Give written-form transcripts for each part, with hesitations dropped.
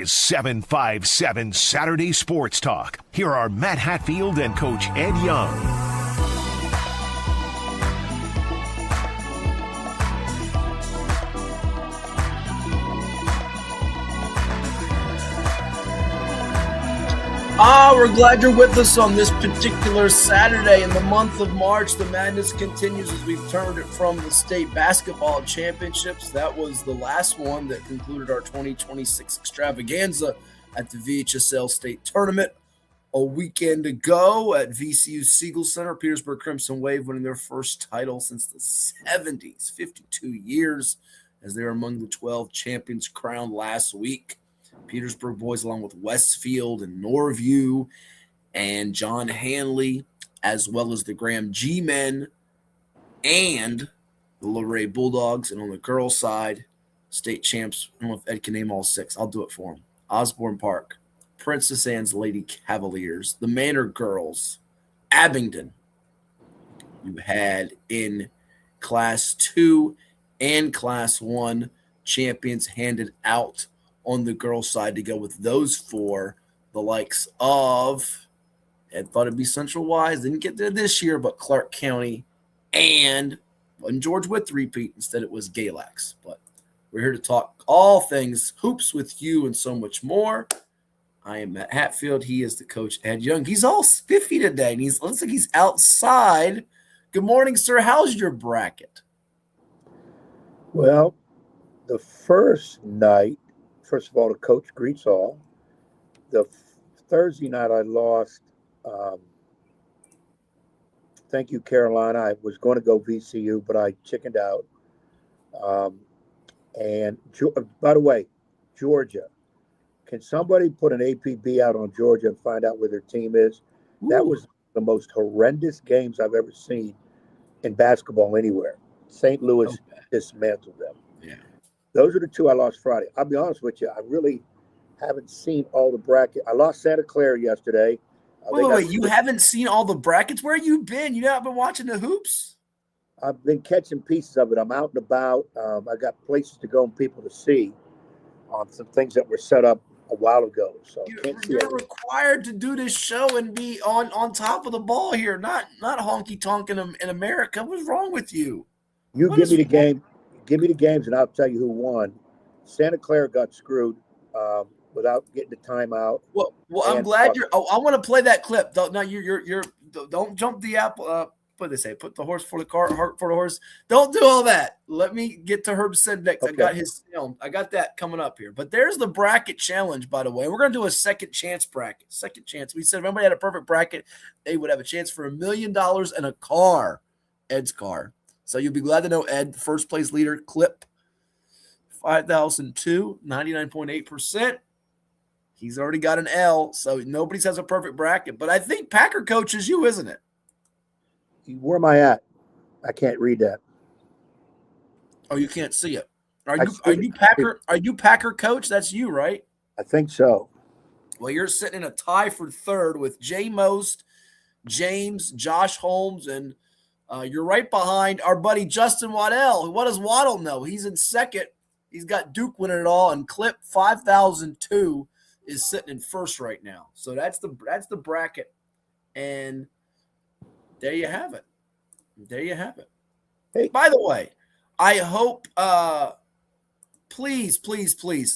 is 757 Saturday Sports Talk. Here are Matt Hatfield and Coach Ed Young. We're glad you're with us on this particular Saturday in the month of March. The madness continues as we've turned it from the state basketball championships. That was the last one that concluded our 2026 extravaganza at the VHSL state tournament. A weekend ago at VCU Siegel Center, Petersburg Crimson Wave winning their first title since the 70s, 52 years, as they were among the 12 champions crowned last week. Petersburg boys, along with Westfield and Norview and John Hanley, as well as the Graham G-Men and the Luray Bulldogs. And on the girls' side, state champs, I don't know if Ed can name all six. I'll do it for him. Osborne Park, Princess Anne's Lady Cavaliers, the Manor Girls, Abingdon. You had in Class 2 and Class 1 champions handed out on the girls' side to go with those four, the likes of, I thought it'd be Central Wise, didn't get there this year, but Clark County and George Witt repeat. Instead, it was Galax. But we're here to talk all things hoops with you and so much more. I am Matt Hatfield. He is the coach, Ed Young. He's all spiffy today, and looks like he's outside. Good morning, sir. How's your bracket? Well, the first night, first of all, the coach greets all. The Thursday night I lost. Thank you, Carolina. I was going to go VCU, but I chickened out. And by the way, Georgia. Can somebody put an APB out on Georgia and find out where their team is? Ooh. That was the most horrendous games I've ever seen in basketball anywhere. St. Louis dismantled them. Yeah. Those are the two I lost Friday. I'll be honest with you. I really haven't seen all the bracket. I lost Santa Clara yesterday. Wait. You haven't seen all the brackets? Where you been? You not been watching the hoops? I've been catching pieces of it. I'm out and about. I got places to go and people to see on some things that were set up a while ago. So you're required to do this show and be on top of the ball here, not honky tonk in America. What's wrong with you? Give me the game. Give me the games, and I'll tell you who won. Santa Clara got screwed without getting the timeout. Well, I'm glad you're. I want to play that clip. Don't jump the apple. What do they say? Put the horse for the cart, heart for the horse. Don't do all that. Let me get to Herb Sid next. Okay. I got his film. I got that coming up here. But there's the bracket challenge, by the way. We're going to do a second chance bracket. Second chance. We said if everybody had a perfect bracket, they would have a chance for $1 million and a car, Ed's car. So you'll be glad to know Ed, first place leader, clip 5,002, 99.8%. He's already got an L, so nobody has a perfect bracket. But I think Packer coaches you, isn't it? Where am I at? I can't read that. Oh, you can't see it. Are you Packer? Are you Packer coach? That's you, right? I think so. Well, you're sitting in a tie for third with Jay Most, James, Josh Holmes, and you're right behind our buddy Justin Waddell. What does Waddle know? He's in second. He's got Duke winning it all, and Clip 5002 is sitting in first right now. So that's the bracket, and there you have it. There you have it. Hey, by the way, I hope please,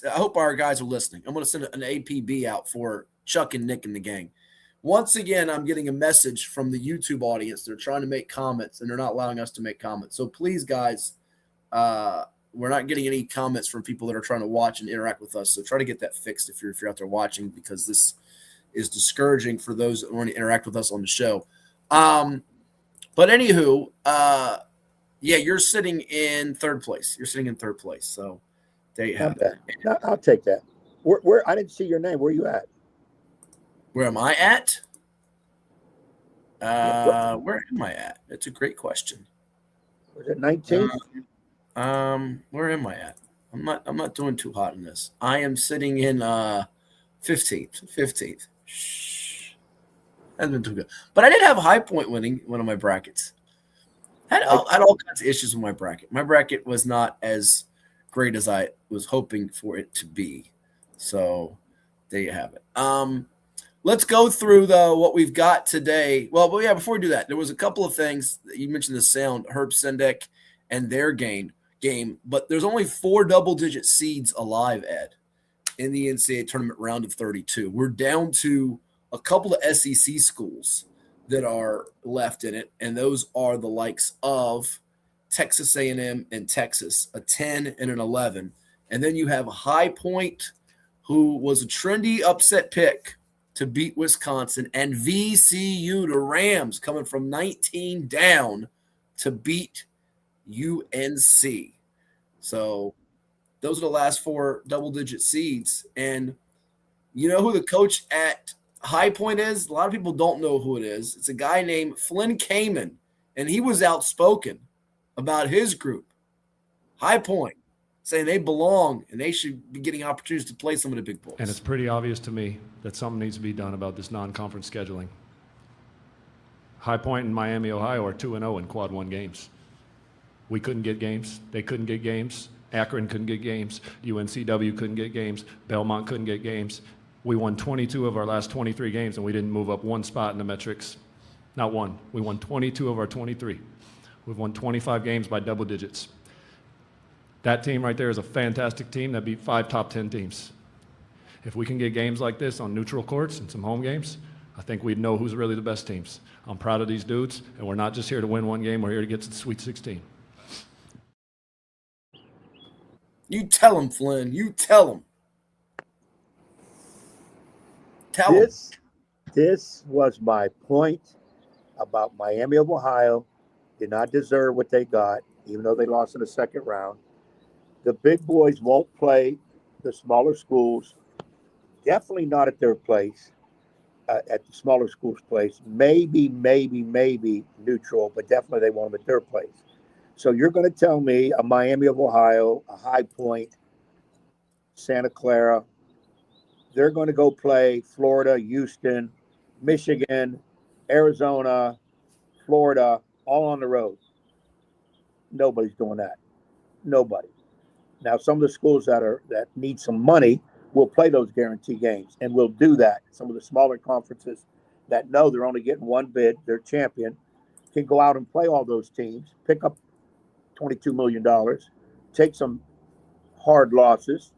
I hope our guys are listening. I'm going to send an APB out for Chuck and Nick and the gang. Once again, I'm getting a message from the YouTube audience. They're trying to make comments, and they're not allowing us to make comments. So please, guys, we're not getting any comments from people that are trying to watch and interact with us. So try to get that fixed if you're out there watching, because this is discouraging for those that want to interact with us on the show. But anywho, you're sitting in third place. So there you have it. I'll take that. Where I didn't see your name. Where are you at? Where am I at? Where am I at? That's a great question. Was it 19? Where am I at? I'm not doing too hot in this. I am sitting in 15th. Shh. Hasn't been too good. But I did have High Point winning one of my brackets. Had all kinds of issues with my bracket. My bracket was not as great as I was hoping for it to be. So there you have it. Let's go through what we've got today. Well, yeah, before we do that, there was a couple of things that you mentioned, the Sound, Herb Sendek and their game, but there's only 4 double-digit seeds alive, Ed, in the NCAA tournament round of 32. We're down to a couple of SEC schools that are left in it, and those are the likes of Texas A&M and Texas, a 10 and an 11. And then you have High Point, who was a trendy upset pick to beat Wisconsin, and VCU, the Rams, coming from 19 down to beat UNC. So those are the last 4 double-digit seeds. And you know who the coach at High Point is? A lot of people don't know who it is. It's a guy named Flynn Kaman, and he was outspoken about his group, High Point, saying they belong and they should be getting opportunities to play some of the big boys. And it's pretty obvious to me that something needs to be done about this non-conference scheduling. High Point and Miami, Ohio are 2-0 in quad 1 games. We couldn't get games. They couldn't get games. Akron couldn't get games. UNCW couldn't get games. Belmont couldn't get games. We won 22 of our last 23 games, and we didn't move up 1 spot in the metrics. Not one. We won 22 of our 23. We've won 25 games by double digits. That team right there is a fantastic team that beat 5 top 10 teams. If we can get games like this on neutral courts and some home games, I think we'd know who's really the best teams. I'm proud of these dudes, and we're not just here to win 1 game. We're here to get to the Sweet 16. You tell him, Flynn. You tell him. Tell him. This was my point about Miami of Ohio. Did not deserve what they got, even though they lost in the second round. The big boys won't play the smaller schools. Definitely not at their place, at the smaller schools' place. Maybe neutral, but definitely they want them at their place. So you're going to tell me a Miami of Ohio, a High Point, Santa Clara, they're going to go play Florida, Houston, Michigan, Arizona, Florida, all on the road. Nobody's doing that. Nobody. Now, some of the schools that need some money will play those guarantee games, and will do that. Some of the smaller conferences that know they're only getting 1 bid, they're champion, can go out and play all those teams, pick up $22 million, take some hard losses,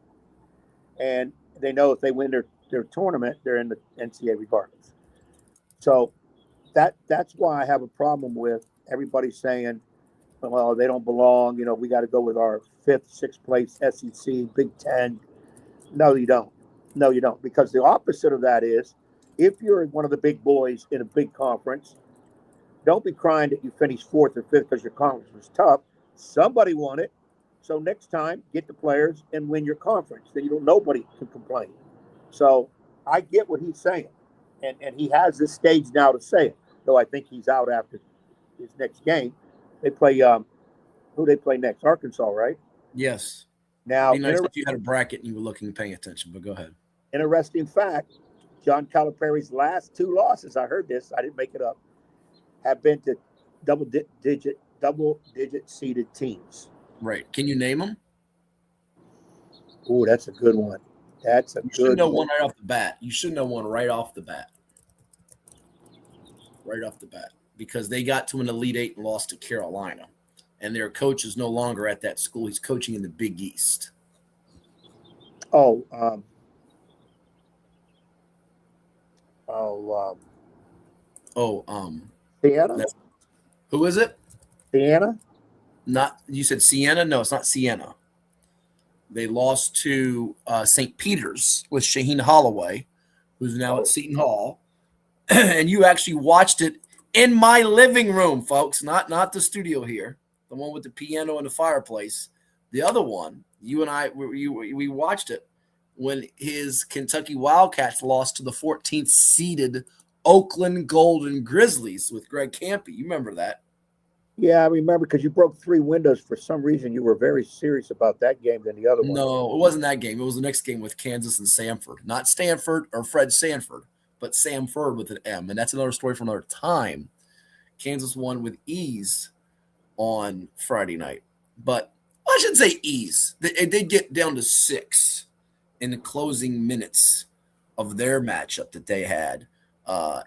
and they know if they win their tournament, they're in the NCAA regardless. So that's why I have a problem with everybody saying, well, they don't belong. You know, we got to go with our 5th, 6th place SEC, Big Ten. No, you don't. No, you don't. Because the opposite of that is, if you're one of the big boys in a big conference, don't be crying that you finished 4th or 5th because your conference was tough. Somebody won it. So next time, get the players and win your conference. Then nobody can complain. So I get what he's saying. And he has this stage now to say it, though I think he's out after his next game. They play who they play next? Arkansas, right? Yes. Now, it'd be nice if you had a bracket and you were looking, paying attention, but go ahead. Interesting fact, John Calipari's last 2 losses, I heard this, I didn't make it up, have been to double-digit seeded teams. Right. Can you name them? Oh, that's a good one. You should know one right off the bat. You should know one right off the bat. Right off the bat. Because they got to an Elite 8 and lost to Carolina. And their coach is no longer at that school. He's coaching in the Big East. Siena? Who is it? Siena? You said Siena? No, it's not Siena. They lost to St. Peter's with Shaheen Holloway, who's now at Seton Hall. And you actually watched it in my living room, folks, not the studio here, the one with the piano and the fireplace. The other one, you and I, we watched it when his Kentucky Wildcats lost to the 14th seeded Oakland Golden Grizzlies with Greg Campy. You remember that? Yeah, I remember, because you broke 3 windows. For some reason, you were very serious about that game than the other one. No, it wasn't that game. It was the next game with Kansas and Samford. Not Stanford or Fred Sanford, but Samford with an M. And that's another story for another time. Kansas won with ease on Friday night. But I shouldn't say ease. They did get down to 6 in the closing minutes of their matchup that they had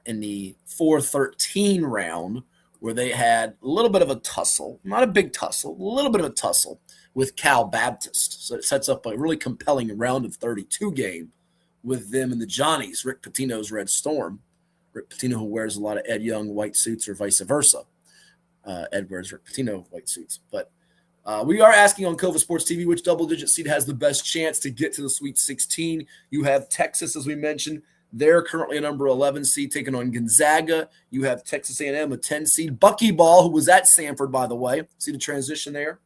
in the 4-13 round, where they had a little bit of a tussle, not a big tussle, a little bit of a tussle with Cal Baptist. So it sets up a really compelling round of 32 game with them and the Johnnies, Rick Pitino's Red Storm. Rick Pitino, who wears a lot of Ed Young white suits, or vice versa. Ed wears Rick Pitino white suits. But we are asking on Cova Sports TV which double-digit seed has the best chance to get to the Sweet 16. You have Texas, as we mentioned. They're currently a number 11 seed taking on Gonzaga. You have Texas A&M, a 10 seed. Buckyball, who was at Samford, by the way. See the transition there?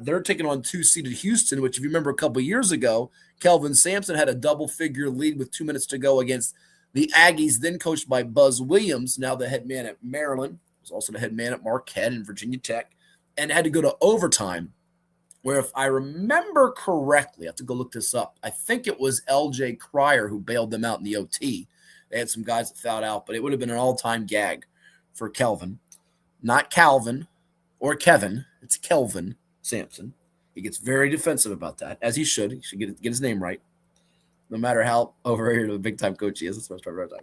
They're taking on 2-seeded Houston, which, if you remember a couple years ago, Kelvin Sampson had a double-figure lead with 2 minutes to go against the Aggies, then coached by Buzz Williams, now the head man at Maryland. Was also the head man at Marquette and Virginia Tech, and had to go to overtime, where, if I remember correctly, I have to go look this up, I think it was L.J. Cryer who bailed them out in the OT. They had some guys that fouled out, but it would have been an all-time gag for Kelvin. Not Calvin or Kevin. It's Kelvin Sampson. He gets very defensive about that, as he should. He should get his name right, no matter how overrated of a big-time coach he is. That's what I'm trying to.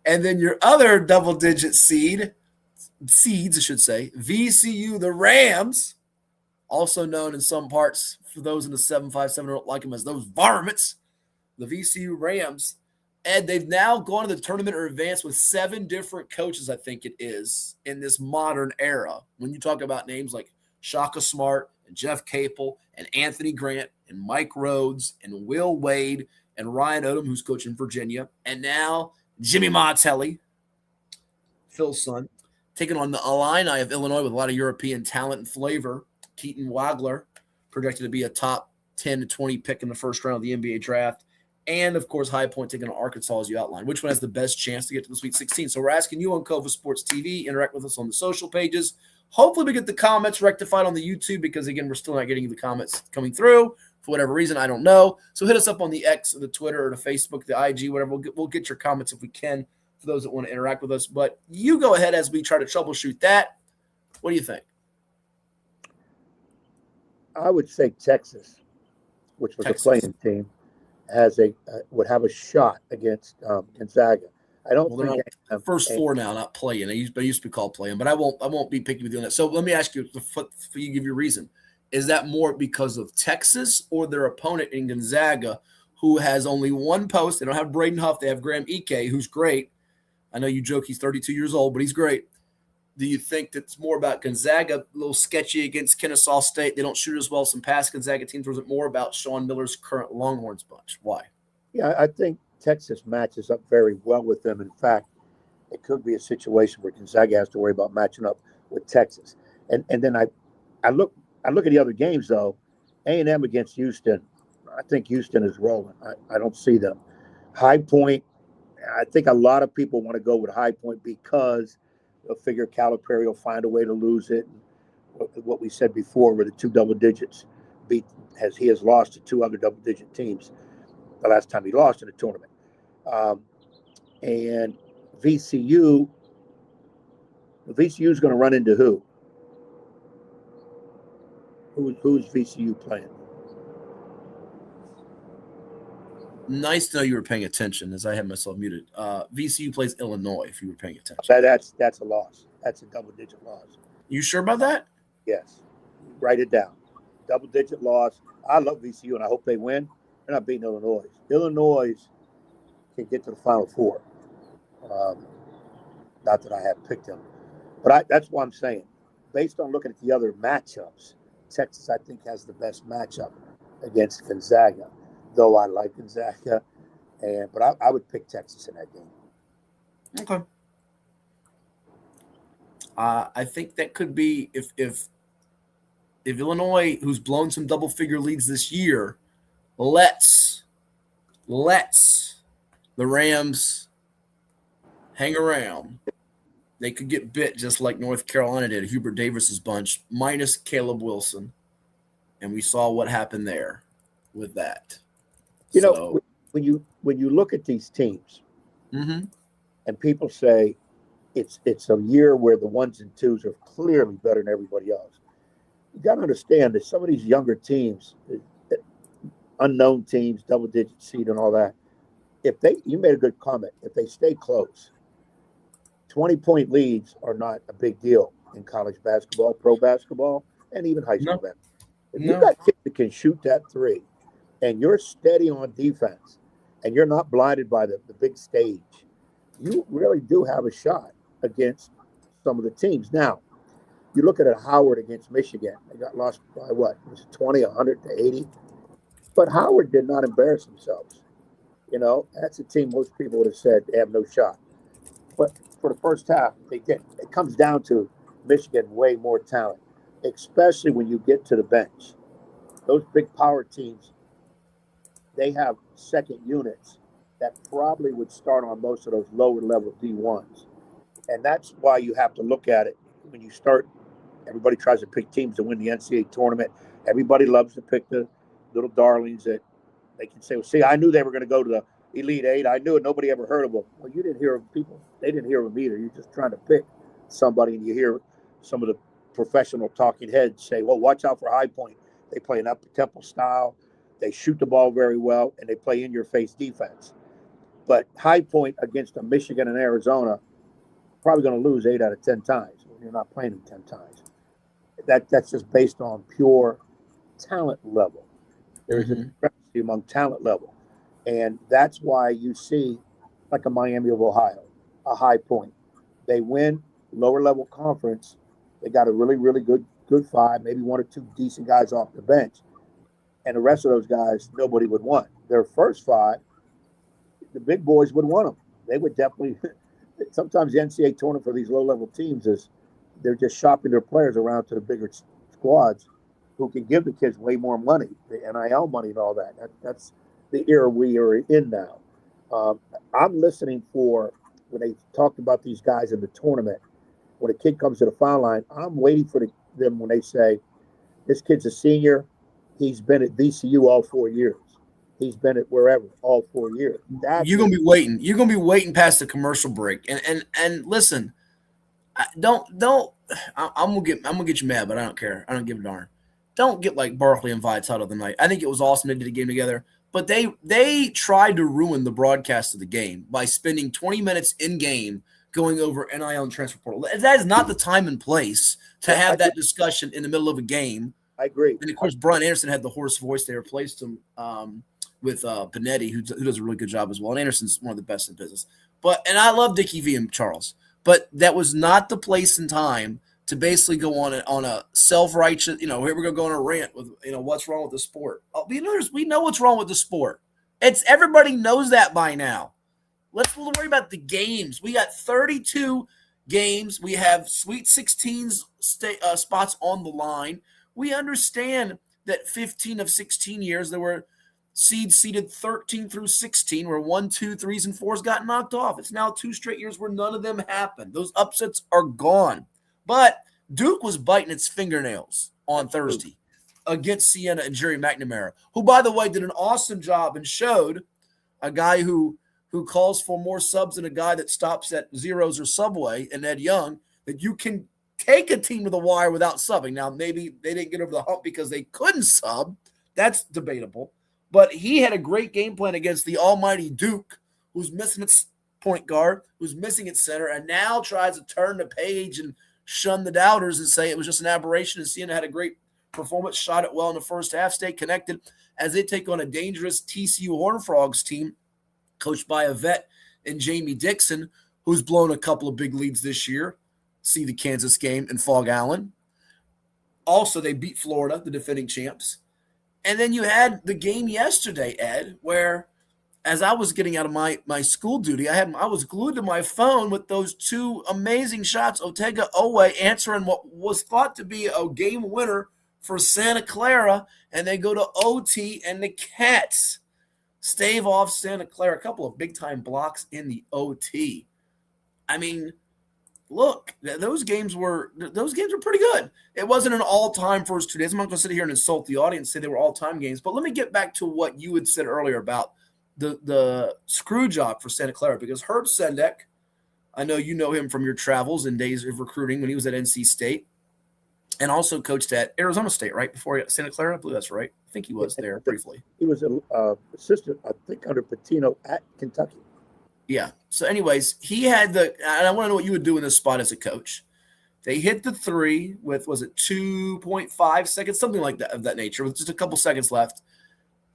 And then your other double-digit seeds, I should say, VCU, the Rams, also known in some parts, for those in the 757 don't like them, as those varmints, the VCU Rams. And they've now gone to the tournament or advanced with 7 different coaches, I think it is, in this modern era. When you talk about names like Shaka Smart and Jeff Capel and Anthony Grant and Mike Rhodes and Will Wade and Ryan Odom, who's coaching Virginia, and now Jimmy Martelli, Phil's son, taking on the Illini of Illinois with a lot of European talent and flavor. Keaton Wagler, projected to be a top 10 to 20 pick in the first round of the NBA draft. And, of course, High Point taking on Arkansas, as you outlined. Which one has the best chance to get to the Sweet 16? So we're asking you on Cova Sports TV. Interact with us on the social pages. Hopefully we get the comments rectified on the YouTube because, again, we're still not getting the comments coming through. For whatever reason, I don't know. So hit us up on the X or the Twitter or the Facebook, the IG, whatever. We'll get your comments if we can for those that want to interact with us. But you go ahead as we try to troubleshoot that. What do you think? I would say Texas, which was a playing team, would have a shot against Gonzaga. I don't think the first 4 now, not playing. They used to be called playing, but I won't be picky with you on that. So let me ask you, for you, give your reason. Is that more because of Texas or their opponent in Gonzaga, who has only one post? They don't have Braden Huff. They have Graham Ike, who's great. I know you joke he's 32 years old, but he's great. Do you think that's more about Gonzaga, a little sketchy against Kennesaw State? They don't shoot as well as some past Gonzaga teams. Or is it more about Sean Miller's current Longhorns bunch? Why? Yeah, I think Texas matches up very well with them. In fact, it could be a situation where Gonzaga has to worry about matching up with Texas. And then I look at the other games, though. A&M against Houston, I think Houston is rolling. I don't see them. High Point, I think a lot of people want to go with High Point because they'll figure Calipari will find a way to lose it. What we said before, where the 2 double digits he has lost to 2 other double-digit teams the last time he lost in a tournament. And VCU is going to run into who? Who's VCU playing? Nice to know you were paying attention, as I had myself muted. VCU plays Illinois, if you were paying attention. That's a loss. That's a double-digit loss. You sure about that? Yes. Write it down. Double-digit loss. I love VCU, and I hope they win. They're not beating Illinois. Illinois can get to the Final Four. Not that I have picked them. But that's what I'm saying. Based on looking at the other matchups, Texas, I think, has the best matchup against Gonzaga, though I like Gonzaga. But I would pick Texas in that game. Okay. I think that could be if Illinois, who's blown some double-figure leads this year, lets the Rams hang around, they could get bit just like North Carolina did, Hubert Davis's bunch, minus Caleb Wilson. And we saw what happened there with that. You know, when you look at these teams, and people say it's a year where the 1s and 2s are clearly better than everybody else, you got to understand that some of these younger teams, unknown teams, double-digit seed and all that. You made a good comment. If they stay close, 20-point leads are not a big deal in college basketball, pro basketball, and even high school basketball. If you got kids that can shoot that three, and you're steady on defense, and you're not blinded by the big stage, you really do have a shot against some of the teams. Now, you look at Howard against Michigan. They got lost by what? Was it 20, 100 to 80? But Howard did not embarrass themselves. That's a team most people would have said they have no shot. But for the first half, they did. It comes down to Michigan way more talent, especially when you get to the bench. Those big power teams, they have second units that probably would start on most of those lower level D1s. And that's why you have to look at it when you start. Everybody tries to pick teams to win the NCAA tournament. Everybody loves to pick the little darlings that they can say, well, see, I knew they were going to go to the Elite Eight. I knew it. Nobody ever heard of them. Well, you didn't hear of people. They didn't hear of them either. You're just trying to pick somebody, and you hear some of the professional talking heads say, well, watch out for High Point. They play an up-tempo style. They shoot the ball very well, and they play in-your-face defense. But High Point against a Michigan and Arizona, probably going to lose 8 out of 10 times when you're not playing them 10 times. That's just based on pure talent level. There's a discrepancy among talent level. And that's why you see like a Miami of Ohio, a High Point. They win lower level conference. They got a really, really good five, maybe 1 or 2 decent guys off the bench. And the rest of those guys, nobody would want. Their first 5, the big boys would want them. They would definitely. Sometimes the NCAA tournament for these low-level teams is they're just shopping their players around to the bigger squads who can give the kids way more money, the NIL money and all that. That's the era we are in now. I'm listening for when they talked about these guys in the tournament. When a kid comes to the foul line, I'm waiting for them when they say, this kid's a senior. He's been at VCU all 4 years. He's been at wherever all 4 years. You're gonna be waiting. You're gonna be waiting past the commercial break. And listen, I'm gonna get you mad, but I don't care. I don't give a darn. Don't get like Barkley and Vitale tonight. I think it was awesome they did a game together, but they tried to ruin the broadcast of the game by spending 20 minutes in game going over NIL and transfer portal. That is not the time and place to have that discussion in the middle of a game. I agree. And of course, Brian Anderson had the hoarse voice. They replaced him with Panetti, who does a really good job as well. And Anderson's one of the best in business. And I love Dickie V and Charles, but that was not the place and time to basically go on a self-righteous, here we're going to go on a rant with, what's wrong with the sport. We know what's wrong with the sport. Everybody knows that by now. Let's worry about the games. We got 32 games. We have Sweet 16s spots on the line. We understand that 15 of 16 years there were seeded 13 through 16 where 1, 2, 3s, and 4s got knocked off. It's now 2 straight years where none of them happened. Those upsets are gone. But Duke was biting its fingernails on Thursday against Siena and Jerry McNamara, who, by the way, did an awesome job and showed a guy who calls for more subs than a guy that stops at zeros or Subway, and Ed Young, that you can take a team to the wire without subbing. Now, maybe they didn't get over the hump because they couldn't sub. That's debatable. But he had a great game plan against the almighty Duke, who's missing its point guard, who's missing its center, and now tries to turn the page and shun the doubters and say it was just an aberration. And Siena had a great performance, shot it well in the first half, stayed connected as they take on a dangerous TCU Horned Frogs team coached by a vet in Jamie Dixon, who's blown a couple of big leads this year. See the Kansas game in Fog Allen. Also, they beat Florida, the defending champs. And then you had the game yesterday, Ed, where as I was getting out of my school duty, I was glued to my phone with those 2 amazing shots. Otega Owe answering what was thought to be a game winner for Santa Clara, and they go to OT, and the Cats stave off Santa Clara. A couple of big-time blocks in the OT. I mean, look, those games were pretty good. It wasn't an all-time first 2 days. I'm not going to sit here and insult the audience and say they were all-time games, but let me get back to what you had said earlier about the screw job for Santa Clara, because Herb Sendek, I know you know him from your travels and days of recruiting when he was at NC State. and also coached at Arizona State, right before Santa Clara. I believe that's right. I think he was there briefly. He was an assistant, I think, under Pitino at Kentucky. Yeah. So, anyways, he had and I want to know what you would do in this spot as a coach. They hit the three with, was it 2.5 seconds, something like that, of that nature, with just a couple seconds left.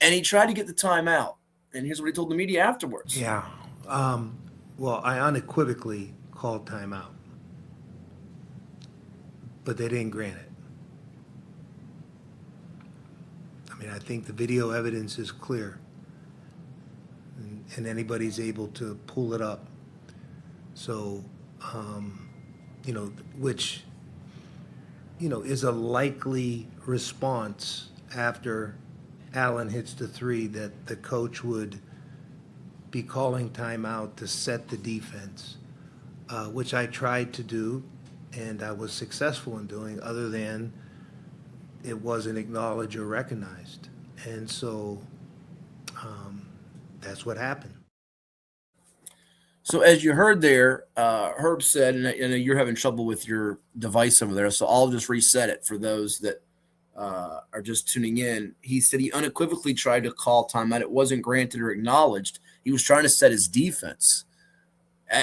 And he tried to get the timeout. And here's what he told the media afterwards. Yeah. Well, I unequivocally called timeout, but they didn't grant it. I mean, I think the video evidence is clear, and anybody's able to pull it up. So, which, is a likely response after Allen hits the three, that the coach would be calling timeout to set the defense, which I tried to do, and I was successful in doing, other than it wasn't acknowledged or recognized. And so that's what happened. So as you heard there, Herb said, and I know you're having trouble with your device over there, so I'll just reset it for those that are just tuning in. He said he unequivocally tried to call timeout. It wasn't granted or acknowledged. He was trying to set his defense.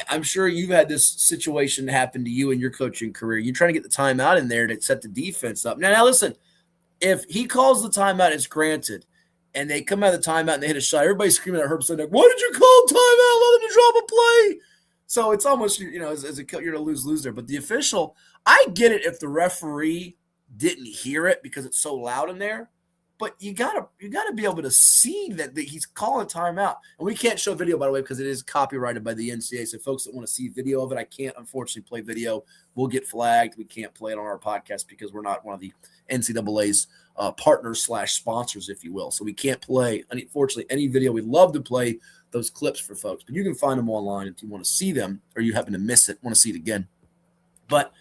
I'm sure you've had this situation happen to you in your coaching career. You're trying to get the timeout in there to set the defense up. Now listen, if he calls the timeout, it's granted, and they come out of the timeout and they hit a shot, everybody's screaming at Herb Sunday, "Why did you call timeout? Let him drop a play." So it's almost, as a coach, you're going to lose there. But the official, I get it if the referee didn't hear it because it's so loud in there, but you gotta be able to see that he's calling timeout. And we can't show video, by the way, because it is copyrighted by the NCAA. So folks that want to see video of it, I can't unfortunately play video. We'll get flagged. We can't play it on our podcast because we're not one of the NCAA's partners / sponsors, if you will. So we can't play, unfortunately, any video. We'd love to play those clips for folks, but you can find them online if you want to see them, or you happen to miss it, want to see it again. But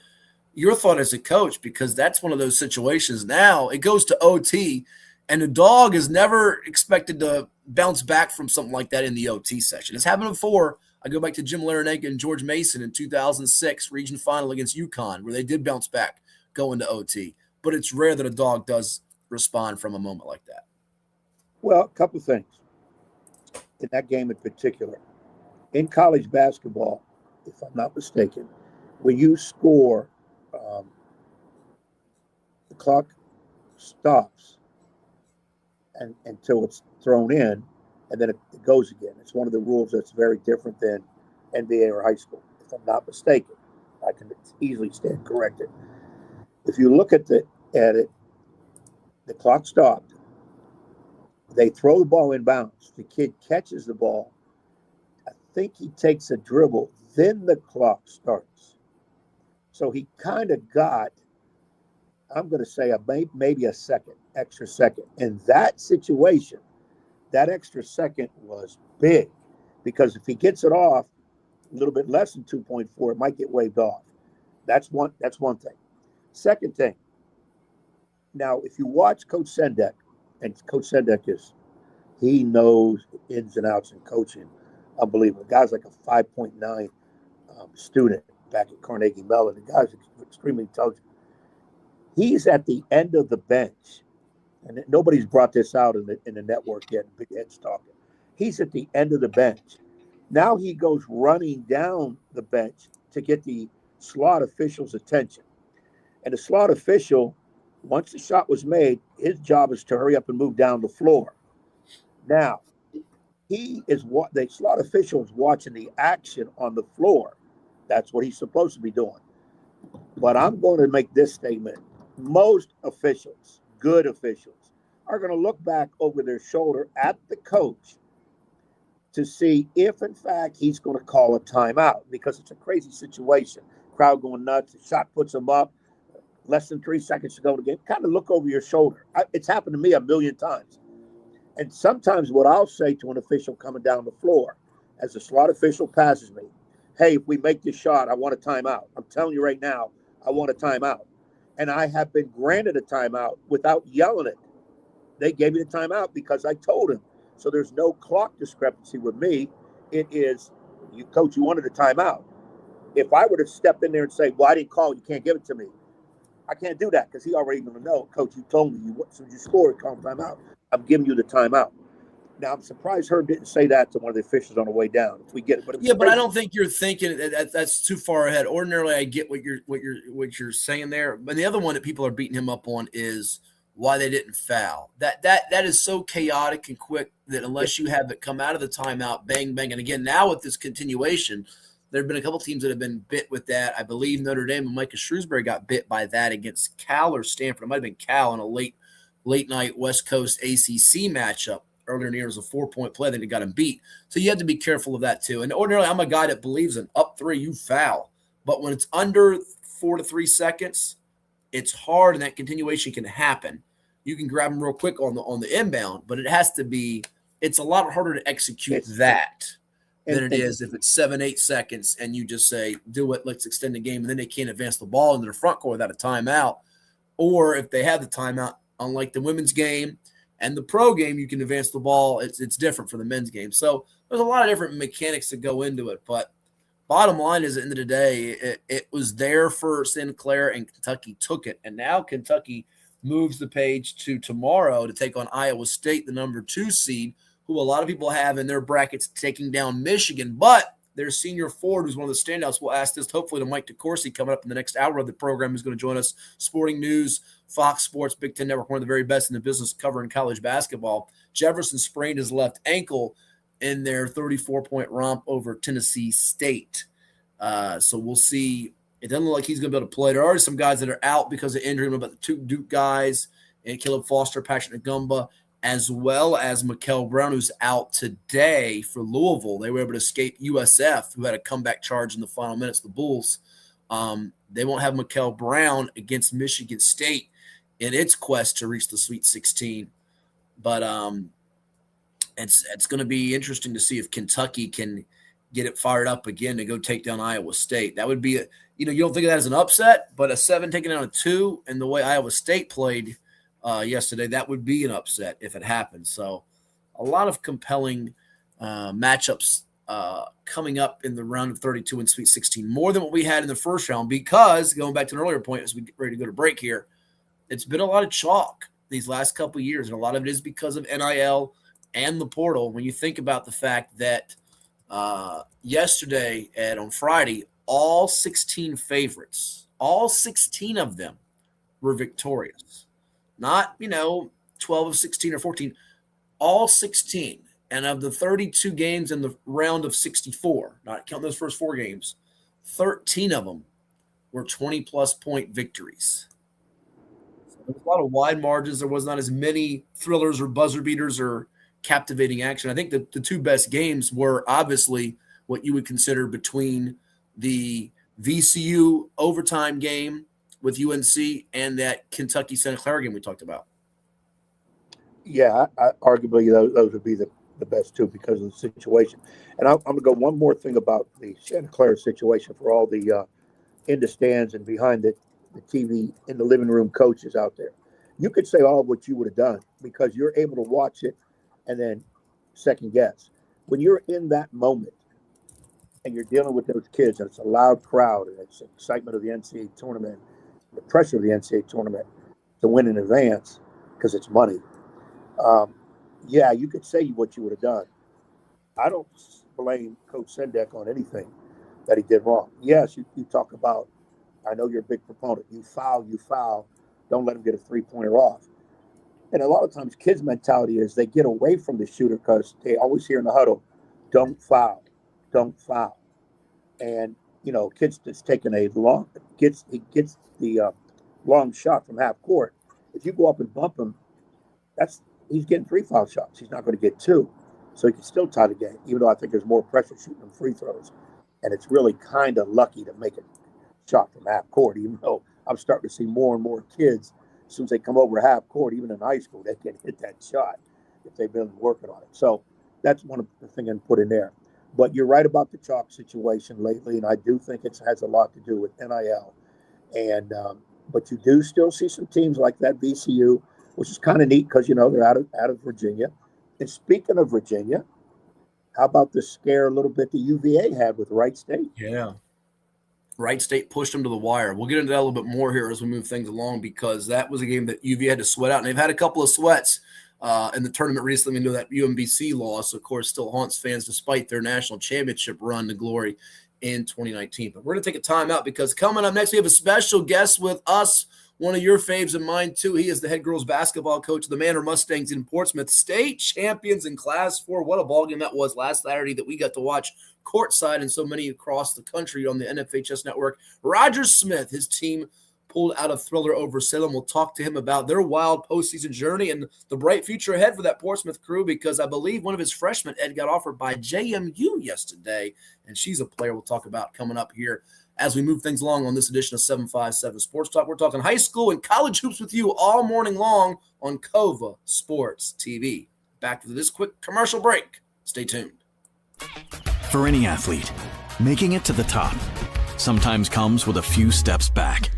your thought as a coach, because that's one of those situations. Now it goes to OT, and the dog is never expected to bounce back from something like that in the OT session. It's happened before. I go back to Jim Larinaga and George Mason in 2006 region final against UConn, where they did bounce back going to OT. But it's rare that a dog does respond from a moment like that. Well, a couple of things in that game in particular. In college basketball, if I'm not mistaken, when you score, the clock stops until it's thrown in, and then it goes again. It's one of the rules that's very different than NBA or high school, if I'm not mistaken. I can easily stand corrected. If you look at it, the clock stopped. They throw the ball in bounds. The kid catches the ball. I think he takes a dribble. Then the clock starts. So he kind of got, I'm going to say, maybe a extra second. In that situation, that extra second was big, because if he gets it off a little bit less than 2.4, it might get waved off. That's one thing. Second thing, now if you watch Coach Sendek, and Coach Sendek he knows ins and outs in coaching, unbelievable. The guy's like a 5.9 student back at Carnegie Mellon. The guy's extremely intelligent. He's at the end of the bench, and nobody's brought this out in the network yet. Big Head's talking. He's at the end of the bench. Now he goes running down the bench to get the slot official's attention. And the slot official, once the shot was made, his job is to hurry up and move down the floor. Now, the slot official is watching the action on the floor. That's what he's supposed to be doing. But I'm going to make this statement. Most officials, good officials, are going to look back over their shoulder at the coach to see if, in fact, he's going to call a timeout, because it's a crazy situation. Crowd going nuts. The shot puts him up. Less than 3 seconds to go to the game. Kind of look over your shoulder. It's happened to me a million times. And sometimes what I'll say to an official coming down the floor, as the slot official passes me, hey, if we make this shot, I want a timeout. I'm telling you right now, I want a timeout. And I have been granted a timeout without yelling it. They gave me the timeout because I told him. So there's no clock discrepancy with me. It is, coach, you wanted a timeout. If I would have stepped in there and say, well, I didn't call, you can't give it to me, I can't do that because he already going to know. Coach, you told me as soon as you score, call timeout. I'm giving you the timeout. Now I'm surprised Herb didn't say that to one of the officials on the way down. If we get it, but but I don't think you're thinking that's too far ahead. Ordinarily, I get what you're saying there, but the other one that people are beating him up on is why they didn't foul. That is so chaotic and quick that unless you have it come out of the timeout, bang bang, and again now with this continuation. There have been a couple teams that have been bit with that. I believe Notre Dame and Micah Shrewsbury got bit by that against Cal or Stanford. It might have been Cal in a late night West Coast ACC matchup earlier in the year. It was a 4-point play. Then it got him beat. So you have to be careful of that too. And ordinarily, I'm a guy that believes in up 3, you foul. But when it's under 4 to 3 seconds, it's hard, and that continuation can happen. You can grab them real quick on the inbound, but it has to be. It's a lot harder to execute that than it is if it's 7-8 seconds and you just say, do it, let's extend the game, and then they can't advance the ball into the front court without a timeout. Or if they have the timeout, unlike the women's game and the pro game, you can advance the ball. It's different for the men's game. So there's a lot of different mechanics that go into it. But bottom line is, at the end of the day, it was there for Santa Clara, and Kentucky took it. And now Kentucky moves the page to tomorrow to take on Iowa State, the number 2 seed, who a lot of people have in their brackets taking down Michigan. But their senior forward, who's one of the standouts, we'll ask this hopefully to Mike DeCourcy coming up in the next hour of the program, who's going to join us. Sporting News, Fox Sports, Big Ten Network, one of the very best in the business covering college basketball. Jefferson sprained his left ankle in their 34-point romp over Tennessee State. So we'll see. It doesn't look like he's going to be able to play. There are some guys that are out because of injury, about the 2 Duke guys, and Caleb Foster, Patrick Ngumba, as well as Mikal Brown, who's out today for Louisville. They were able to escape USF, who had a comeback charge in the final minutes, the Bulls. They won't have Mikal Brown against Michigan State in its quest to reach the Sweet 16. But it's going to be interesting to see if Kentucky can get it fired up again to go take down Iowa State. That would be you don't think of that as an upset, but a 7 taking down a 2, and the way Iowa State played yesterday, that would be an upset if it happens. So a lot of compelling matchups coming up in the round of 32 and Sweet 16, more than what we had in the first round, because going back to an earlier point as we get ready to go to break here, it's been a lot of chalk these last couple of years, and a lot of it is because of NIL and the portal. When you think about the fact that yesterday and on Friday, all 16 favorites, all 16 of them were victorious. Not, 12 of 16 or 14, all 16. And of the 32 games in the round of 64, not counting those first 4 games, 13 of them were 20-plus point victories. So there was a lot of wide margins. There was not as many thrillers or buzzer beaters or captivating action. I think the 2 best games were obviously what you would consider between the VCU overtime game with UNC and that Kentucky Santa Clara game we talked about. Yeah, arguably those would be the best 2 because of the situation. And I'm going to go one more thing about the Santa Clara situation for all the in the stands and behind the TV in the living room coaches out there. You could say all of what you would have done because you're able to watch it and then second guess. When you're in that moment and you're dealing with those kids, and it's a loud crowd, and it's excitement of the NCAA tournament, the pressure of the NCAA tournament to win in advance because it's money. Yeah, you could say what you would have done. I don't blame Coach Sendek on anything that he did wrong. Yes, you talk about, I know you're a big proponent. You foul. Don't let him get a 3-pointer off. And a lot of times kids' mentality is they get away from the shooter because they always hear in the huddle, don't foul. And, kids that's taking he gets the long shot from half court. If you go up and bump him, he's getting 3 foul shots. He's not going to get 2. So he can still tie the game, even though I think there's more pressure shooting them free throws. And it's really kind of lucky to make a shot from half court, even though I'm starting to see more and more kids, as soon as they come over half court, even in high school, they can hit that shot if they've been working on it. So that's one of the things I put in there. But you're right about the chalk situation lately, and I do think it has a lot to do with NIL. And but you do still see some teams like that VCU, which is kind of neat because they're out of Virginia. And speaking of Virginia, how about the scare a little bit the UVA had with Wright State? Yeah. Wright State pushed them to the wire. We'll get into that a little bit more here as we move things along, because that was a game that UVA had to sweat out. And they've had a couple of sweats in the tournament recently. We know that UMBC loss, of course, still haunts fans despite their national championship run to glory in 2019. But we're going to take a time out, because coming up next, we have a special guest with us, one of your faves and mine too. He is the head girls basketball coach of the Manor Mustangs in Portsmouth, state champions in Class 4. What a ball game that was last Saturday that we got to watch courtside, and so many across the country on the NFHS network. Roger Smith, his team pulled out a thriller over Salem. We'll talk to him about their wild postseason journey and the bright future ahead for that Portsmouth crew, because I believe one of his freshmen, Ed, got offered by JMU yesterday, and she's a player we'll talk about coming up here as we move things along on this edition of 757 Sports Talk. We're talking high school and college hoops with you all morning long on Cova Sports TV. Back to this quick commercial break. Stay tuned. For any athlete, making it to the top sometimes comes with a few steps back.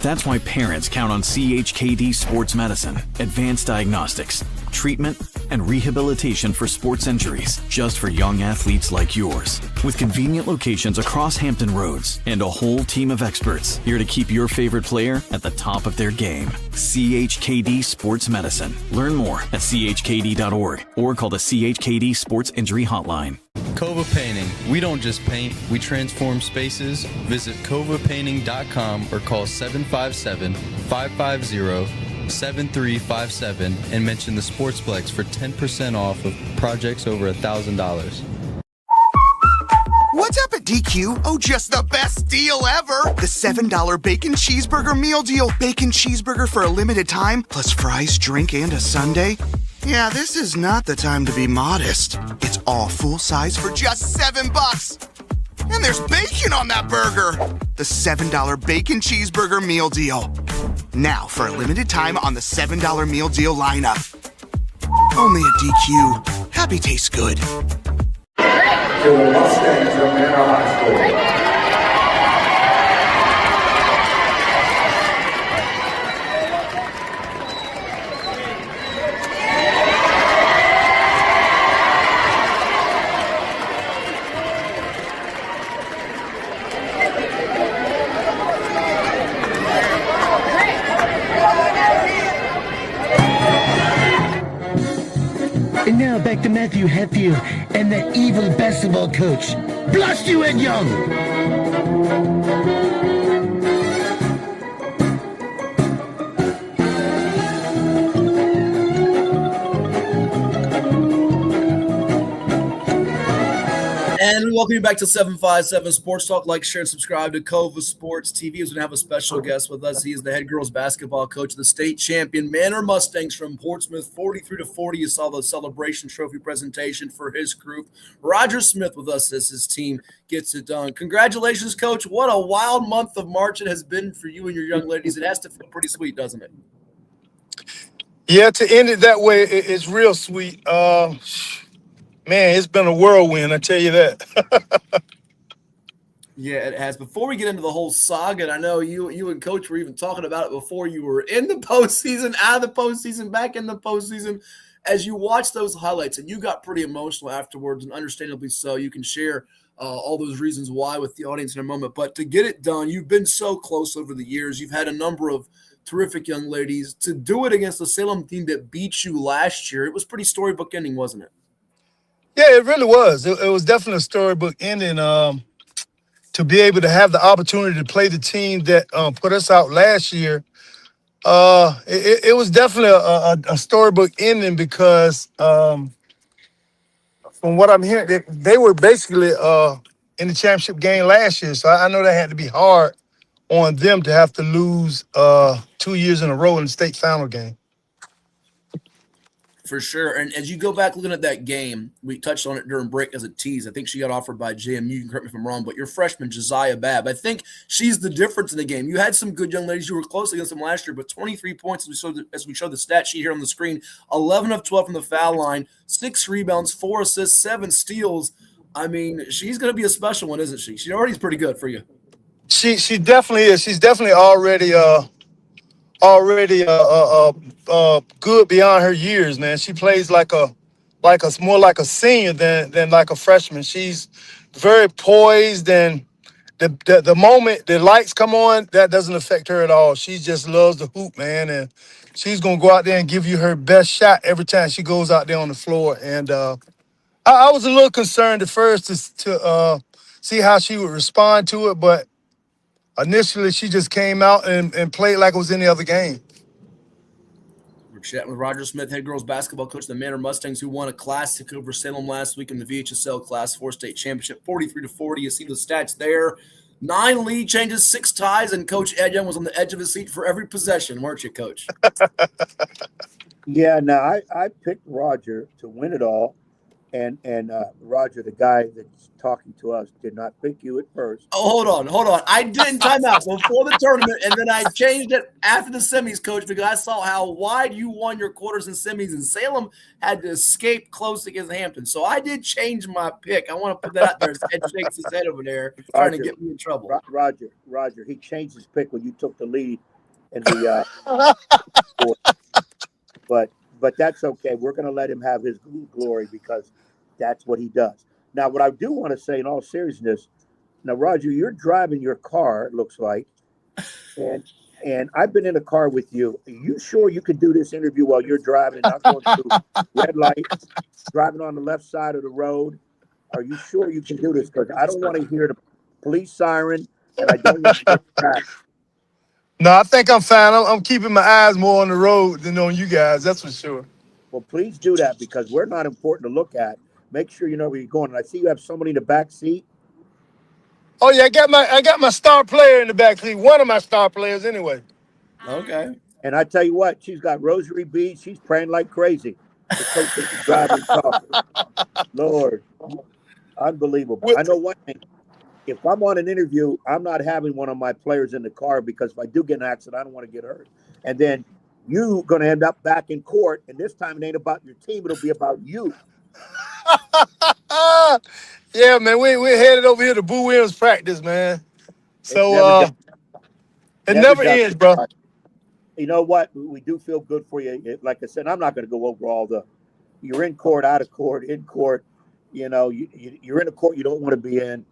That's why parents count on CHKD Sports Medicine, advanced diagnostics, treatment, and rehabilitation for sports injuries, just for young athletes like yours. With convenient locations across Hampton Roads and a whole team of experts here to keep your favorite player at the top of their game. CHKD Sports Medicine. Learn more at chkd.org or call the CHKD Sports Injury Hotline. Cova Painting. We don't just paint, we transform spaces. Visit covapainting.com or call 757-550-7357 and mention the Sportsplex for 10% off of projects over $1,000. What's up at DQ? Oh, just the best deal ever! The $7 Bacon Cheeseburger Meal Deal. Bacon cheeseburger for a limited time, plus fries, drink, and a sundae. Yeah, this is not the time to be modest. It's all full size for just $7. And there's bacon on that burger. The $7 Bacon Cheeseburger Meal Deal. Now, for a limited time on the $7 Meal Deal lineup. Only at DQ. Happy tastes good. To the Mustangs of Manor High School. And now back to Matthew Hatfield and that evil basketball coach. Blast you, Ed Young! And we welcome you back to 757 Sports Talk. Like, share, and subscribe to Cova Sports TV. We're going to have a special guest with us. He is the head girls basketball coach of the state champion Manor Mustangs from Portsmouth, 43-40. You saw the celebration trophy presentation for his group. Roger Smith with us as his team gets it done. Congratulations, Coach. What a wild month of March it has been for you and your young ladies. It has to feel pretty sweet, doesn't it? Yeah, to end it that way, it's real sweet. Man, it's been a whirlwind, I tell you that. Yeah, it has. Before we get into the whole saga, and I know you and Coach were even talking about it before you were in the postseason, out of the postseason, back in the postseason. As you watch those highlights, and you got pretty emotional afterwards, and understandably so. You can share all those reasons why with the audience in a moment. But to get it done, you've been so close over the years. You've had a number of terrific young ladies. To do it against the Salem team that beat you last year, it was pretty storybook ending, wasn't it? Yeah, it really was. It was definitely a storybook ending. To be able to have the opportunity to play the team that put us out last year, it was definitely a storybook ending because from what I'm hearing, they were basically in the championship game last year. So I know that had to be hard on them to have to lose 2 years in a row in the state final game. For sure. And as you go back looking at that game, we touched on it during break as a tease. I think she got offered by JMU. You can correct me if I'm wrong, but your freshman, Josiah Babb, I think she's the difference in the game. You had some good young ladies. You were close against them last year, but 23 points as we showed the stat sheet here on the screen, 11 of 12 from the foul line, 6 rebounds, 4 assists, 7 steals. I mean, she's going to be a special one, isn't she? She already is pretty good for you. She definitely is. She's definitely already good beyond her years, man. She plays more like a senior than like a freshman. She's very poised and the moment the lights come on, that doesn't affect her at all. She just loves the hoop, man, and she's gonna go out there and give you her best shot every time she goes out there on the floor. And I was a little concerned at first to see how she would respond to it, but initially she just came out and played like it was any other game. We're chatting with Roger Smith, head girls basketball coach of the Manor Mustangs, who won a classic over Salem last week in the VHSL Class 4 state championship, 43-40. You see the stats there. 9 lead changes, 6 ties, and Coach Ed Young was on the edge of his seat for every possession, weren't you, Coach? Yeah, no, I picked Roger to win it all. And Roger, the guy that's talking to us, did not pick you at first. Oh, hold on. I didn't time out before the tournament, and then I changed it after the semis, Coach, because I saw how wide you won your quarters and semis, and Salem had to escape close against Hampton. So I did change my pick. I want to put that out there. Ed shakes his head over there, trying to get me in trouble. Roger, he changed his pick when you took the lead in the But that's okay. We're going to let him have his glory because that's what he does. Now, what I do want to say in all seriousness, now, Roger, you're driving your car, it looks like, and I've been in a car with you. Are you sure you can do this interview while you're driving, not going through red lights, driving on the left side of the road? Are you sure you can do this? Because I don't want to hear the police siren, and I don't want to hear the crash. No, I think I'm fine. I'm keeping my eyes more on the road than on you guys. That's for sure. Well, please do that because we're not important to look at. Make sure you know where you're going. And I see you have somebody in the back seat. Oh yeah, I got my star player in the back seat. One of my star players, anyway. Okay. And I tell you what, she's got rosary beads. She's praying like crazy. The coach is driving car. Lord, unbelievable. I know one thing. If I'm on an interview, I'm not having one of my players in the car because if I do get in an accident, I don't want to get hurt. And then you're going to end up back in court, and this time it ain't about your team. It'll be about you. Yeah, man, we're headed over here to Boo Williams practice, man. So it never ends, bro. You know what? We do feel good for you. Like I said, I'm not going to go over all the you're in court, out of court, in court. You know, you're in a court you don't want to be in.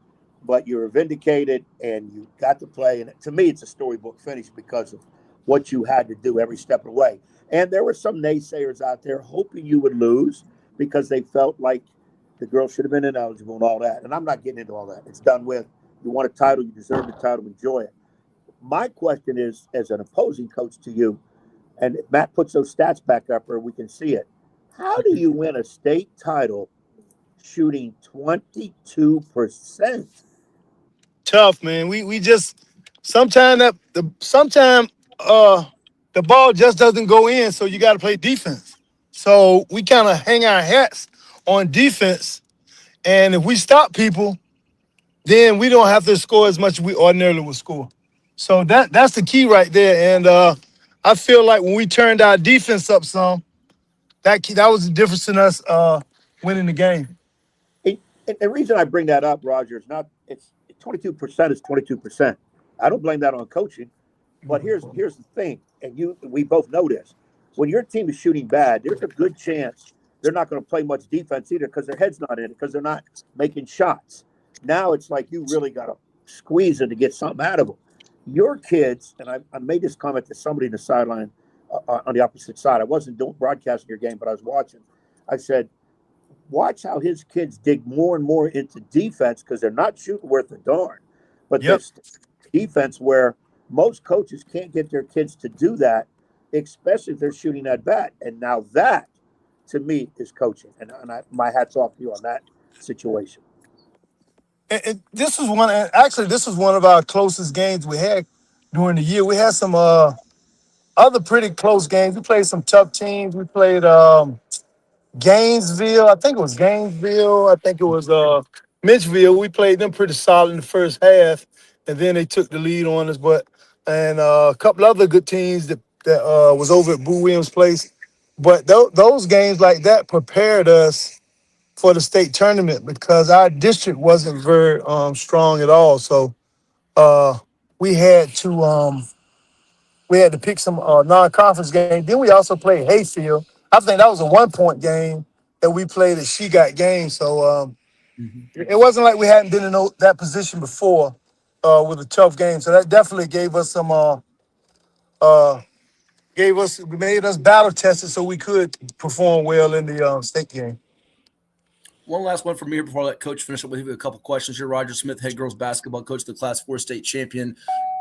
But you're vindicated and you got to play. And to me, it's a storybook finish because of what you had to do every step of the way. And there were some naysayers out there hoping you would lose because they felt like the girl should have been ineligible and all that. And I'm not getting into all that. It's done with. You want a title, you deserve the title, enjoy it. My question is, as an opposing coach to you, and Matt puts those stats back up where we can see it. How do you win a state title shooting 22%? Tough, man. We just sometimes the ball just doesn't go in, so you got to play defense. So we kind of hang our hats on defense, and if we stop people, then we don't have to score as much as we ordinarily would score. So that's the key right there. And I feel like when we turned our defense up some, that was the difference in us winning the game. And the reason I bring that up, Roger, is not it's 22% is 22%. I don't blame that on coaching, but here's the thing, and we both know this. When your team is shooting bad, there's a good chance they're not going to play much defense either because their head's not in it, because they're not making shots. Now it's like you really got to squeeze it to get something out of them. Your kids, and I made this comment to somebody in the sideline on the opposite side. I wasn't broadcasting your game, but I was watching. I said, watch how his kids dig more and more into defense because they're not shooting worth a darn. But this defense where most coaches can't get their kids to do that, especially if they're shooting that bad. And now that, to me, is coaching. And my hat's off to you on that situation. And this was one of our closest games we had during the year. We had some other pretty close games. We played some tough teams. We played Gainesville. I think it was Gainesville. I think it was Mitchville. We played them pretty solid in the first half, and then they took the lead on us. And a couple other good teams that was over at Boo Williams' place. But those games like that prepared us for the state tournament because our district wasn't very strong at all. So we had to pick some non-conference games. Then we also played Hatfield. I think that was a 1-point game that we played at She Got Game. So it wasn't like we hadn't been in that position before with a tough game. So that definitely gave us some made us battle tested so we could perform well in the state game. One last one from me here before I let Coach finish up with you. A couple questions here. Roger Smith, head girls basketball coach, the Class 4 state champion.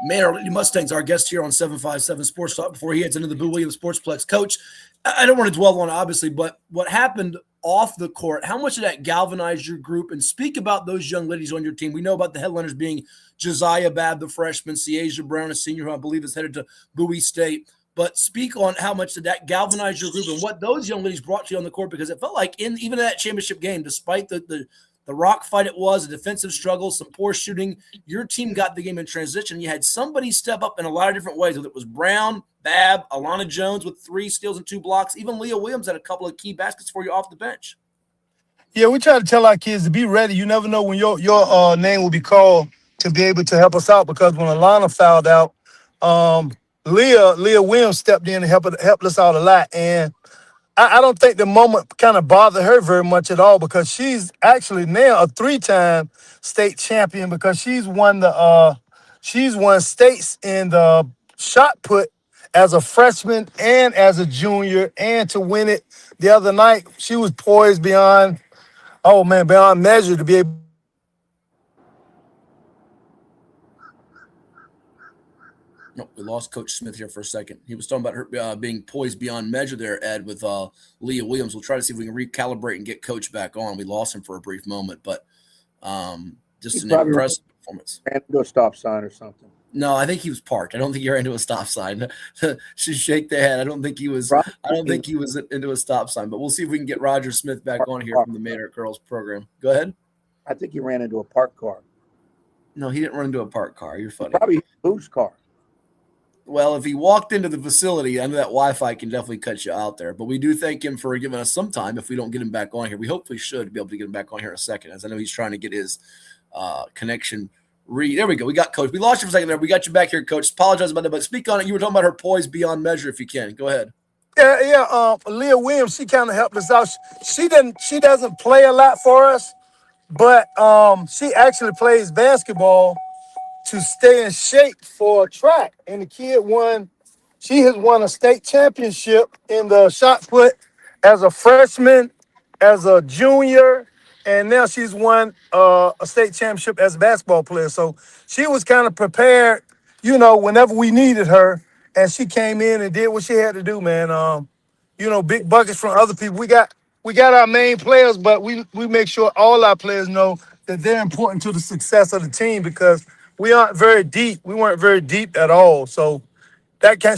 Manor Mustangs, our guest here on 757 Sports Talk. Before he heads into the Boo Williams Sportsplex. Coach, I don't want to dwell on it, obviously, but what happened off the court, how much of that galvanized your group? And speak about those young ladies on your team. We know about the headliners being Josiah Babb, the freshman, Ciasia Brown, a senior, who I believe is headed to Bowie State. But speak on how much did that galvanize your group and what those young ladies brought to you on the court, because it felt like even in that championship game, despite the rock fight it was, a defensive struggle, some poor shooting, your team got the game in transition. You had somebody step up in a lot of different ways, whether it was Brown, Babb, Alana Jones with 3 steals and 2 blocks. Even Leah Williams had a couple of key baskets for you off the bench. Yeah, we try to tell our kids to be ready. You never know when your name will be called to be able to help us out, because when Alana fouled out, Leah Williams stepped in and helped us out a lot. And I don't think the moment kind of bothered her very much at all, because she's actually now a 3-time state champion, because she's won states in the shot put as a freshman and as a junior, and to win it the other night, she was poised beyond measure to be able. No, we lost Coach Smith here for a second. He was talking about her being poised beyond measure there, Ed, with Leah Williams. We'll try to see if we can recalibrate and get Coach back on. We lost him for a brief moment, but just an impressive performance. Ran into a stop sign or something. No, I think he was parked. I don't think he ran into a stop sign. She shake their head. I don't think he was into a stop sign, but we'll see if we can get Roger Smith back on here from the Manor Girls program. Go ahead. I think he ran into a parked car. No, he didn't run into a parked car. You're funny. Probably Boo's car. Well, if he walked into the facility, I know that Wi-Fi can definitely cut you out there. But we do thank him for giving us some time. If we don't get him back on here, we hopefully should be able to get him back on here in a second, as I know he's trying to get his connection. There we go. We got Coach. We lost you for a second there. We got you back here, Coach. Apologize about that, but speak on it. You were talking about her poise beyond measure, if you can. Go ahead. Yeah. Leah Williams, she kind of helped us out. She doesn't play a lot for us, but she actually plays basketball to stay in shape for track. And the kid she has won a state championship in the shot put as a freshman, as a junior, and now she's won a state championship as a basketball player. So she was kind of prepared, whenever we needed her, and she came in and did what she had to do, man. Big buckets from other people. We got our main players, but we make sure all our players know that they're important to the success of the team, because we aren't very deep. We weren't very deep at all. So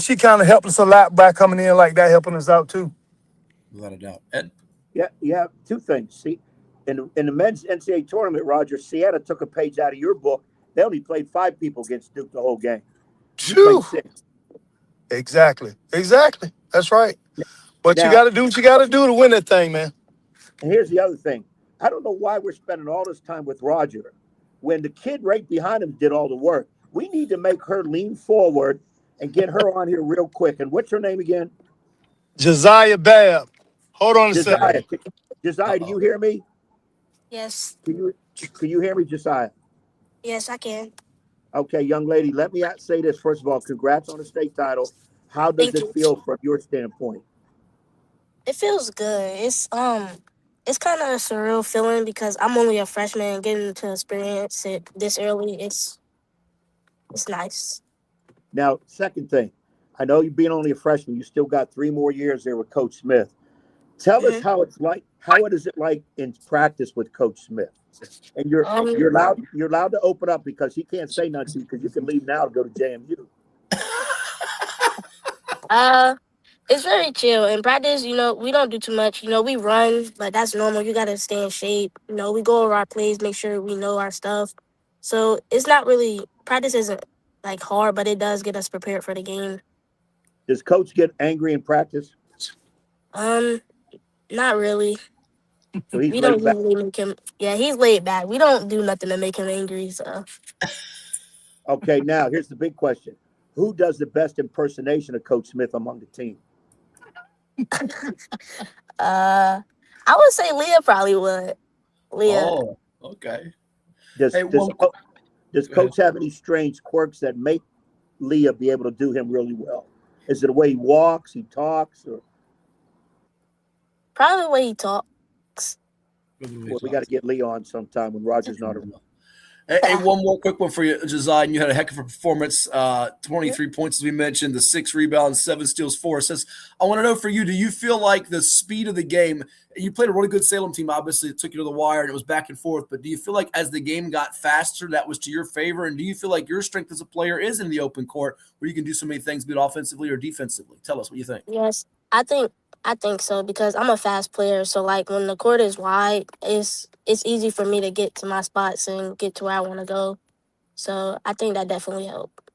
she kind of helped us a lot by coming in like that, helping us out too. Without a doubt. Ed? Yeah, 2 things. See, in the men's NCAA tournament, Roger, Sienna took a page out of your book. They only played 5 people against Duke the whole game. You played 6. Exactly. That's right. But now, you got to do what you got to do to win that thing, man. And here's the other thing. I don't know why we're spending all this time with Roger when the kid right behind him did all the work. We need to make her lean forward and get her on here real quick. And what's her name again? Josiah Babb. Hold on a second. Josiah, do you hear me? Yes. Can you hear me, Josiah? Yes, I can. Okay, young lady, let me say this. First of all, congrats on the state title. How does it feel from your standpoint? It feels good. It's kind of a surreal feeling because I'm only a freshman and getting to experience it this early. It's nice. Now, second thing, I know you being only a freshman, you still got 3 more years there with Coach Smith. Tell us how it is it like in practice with Coach Smith? And you're allowed to open up, because he can't say nothing to you, because you can leave now to go to JMU. It's very chill. In practice, we don't do too much. We run, but that's normal. You got to stay in shape. We go over our plays, make sure we know our stuff. So it's not really, practice isn't like hard, but it does get us prepared for the game. Does Coach get angry in practice? Not really. So he's we don't usually make him. Yeah, he's laid back. We don't do nothing to make him angry. So. Okay, now here's the big question: who does the best impersonation of Coach Smith among the team? I would say Leah probably would. Leah. Oh, okay. Does Coach have any strange quirks that make Leah be able to do him really well? Is it the way he walks, he talks, or? Probably the way he talks. Well, we got to get Leah on sometime when Roger's not around. Hey, one more quick one for you, Josiah. You had a heck of a performance. 23 points, as we mentioned, the 6 rebounds, 7 steals, 4 assists. I want to know for you, do you feel like the speed of the game, you played a really good Salem team, obviously, it took you to the wire and it was back and forth, but do you feel like as the game got faster, that was to your favor? And do you feel like your strength as a player is in the open court where you can do so many things, be it offensively or defensively? Tell us what you think. Yes, I think so because I'm a fast player. So like when the court is wide, it's easy for me to get to my spots and get to where I want to go. So I think that definitely helped.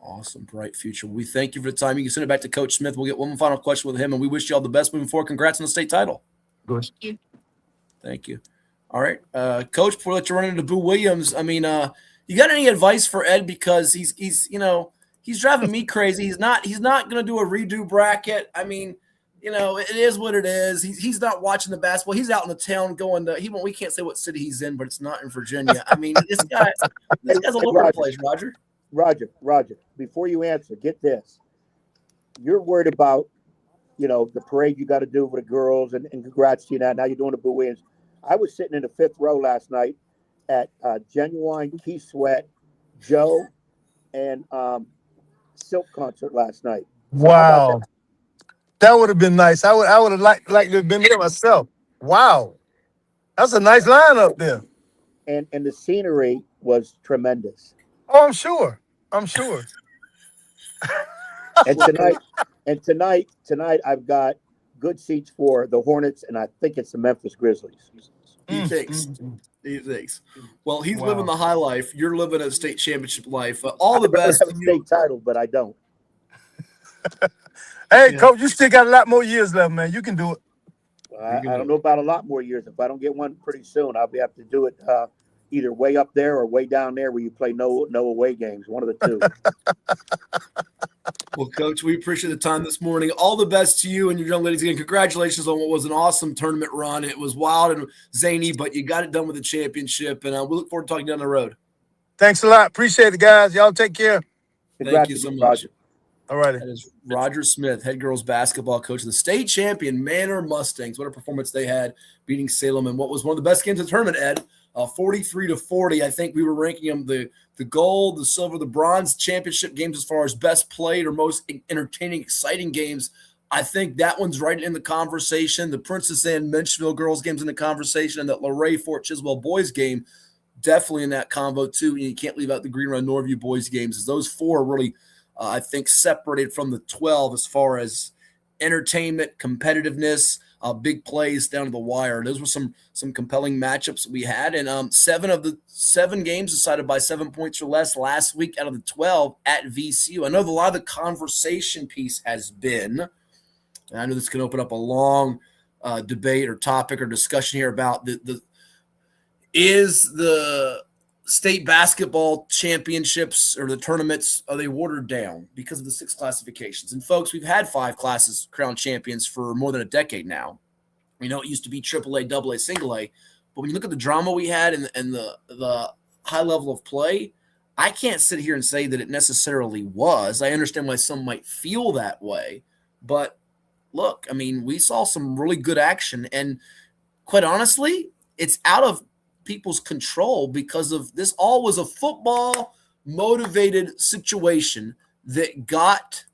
Awesome, bright future. We thank you for the time. You can send it back to Coach Smith. We'll get one final question with him, and we wish you all the best moving forward. Congrats on the state title. Good. Thank you. All right, Coach. Before I let you run into Boo Williams, I mean, you got any advice for Ed because he's driving me crazy. He's not going to do a redo bracket. I mean, it is what it is. He's not watching the basketball. He's out in the town going to. We can't say what city he's in, but it's not in Virginia. I mean, this guy's all over the place. Roger. Before you answer, get this. You're worried about, the parade you got to do with the girls, and congrats to you. Now you're doing the Boo Williams. I was sitting in the 5th row last night at Genuine, Keith Sweat, Joe, and Silk concert last night. Wow. That would have been nice. I would have liked to have been there myself. Wow. That's a nice lineup there. And the scenery was tremendous. Oh, I'm sure. And tonight I've got good seats for the Hornets, and I think it's the Memphis Grizzlies. He thinks. Well, he's living the high life. You're living a state championship life. All the best. I have a state title, but I don't. Hey, Coach, you still got a lot more years left, man. You can do it. I don't know about a lot more years. If I don't get one pretty soon, I'll have to do it either way up there or way down there where you play no away games. One of the two. Well, Coach, we appreciate the time this morning. All the best to you and your young ladies again. Congratulations on what was an awesome tournament run. It was wild and zany, but you got it done with a championship, and we look forward to talking down the road. Thanks a lot. Appreciate it, guys. Y'all take care. Thank you so much. All righty. That is Roger Smith, head girls basketball coach of the state champion Manor Mustangs. What a performance they had beating Salem in what was one of the best games of the tournament, Ed. 43-40. I think we were ranking them the gold, the silver, the bronze championship games as far as best played or most entertaining, exciting games. I think that one's right in the conversation. The Princess Anne Menchville girls games in the conversation, and that Luray Fort Chiswell boys game definitely in that convo too. And you can't leave out the Green Run Norview boys games, as those 4 are really I think separated from the 12 as far as entertainment, competitiveness, big plays down to the wire. Those were some compelling matchups we had. And 7 of the 7 games decided by 7 points or less last week out of the 12 at VCU. I know a lot of the conversation piece has been, and I know this can open up a long debate or topic or discussion here about the state basketball championships or the tournaments, are they watered down because of the 6 classifications? And folks, we've had 5 classes crowned champions for more than a decade now. We know it used to be AAA, AA, single A, but when you look at the drama we had and the high level of play, I can't sit here and say that it necessarily was. I understand why some might feel that way, but look, I mean, we saw some really good action, and quite honestly, it's out of people's control because of this all was a football motivated situation that got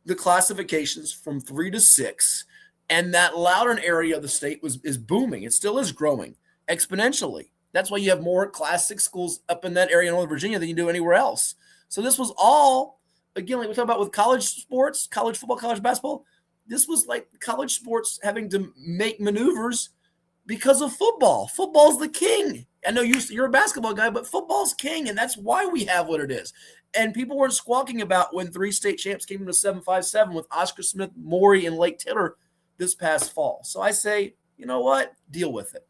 the classifications from 3 to 6, and that Loudoun area of the state is booming. It still is growing exponentially. That's why you have more Class 6 schools up in that area in Northern Virginia than you do anywhere else. So this was all, again, like we talk about with college sports, college football, college basketball, this was like college sports having to make maneuvers because of football. Football's the king. I know you're a basketball guy, but football's king, and that's why we have what it is. And people weren't squawking about when 3 state champs came into 7-5-7 with Oscar Smith, Maury, and Lake Taylor this past fall. So I say, you know what? Deal with it.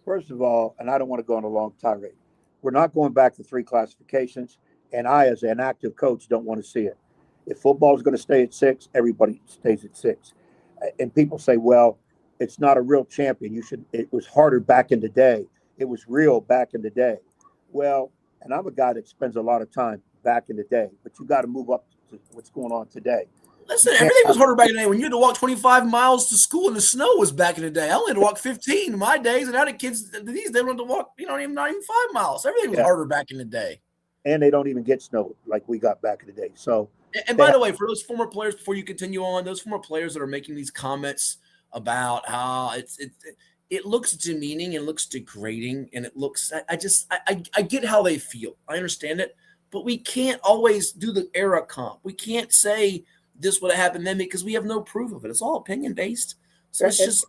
First of all, and I don't want to go on a long tirade, we're not going back to 3 classifications, and I, as an active coach, don't want to see it. If football is going to stay at 6, everybody stays at 6. And people say, well, it's not a real champion. It was harder back in the day. It was real back in the day. Well, and I'm a guy that spends a lot of time back in the day, but you got to move up to what's going on today. Listen, everything was harder back in the day. When you had to walk 25 miles to school in the snow was back in the day. I only had to walk 15 in my days, and now the kids these days don't have to walk, not even 5 miles. Everything was harder back in the day. And they don't even get snow like we got back in the day. So, and by the way, for those former players, before you continue on, those former players that are making these comments about how it looks demeaning and looks degrading, and it looks, I get how they feel. I understand it, but we can't always do the era comp. We can't say this would have happened then because we have no proof of it. It's all opinion based. So it's just,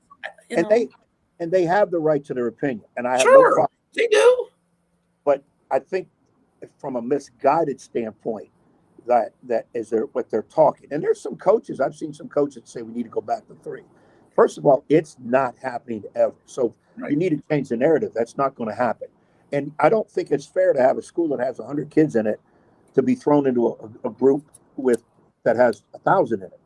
they have the right to their opinion, and I have sure, no problem. They do. But I think from a misguided standpoint, that is what they're talking. And there's some coaches, I've seen some coaches say we need to go back to 3. First of all, it's not happening ever. So you need to change the narrative. That's not going to happen. And I don't think it's fair to have a school that has 100 kids in it to be thrown into a group that has 1,000 in it.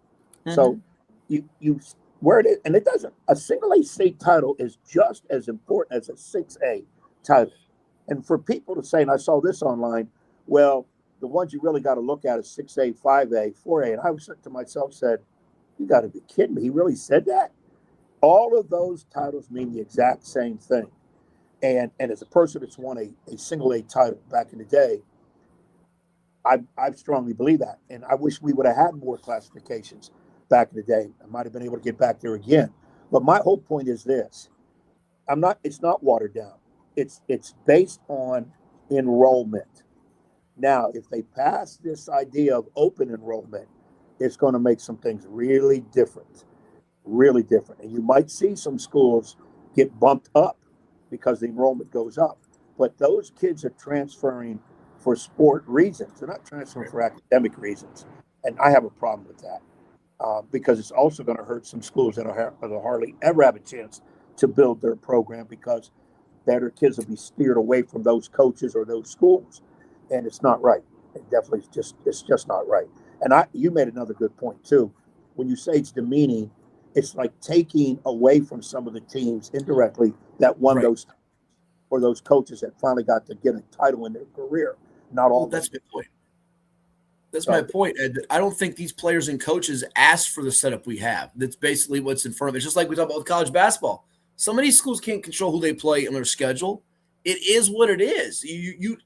Mm-hmm. So you where it is, and it doesn't. A single A state title is just as important as a 6A title. And for people to say, and I saw this online, well, the ones you really got to look at is 6A, 5A, 4A. And I was to myself, said, you got to be kidding me. He really said that? All of those titles mean the exact same thing. And as a person that's won a single A title back in the day, I strongly believe that. And I wish we would have had more classifications back in the day. I might have been able to get back there again. But my whole point is this. It's not watered down. It's based on enrollment. Now, if they pass this idea of open enrollment, it's going to make some things really different. And you might see some schools get bumped up because the enrollment goes up. But those kids are transferring for sport reasons. They're not transferring for academic reasons. And I have a problem with that because it's also going to hurt some schools that hardly ever have a chance to build their program because their kids will be steered away from those coaches or those schools. And it's not right. It definitely it's just not right. And you made another good point too. When you say it's demeaning, it's like taking away from some of the teams indirectly that won those, or those coaches that finally got to get a title in their career. Not all. That's my point. That's my point, Ed. I don't think these players and coaches asked for the setup we have. That's basically what's in front of it. It's just like we talk about with college basketball. Some of these schools can't control who they play in their schedule. It is what it is. You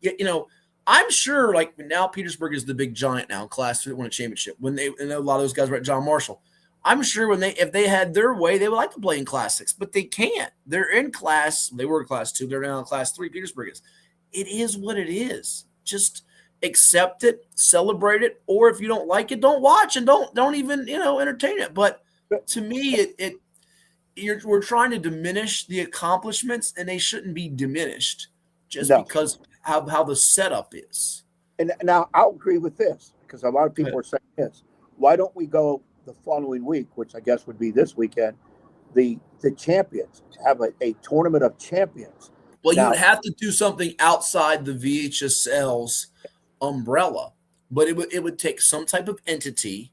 I'm sure like now Petersburg is the big giant now in Class 3 that won a championship. And a lot of those guys were at John Marshall. I'm sure if they had their way, they would like to play in Class 6, but they can't. They're in Class. They were in Class 2. They're now in Class 3. Petersburg is. It is what it is. Just accept it, celebrate it, or if you don't like it, don't watch and don't even entertain it. But to me, we're trying to diminish the accomplishments, and they shouldn't be diminished just because how the setup is. And now I'll agree with this because a lot of people are saying this. Why don't we go the following week, which I guess would be this weekend, the champions, have a tournament of champions? Well, you would have to do something outside the VHSL's umbrella, but it would take some type of entity.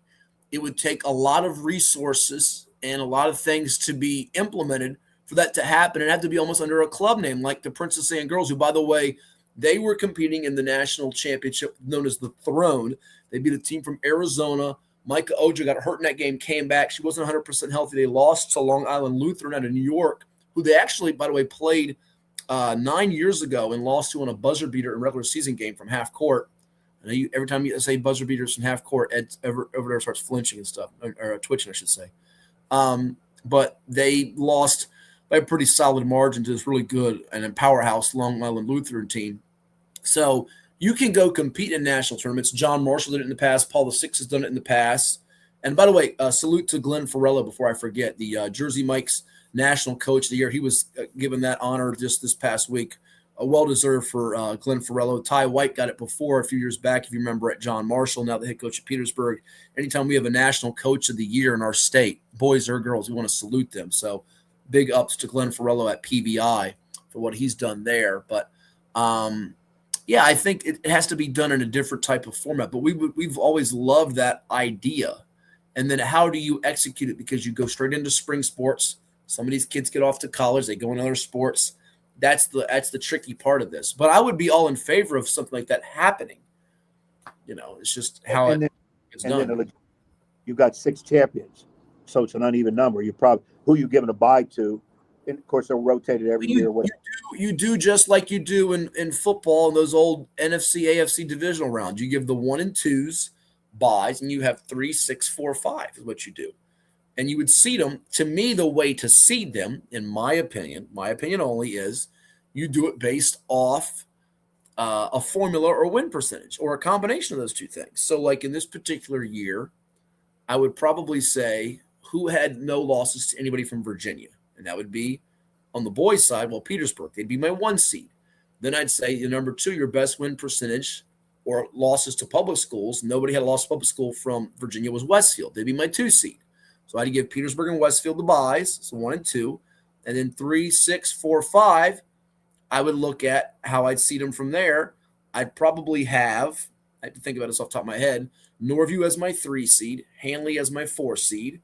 It would take a lot of resources and a lot of things to be implemented for that to happen. It'd have to be almost under a club name like the Princess Anne Girls, who, by the way, they were competing in the national championship known as the Throne. They beat a team from Arizona. Micah Oja got hurt in that game, came back. She wasn't 100% healthy. They lost to Long Island Lutheran out of New York, who they actually, by the way, played 9 years ago and lost to on a buzzer beater in regular season game from half court. And every time you say buzzer beaters from half court, Ed over there starts flinching and stuff, or twitching, I should say. But they lost by a pretty solid margin to this really good and a powerhouse Long Island Lutheran team. So you can go compete in national tournaments. John Marshall did it in the past. Paul VI has done it in the past. And by the way, salute to Glenn Farella before I forget, the Jersey Mike's National Coach of the Year. He was given that honor just this past week. Well-deserved for Glenn Farella. Ty White got it before a few years back, if you remember, at John Marshall, now the head coach of Petersburg. Anytime we have a National Coach of the Year in our state, boys or girls, we want to salute them. So big ups to Glenn Farella at PBI for what he's done there. But, yeah, I think it has to be done in a different type of format. But we've always loved that idea. And then how do you execute it? Because you go straight into spring sports. Some of these kids get off to college. They go into other sports. That's the tricky part of this. But I would be all in favor of something like that happening. It's just how it's done. Then you've got 6 champions, so it's an uneven number. You probably who you giving a bye to, and of course they'll rotate it every year. You do just like you do in football in those old NFC, AFC divisional rounds. You give the 1 and 2s buys, and you have 3, 6, 4, 5 is what you do. And you would seed them. To me, the way to seed them, in my opinion only, is you do it based off a formula or win percentage or a combination of those two things. So like in this particular year, I would probably say who had no losses to anybody from Virginia. And that would be on the boys' side, Petersburg. They'd be my 1 seed. Then I'd say number 2, your best win percentage or losses to public schools. Nobody had a loss to public school from Virginia was Westfield. They'd be my 2 seed. So I'd give Petersburg and Westfield the buys, so 1 and 2. And then 3, 6, 4, 5, I would look at how I'd seed them from there. I'd probably have, I have to think about this off the top of my head, Norview as my 3 seed, Hanley as my 4 seed.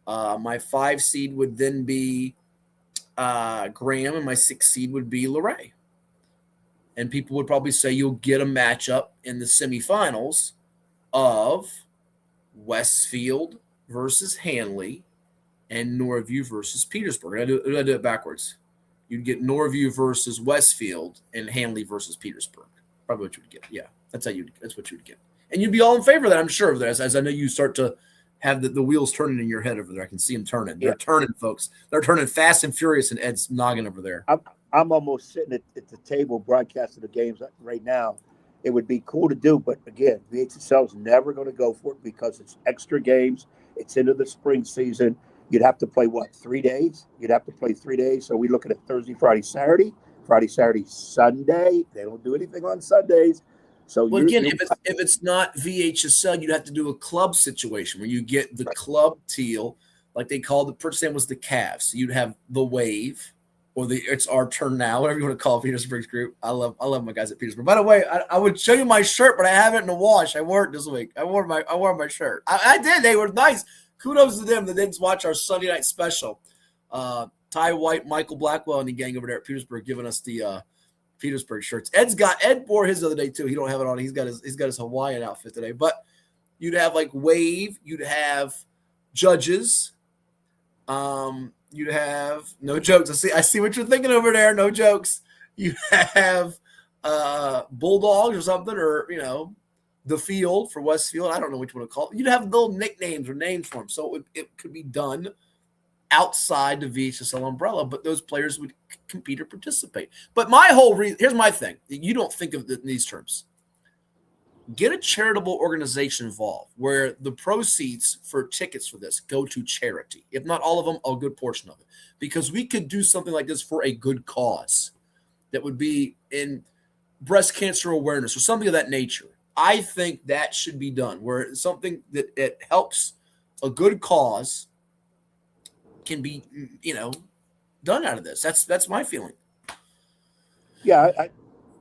My 5 seed would then be Graham, and my 6 seed would be Luray. And people would probably say you'll get a matchup in the semifinals of Westfield versus Hanley and Norview versus Petersburg. I do it backwards. You'd get Norview versus Westfield and Hanley versus Petersburg. Probably what you would get. Yeah, that's what you would get. And you'd be all in favor of that, I'm sure, of that. As I know you start to have the wheels turning in your head over there. I can see them turning. They're turning, folks. They're turning fast and furious in Ed's noggin over there. I'm almost sitting at the table broadcasting the games right now. It would be cool to do, but again, VHSL is never going to go for it because it's extra games. It's into the spring season. You'd have to play, 3 days? You'd have to play 3 days. So we look at it Thursday, Friday, Saturday, Sunday. They don't do anything on Sundays. So if it's not VHSL, you'd have to do a club situation where you get the club teal, like they called it. Purchase was the Cavs. So you'd have the Wave, or it's our turn now, whatever you want to call Petersburg's group. I love my guys at Petersburg. By the way, I would show you my shirt, but I have it in the wash. I wore it this week. I wore my shirt. I did. They were nice. Kudos to them that didn't watch our Sunday night special. Ty White, Michael Blackwell, and the gang over there at Petersburg giving us the Petersburg shirts. Ed wore his the other day too. He don't have it on. He's got his Hawaiian outfit today. But you'd have like Wave. You'd have Judges. You'd have no jokes. I see what you're thinking over there. No jokes. You have Bulldogs or something, or the Field for Westfield. I don't know which one to call it. You'd have little nicknames or names for them. So it could be done outside the VHSL umbrella, but those players would compete or participate. But my whole here's my thing. You don't think of it in these terms. Get a charitable organization involved where the proceeds for tickets for this go to charity. If not all of them, a good portion of it. Because we could do something like this for a good cause that would be in breast cancer awareness or something of that nature. I think that should be done where it's something that it helps a good cause can be, done out of this. That's my feeling. Yeah,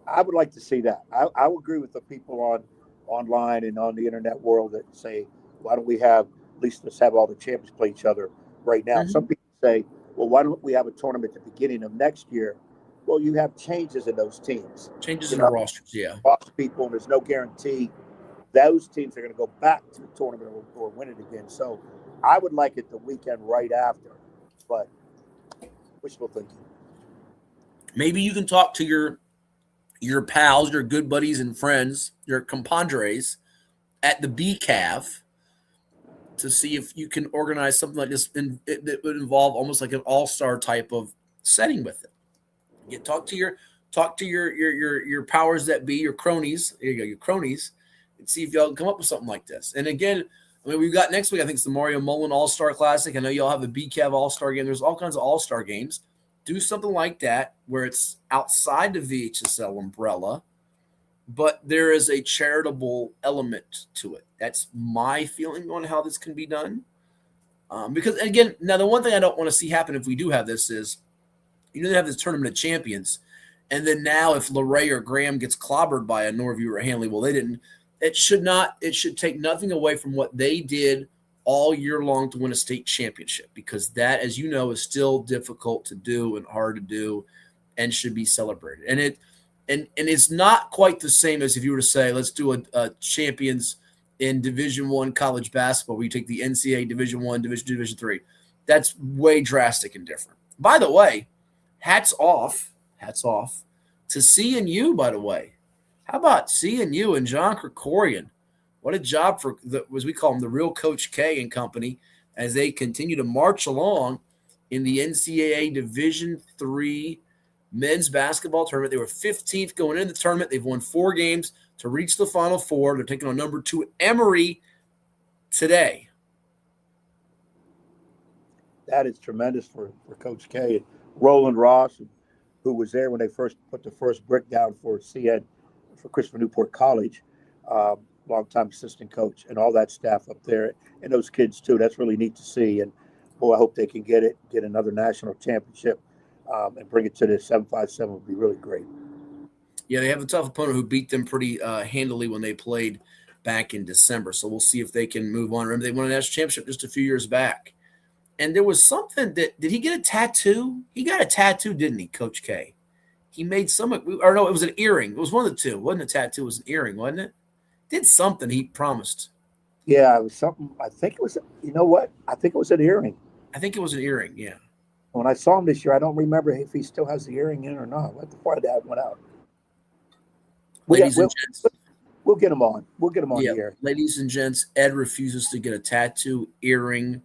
I would like to see that. I would agree with the people online and on the internet world that say, why don't we at least let's have all the champions play each other right now. Mm-hmm. Some people say, well, why don't we have a tournament at the beginning of next year? Well, you have changes in those teams. Changes in the rosters, yeah. Lost people, and there's no guarantee those teams are going to go back to the tournament or win it again. So I would like it the weekend right after, but wishful thinking. Maybe you can talk to your pals, your good buddies and friends, your compadres at the BCAV to see if you can organize something like this that would involve almost like an all-star type of setting with it. Talk to your powers that be, your cronies. There you go, your cronies, and see if y'all can come up with something like this. And again, we've got next week, I think it's the Mario Mullen All-Star Classic. I know y'all have the BCAV All-Star game. There's all kinds of All-Star games. Do something like that where it's outside the VHSL umbrella, but there is a charitable element to it. That's my feeling on how this can be done. Because, again, now the one thing I don't want to see happen if we do have this is, they have this tournament of champions, and then now if Luray or Graham gets clobbered by a Norview or Hanley, well, they didn't. It should take nothing away from what they did all year long to win a state championship, because that, as you know, is still difficult to do and hard to do. and should be celebrated. And it's not quite the same as if you were to say, let's do a champions in Division I college basketball, where you take the NCAA Division I, Division II, Division III. That's way drastic and different. By the way, hats off to CNU, by the way. How about CNU and John Krikorian? What a job for, as we call him, the real Coach K and company, as they continue to march along in the NCAA Division III men's basketball tournament. They were 15th going into the tournament. They've won 4 games to reach the Final Four. They're taking on number 2 Emory today. That is tremendous for Coach K. Roland Ross, who was there when they first put the first brick down for CN, for Christopher Newport College, longtime assistant coach, and all that staff up there, and those kids too. That's really neat to see. And boy, I hope they can get another national championship and bring it to the 757 would be really great. Yeah, they have a tough opponent who beat them pretty handily when they played back in December. So we'll see if they can move on. Remember, they won a national championship just a few years back. And there was something did he get a tattoo? He got a tattoo, didn't he, Coach K? He made or no, it was an earring. It was one of the two. It wasn't a tattoo, it was an earring, wasn't it? Did something he promised. Yeah, it was something. I think it was, you know what? I think it was an earring. I think it was an earring, yeah. When I saw him this year, I don't remember if he still has the earring in or not. We'll have to find that one out. Ladies and gents. We'll get him on. We'll get him on here. Ladies and gents, Ed refuses to get a tattoo, earring,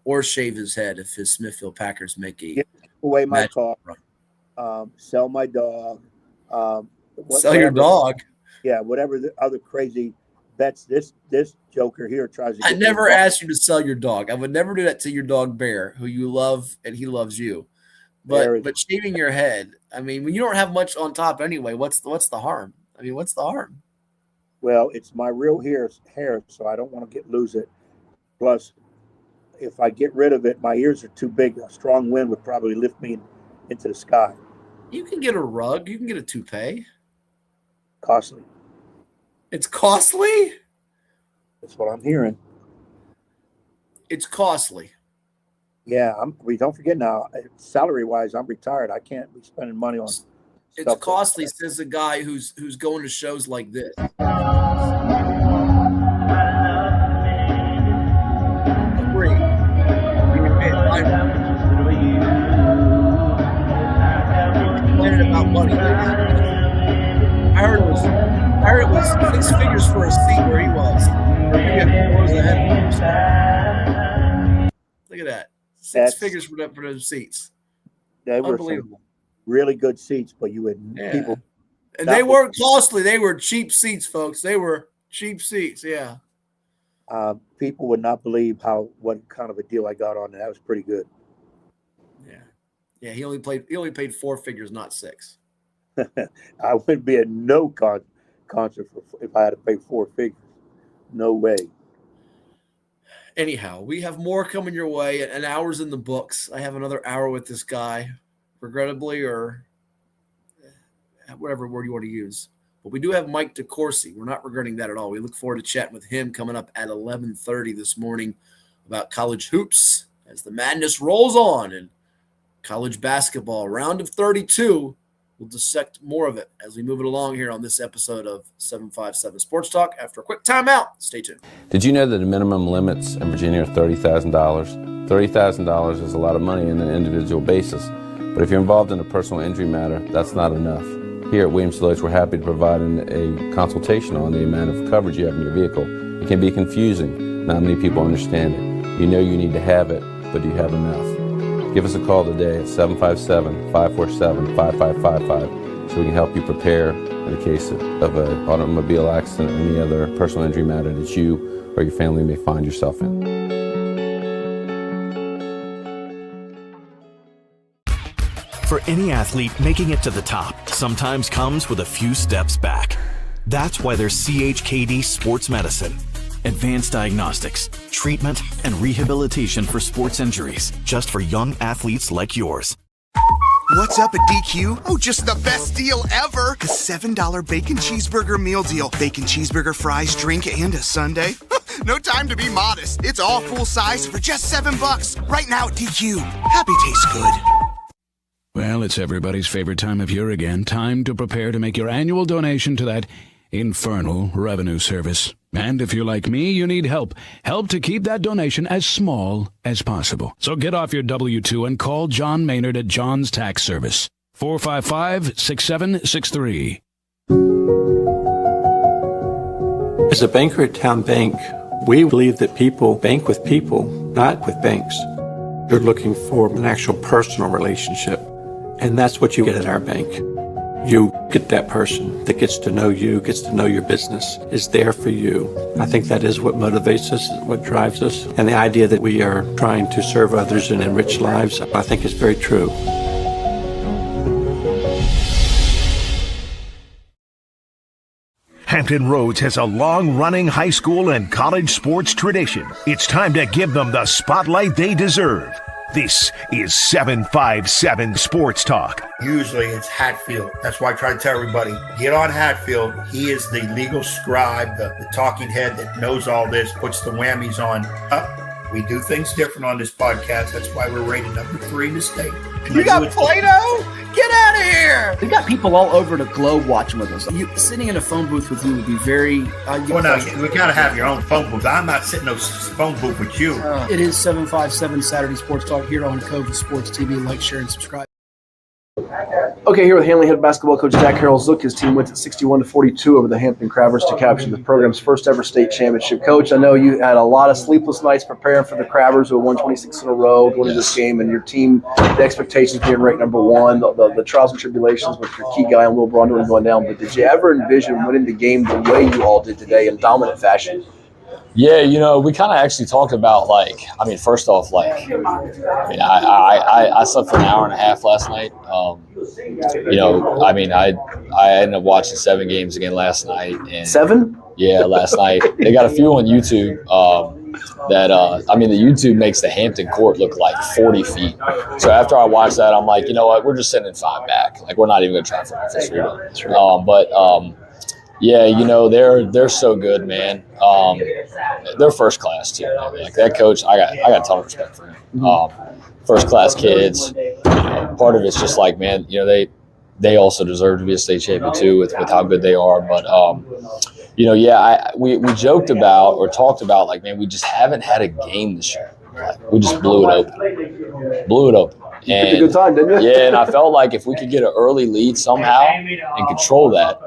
or shave his head if his Smithfield Packers make a away my car, sell my dog, sell your dog. Yeah, whatever the other crazy bets this joker here tries to. I never asked you to sell your dog. I would never do that to your dog Bear, who you love and he loves you. But shaving your head, I mean, when you don't have much on top anyway, what's the harm? I mean, what's the harm? Well, it's my real hair, so I don't want to lose it. Plus, if I get rid of it, my ears are too big. A strong wind would probably lift me into the sky. You can get a rug. You can get a toupee. Costly. It's costly? That's what I'm hearing. It's costly. Yeah, we don't forget now, salary-wise, I'm retired. I can't be spending money on It's costly, says a guy who's going to shows like this. Complaining about money. I heard it was 6 figures for a seat where he was. Look at that. 6 figures for those seats. They were some really good seats, but you would people. And they weren't costly. They were cheap seats, folks. They were cheap seats. Yeah. People would not believe what kind of a deal I got on it. That was pretty good. Yeah. He only paid 4 figures, not 6. I wouldn't be at no concert if I had to pay 4 figures. No way. Anyhow, we have more coming your way. An hour's in the books. I have another hour with this guy, regrettably, or whatever word you want to use. But we do have Mike DeCourcy. We're not regretting that at all. We look forward to chatting with him coming up at 11:30 this morning about college hoops as the madness rolls on and college basketball. Round of 32. We'll dissect more of it as we move it along here on this episode of 757 Sports Talk. After a quick timeout, stay tuned. Did you know that the minimum limits in Virginia are $30,000? $30,000 is a lot of money on an individual basis. But if you're involved in a personal injury matter, that's not enough. Here at Williams-Deloitte, we're happy to provide a consultation on the amount of coverage you have in your vehicle. It can be confusing. Not many people understand it. You know you need to have it, but do you have enough? Give us a call today at 757-547-5555 so we can help you prepare in the case of an automobile accident or any other personal injury matter that you or your family may find yourself in. For any athlete, making it to the top sometimes comes with a few steps back. That's why there's CHKD Sports Medicine. Advanced diagnostics, treatment, and rehabilitation for sports injuries, just for young athletes like yours. What's up at DQ? Oh, just the best deal ever. The $7 bacon cheeseburger meal deal. Bacon cheeseburger, fries, drink, and a sundae. No time to be modest. It's all full size for just $7. Right now at DQ. Happy tastes good. Well, it's everybody's favorite time of year again. Time to prepare to make your annual donation to that infernal revenue service. And if you're like me, you need help. Help to keep that donation as small as possible. So get off your W-2 and call John Maynard at John's Tax Service. 455-6763. As a banker at Town Bank, we believe that people bank with people, not with banks. You're looking for an actual personal relationship, and that's what you get at our bank. You get that person that gets to know you, gets to know your business, is there for you. I think that is what motivates us, what drives us. And the idea that we are trying to serve others and enrich lives, I think is very true. Hampton Roads has a long-running high school and college sports tradition. It's time to give them the spotlight they deserve. This is 757 Sports Talk. Usually it's Hatfield. That's why I try to tell everybody, get on Hatfield. He is the legal scribe, the talking head that knows all this, puts the whammies on. We do things different on this podcast. That's why we're rated number 3 in the state. You got Play-Doh? Get out of here! We've got people all over the globe watching with us. Sitting in a phone booth with you would be very... we got to have your own phone booth. I'm not sitting in no phone booth with you. It is 757 Saturday Sports Talk here on Cova Sports TV. Like, share, and subscribe. Okay, here with Hanley head basketball coach Zach Harrell Zook. His team wins at 61-42 over the Hampton Crabbers to capture the program's first ever state championship. Coach, I know you had a lot of sleepless nights preparing for the Crabbers, who have won 26 in a row going into this game, and your team, the expectations being ranked number 1, the trials and tribulations with your key guy and Will Bronwyn going down. But did you ever envision winning the game the way you all did today in dominant fashion? Yeah, we kind of actually talked about, first off, I slept for an hour and a half last night. I ended up watching 7 games again last night. And 7? Yeah, last night. They got a few on YouTube the YouTube makes the Hampton court look like 40 feet. So after I watched that, I'm like, you know what, we're just sending 5 back. We're not even going to try for this rebound. Yeah, they're so good, man. They're first class too. That coach, I got a ton of respect for him. First class kids. Part of it's just man, they also deserve to be a state champion too with how good they are. But we joked about or talked about man, we just haven't had a game this year. We just blew it open. And, you picked a good time, didn't you? Yeah, and I felt like if we could get an early lead somehow and control that,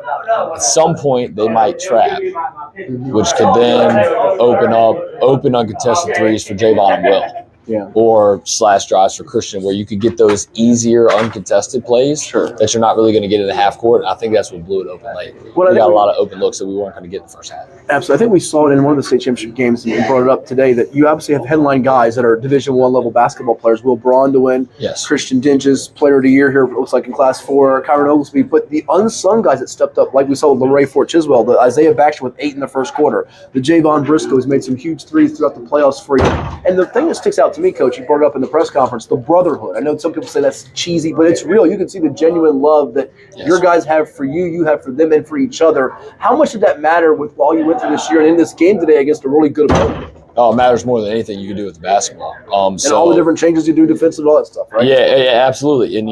at some point they might trap, which could then open uncontested threes for Javon and Will. Yeah. Or slash drives for Christian, where you could get those easier uncontested plays that you're not really going to get in the half court. And I think that's what blew it open late. We got a lot of open looks that we weren't going to get in the first half. Absolutely. I think we saw it in one of the state championship games, and you brought it up today, that you obviously have headline guys that are Division I level basketball players. Will Bronwyn, yes. Christian Dinges, player of the year here, it looks like in Class 4, Kyron Oglesby. But the unsung guys that stepped up, like we saw with LeRae Fort Chiswell, the Isaiah Baxter with 8 in the first quarter, the Javon Briscoe has made some huge threes throughout the playoffs for you. And the thing that sticks out to me, Coach, you brought it up in the press conference, the brotherhood. I know some people say that's cheesy, but it's real. You can see the genuine love that your guys have for you, you have for them, and for each other. How much did that matter with all you went through this year and in this game today against a really good opponent? Oh, it matters more than anything you can do with the basketball. And all the different changes you do defensively, all that stuff, right? Yeah, absolutely. And,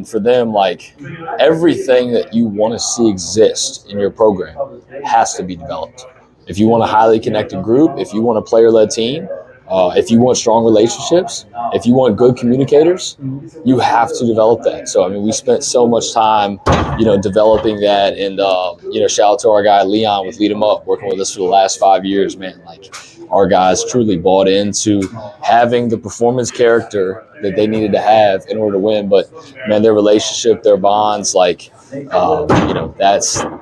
for them, everything that you want to see exist in your program has to be developed. If you want a highly connected group, if you want a player-led team, if you want strong relationships, if you want good communicators, you have to develop that. So, we spent so much time, developing that. And, shout out to our guy Leon with Lead 'em Up, working with us for the last 5 years, man. Our guys truly bought into having the performance character that they needed to have in order to win. But, man, their relationship, their bonds,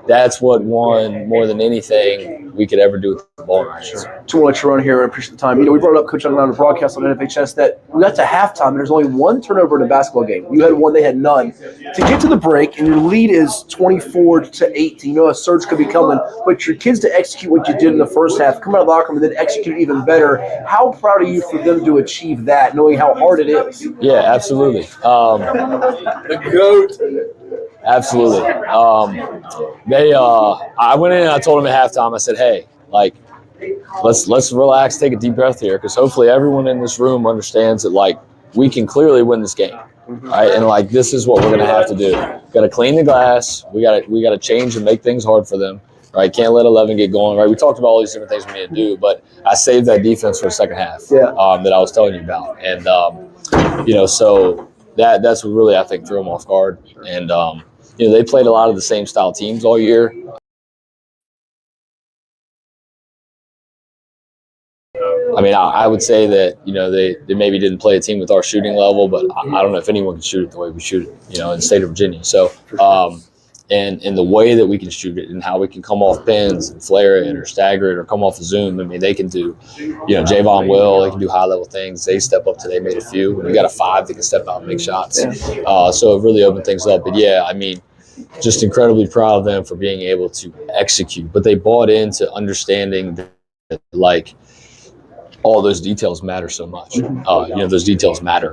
that's what won more than anything we could ever do with the ball. Sure. Just want to let you run here. I appreciate the time. We brought it up, Coach, on the broadcast on NFHS, that we got to halftime and there's only 1 turnover in a basketball game. You had 1, they had none. To get to the break, and your lead is 24-18. A surge could be coming, but your kids to execute what you did in the first half, come out of the locker room and then execute even better. How proud are you for them to achieve that, knowing how hard it is? Yeah, absolutely. The GOAT. Absolutely. I went in and I told them at halftime, I said, hey, let's relax, take a deep breath here, because hopefully everyone in this room understands that we can clearly win this game. right? And like, this is what we're gonna have to do. Got to clean the glass. We got to change and make things hard for them, right? Can't let 11 get going, right? We talked about all these different things we need to do, but I saved that defense for the second half that I was telling you about, and so that's what really I think threw them off guard, and they played a lot of the same style teams all year. I mean, I would say that, they maybe didn't play a team with our shooting level, but I don't know if anyone can shoot it the way we shoot it, in the state of Virginia. So, and the way that we can shoot it and how we can come off pins and flare it or stagger it or come off a zoom. I mean, they can do, Javon will, they can do high level things. They step up today, made a few. When we got a 5, they can step out and make shots. So it really opened things up. But yeah, I mean, just incredibly proud of them for being able to execute. But they bought into understanding that, like, all those details matter so much. Those details matter.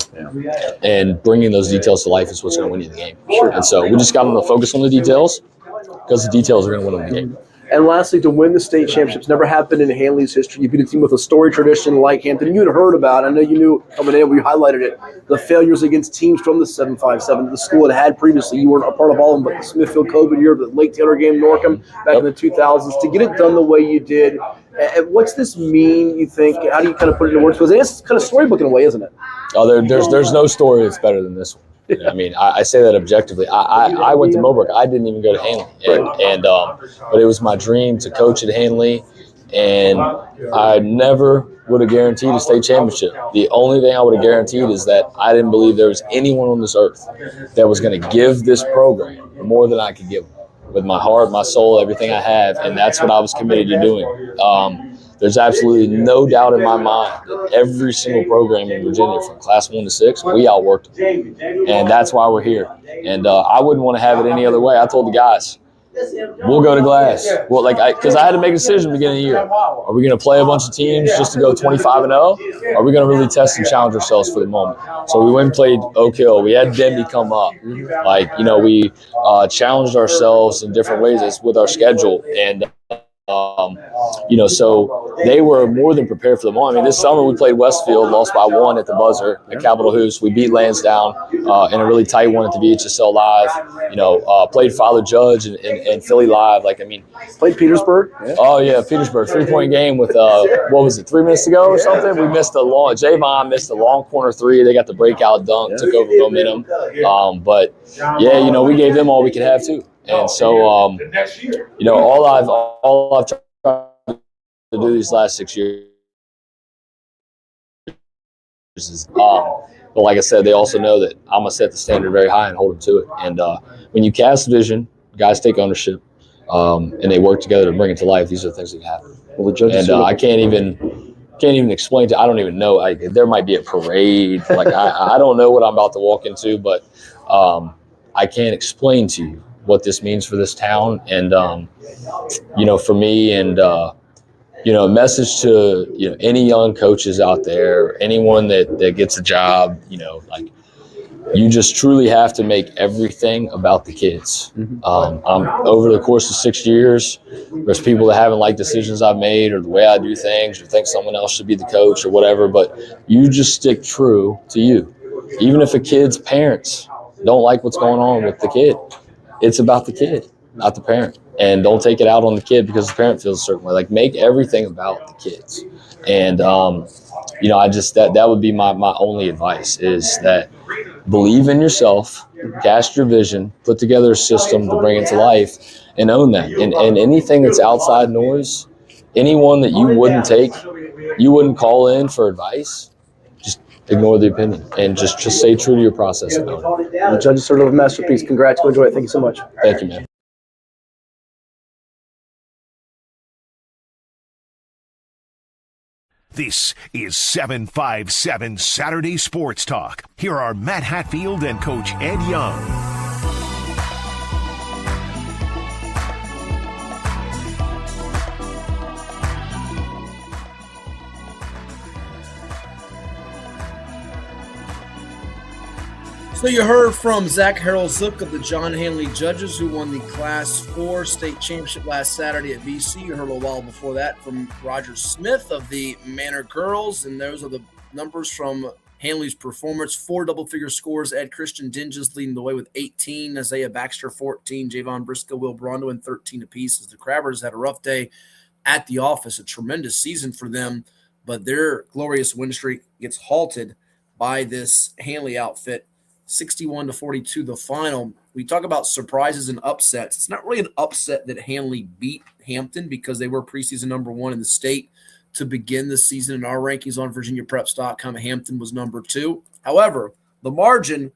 And bringing those details to life is what's going to win you the game. And so we just got them to focus on the details, because the details are going to win them the game. And lastly, to win the state championships never happened in Hanley's history. You beat a team with a storied tradition like Hampton. You had heard about, I know you knew coming in, we highlighted it, the failures against teams from the 757 the school had previously. You weren't a part of all of them, but the Smithfield COVID year, the Lake Taylor game, Norcom back in the 2000s. To get it done the way you did, what's this mean, you think? How do you kind of put it into words? Because it's kind of storybook in a way, isn't it? Oh, there's no story that's better than this one. I mean, I say that objectively. I went to Millbrook. I didn't even go to Hanley, but it was my dream to coach at Hanley, and I never would have guaranteed a state championship. The only thing I would have guaranteed is that I didn't believe there was anyone on this earth that was going to give this program more than I could give them, with my heart, my soul, everything I have, and that's what I was committed to doing. There's absolutely no doubt in my mind that every single program in Virginia, from Class 1 to 6, we outworked them. And that's why we're here. And I wouldn't want to have it any other way. I told the guys, we'll go to glass. Well, because I had to make a decision at the beginning of the year. Are we going to play a bunch of teams just to go 25-0? Are we going to really test and challenge ourselves for the moment? So we went and played Oak Hill. We had Denby come up. We challenged ourselves in different ways with our schedule. And so they were more than prepared for the moment. I mean, this summer we played Westfield, lost by 1 at the buzzer at Capitol Hoops. We beat Lansdowne in a really tight one at the VHSL Live. Played Father Judge and Philly Live. Played Petersburg. Oh yeah, Petersburg. 3-point game with 3 minutes to go or something. We missed Javon missed a long corner 3. They got the breakout dunk, took over momentum. But yeah, we gave them all we could have too. And so, all I've tried to do these last 6 years is, but like I said, they also know that I'm going to set the standard very high and hold them to it. And when you cast vision, guys take ownership, and they work together to bring it to life. These are the things that happen. Well, I can't even explain I don't even know. There might be a parade. I don't know what I'm about to walk into, but I can't explain to you what this means for this town, and for me, and a message to any young coaches out there, anyone that gets a job, you just truly have to make everything about the kids. Over the course of 6 years, there's people that haven't liked decisions I've made or the way I do things, or think someone else should be the coach or whatever, but you just stick true to you. Even if a kid's parents don't like what's going on with the kid, it's about the kid, not the parent. And don't take it out on the kid because the parent feels a certain way. Make everything about the kids. And, that would be my only advice, is that believe in yourself, cast your vision, put together a system to bring it to life, and own that. And anything that's outside noise, anyone that you wouldn't call in for advice, just ignore the opinion and just stay true to your process. The Judges sort of a masterpiece. Congrats. Enjoy it. Thank you so much. Thank you, man. This is 757 Saturday Sports Talk. Here are Matt Hatfield and Coach Ed Young. So you heard from Zach Harold-Zook of the John Hanley Judges, who won the Class 4 state championship last Saturday at VCU. You heard a while before that from Roger Smith of the Manor Girls, and those are the numbers from Hanley's performance. 4 double-figure scores. Ed Christian Dinges leading the way with 18. Isaiah Baxter, 14. Javon Briscoe, Will Brondo, 13 apiece. As the Crabbers had a rough day at the office. A tremendous season for them, but their glorious win streak gets halted by this Hanley outfit. 61-42 the final. We talk about surprises and upsets. It's not really an upset that Hanley beat Hampton because they were preseason number 1 in the state to begin the season. In our rankings on VirginiaPreps.com, Hampton was number 2. However, the margin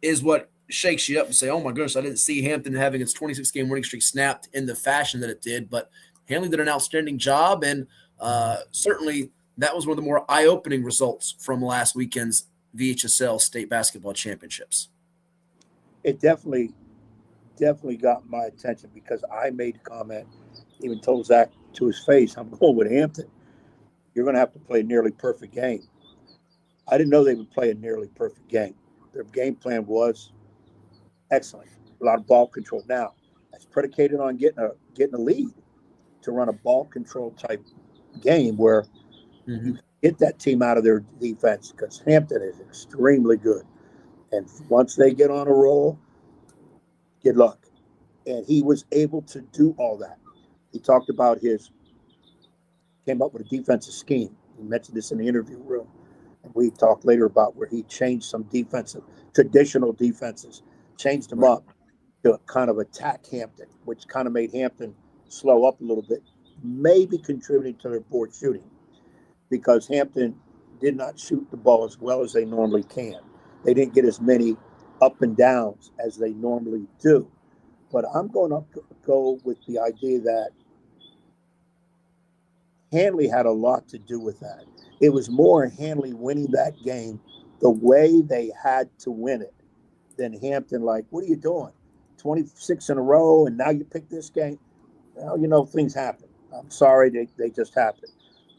is what shakes you up and say, oh my goodness, I didn't see Hampton having its 26-game winning streak snapped in the fashion that it did. But Hanley did an outstanding job, and certainly that was one of the more eye-opening results from last weekend's VHSL State Basketball Championships. It definitely got my attention because I made a comment, even told Zach to his face, I'm going with Hampton. You're going to have to play a nearly perfect game. I didn't know they would play a nearly perfect game. Their game plan was excellent. A lot of ball control. Now, that's predicated on getting a lead to run a ball control type game where you get that team out of their defense, because Hampton is extremely good. And once they get on a roll, good luck. And he was able to do all that. He talked about came up with a defensive scheme. He mentioned this in the interview room. And we talked later about where he changed some traditional defenses, changed them up to kind of attack Hampton, which kind of made Hampton slow up a little bit, maybe contributing to their board shooting, because Hampton did not shoot the ball as well as they normally can. They didn't get as many up and downs as they normally do. But I'm going to go with the idea that Hanley had a lot to do with that. It was more Hanley winning that game the way they had to win it than Hampton, like, what are you doing? 26 in a row, and now you pick this game? Well, things happen. I'm sorry, they just happened.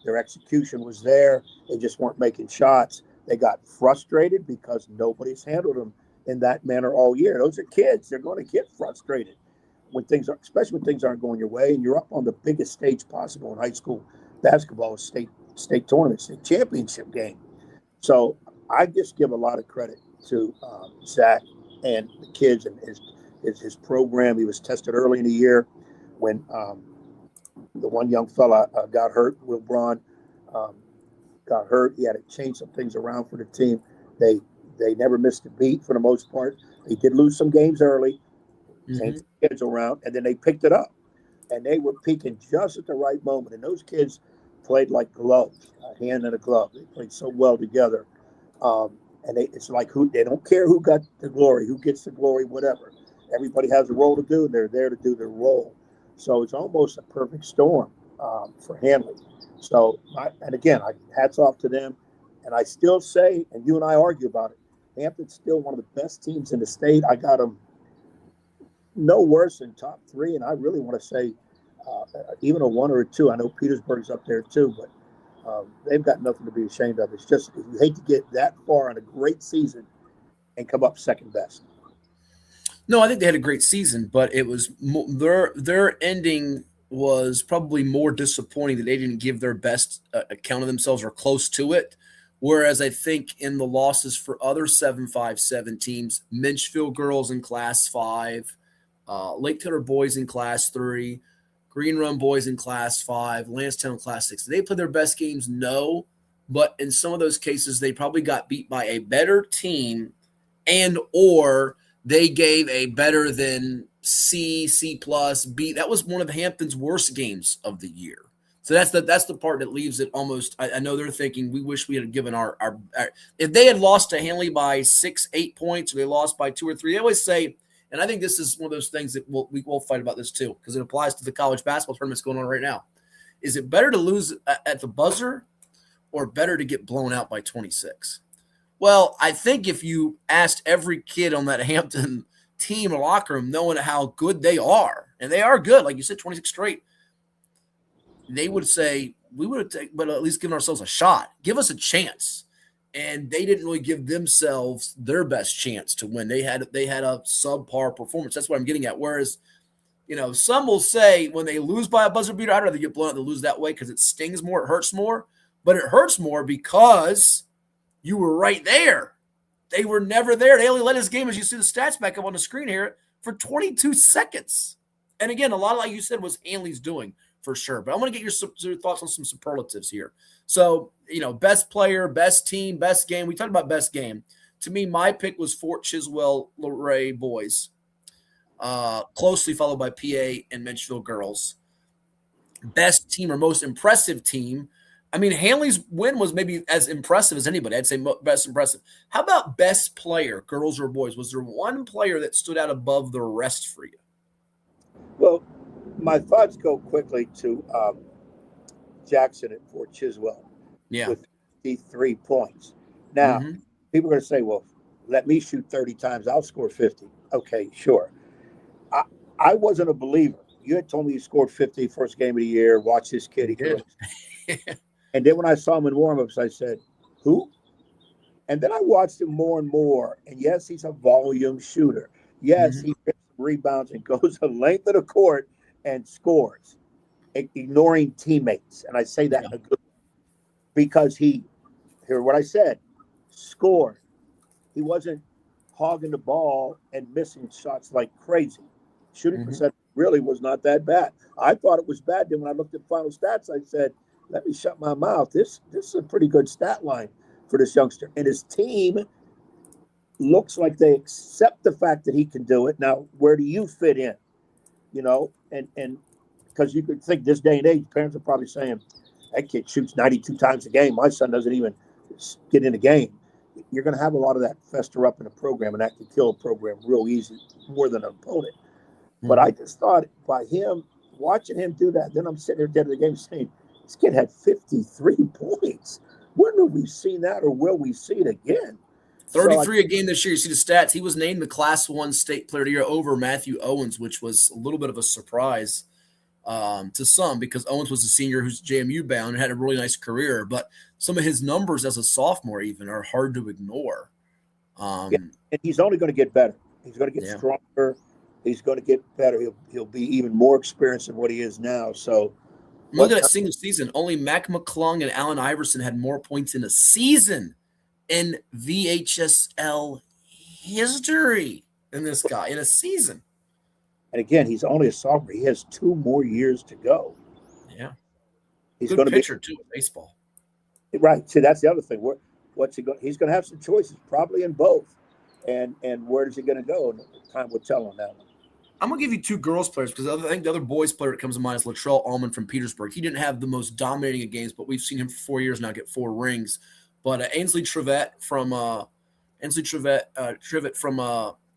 Their execution was there. They just weren't making shots. They got frustrated because nobody's handled them in that manner all year. Those are kids. They're going to get frustrated especially when things aren't going your way, and you're up on the biggest stage possible in high school basketball, state tournament, state championship game. So I just give a lot of credit to Zach and the kids and his program. He was tested early in the year when the one young fella got hurt. Will Braun got hurt. He had to change some things around for the team. They never missed a beat for the most part. They did lose some games early, changed the kids around, and then they picked it up. And they were peaking just at the right moment. And those kids played like gloves, a hand and a glove. They played so well together. And it's like they don't care who got the glory, who gets the glory, whatever. Everybody has a role to do, and they're there to do their role. So it's almost a perfect storm for Hanley. So, hats off to them. And I still say, and you and I argue about it, Hampton's still one of the best teams in the state. I got them no worse than top 3, and I really want to say even a 1 or a 2. I know Petersburg's up there too, but they've got nothing to be ashamed of. It's just you hate to get that far in a great season and come up second best. No, I think they had a great season, but it was their ending was probably more disappointing that they didn't give their best account of themselves or close to it. Whereas I think in the losses for other 7-5-7 teams, Minchfield girls in Class 5, Lake Taylor boys in Class 3, Green Run boys in Class 5, Lansdowne Class 6. Did they play their best games? No. But in some of those cases, they probably got beat by a better team or they gave a better than C+, B. That was one of Hampton's worst games of the year. So that's the part that leaves it almost. I know they're thinking we wish we had given our if they had lost to Hanley by 6-8 points, or they lost by 2 or 3. They always say, and I think this is one of those things that we will fight about this too, because it applies to the college basketball tournaments going on right now. Is it better to lose at the buzzer, or better to get blown out by 26? Well, I think if you asked every kid on that Hampton team or locker room, knowing how good they are, and they are good, like you said, 26 straight, they would say, we would have but at least given ourselves a shot. Give us a chance. And they didn't really give themselves their best chance to win. They had a subpar performance. That's what I'm getting at. Whereas, some will say when they lose by a buzzer beater, I'd rather get blown out than lose that way because it stings more, it hurts more. But it hurts more because you were right there. They were never there. They only led his game, as you see the stats back up on the screen here, for 22 seconds. And again, a lot of, like you said, was Hanley's doing for sure. But I'm going to get your thoughts on some superlatives here. So, best player, best team, best game. We talked about best game. To me, my pick was Fort Chiswell, Luray boys, closely followed by PA and Menchville girls. Best team or most impressive team. I mean, Hanley's win was maybe as impressive as anybody. I'd say best impressive. How about best player, girls or boys? Was there one player that stood out above the rest for you? Well, my thoughts go quickly to Jackson at Fort Chiswell with 53 points. Now, people are going to say, well, let me shoot 30 times. I'll score 50. Okay, sure. I wasn't a believer. You had told me he scored 50 first game of the year. Watch this kid. He did. And then when I saw him in warm-ups, I said, who? And then I watched him more and more. And yes, he's a volume shooter. Yes, he gets rebounds and goes the length of the court and scores, ignoring teammates. And I say that in a good way because hear what I said, scored. He wasn't hogging the ball and missing shots like crazy. Shooting percentage really was not that bad. I thought it was bad. Then when I looked at final stats, I said, let me shut my mouth. This is a pretty good stat line for this youngster. And his team looks like they accept the fact that he can do it. Now, where do you fit in? And because you could think this day and age, parents are probably saying, that kid shoots 92 times a game. My son doesn't even get in a game. You're going to have a lot of that fester up in a program, and that can kill a program real easy, more than an opponent. But I just thought by him, watching him do that, then I'm sitting there at the end of the game saying, this kid had 53 points. When have we seen that, or will we see it again? 33 a game this year. You see the stats. He was named the Class 1 State Player of the Year over Matthew Owens, which was a little bit of a surprise to some because Owens was a senior who's JMU bound and had a really nice career. But some of his numbers as a sophomore even are hard to ignore. And he's only going to get better. He's going to get stronger. He's going to get better. He'll be even more experienced than what he is now. So look at that single season. Only Mac McClung and Allen Iverson had more points in a season in VHSL history than this guy in a season. And again, he's only a sophomore. He has 2 more years to go. Yeah. He's good going to pitcher, too, in baseball. Right. See, that's the other thing. What's he going? He's going to have some choices, probably in both. And where is he going to go? And time will tell on that one. I'm going to give you 2 girls players because I think the other boys player that comes to mind is Latrell Allman from Petersburg. He didn't have the most dominating of games, but we've seen him for 4 years now get 4 rings. But Ainsley Trivette from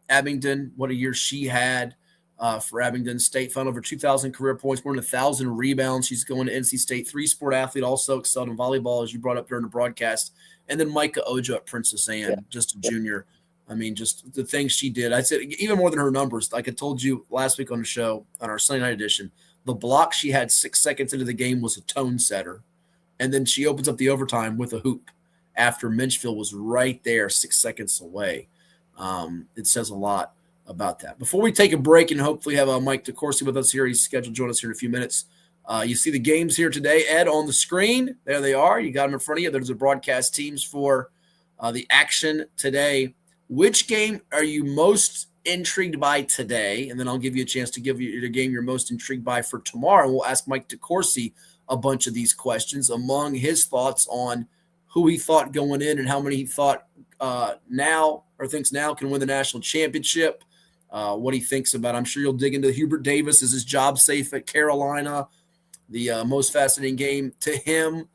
Abingdon, what a year she had for Abingdon State. Found over 2,000 career points, more than 1,000 rebounds. She's going to NC State. 3-sport athlete, also excelled in volleyball, as you brought up during the broadcast. And then Micah Ojo at Princess Anne, just a junior. I mean, just the things she did. I said even more than her numbers. Like I told you last week on the show, on our Sunday night edition, the block she had 6 seconds into the game was a tone setter. And then she opens up the overtime with a hoop after Menchville was right there 6 seconds away. It says a lot about that. Before we take a break and hopefully have Mike DeCourcy with us here, he's scheduled to join us here in a few minutes. You see the games here today, Ed, on the screen. There they are. You got them in front of you. There's the broadcast teams for the action today. Which game are you most intrigued by today? And then I'll give you a chance to give you the game you're most intrigued by for tomorrow. We'll ask Mike DeCourcy a bunch of these questions among his thoughts on who he thought going in and how many he thought thinks now can win the national championship, what he thinks about. I'm sure you'll dig into Hubert Davis. Is his job safe at Carolina? The most fascinating game to him.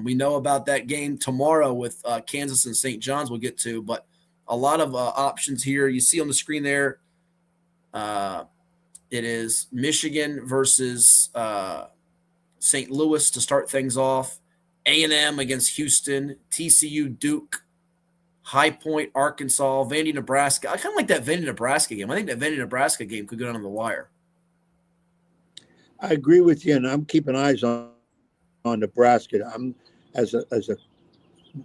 We know about that game tomorrow with Kansas and St. John's we'll get to, but a lot of options here. You see on the screen there, it is Michigan versus St. Louis to start things off, A&M against Houston, TCU, Duke, High Point, Arkansas, Vandy, Nebraska. I kind of like that Vandy, Nebraska game. I think that Vandy, Nebraska game could go down on the wire. I agree with you, and I'm keeping eyes on Nebraska. I'm as a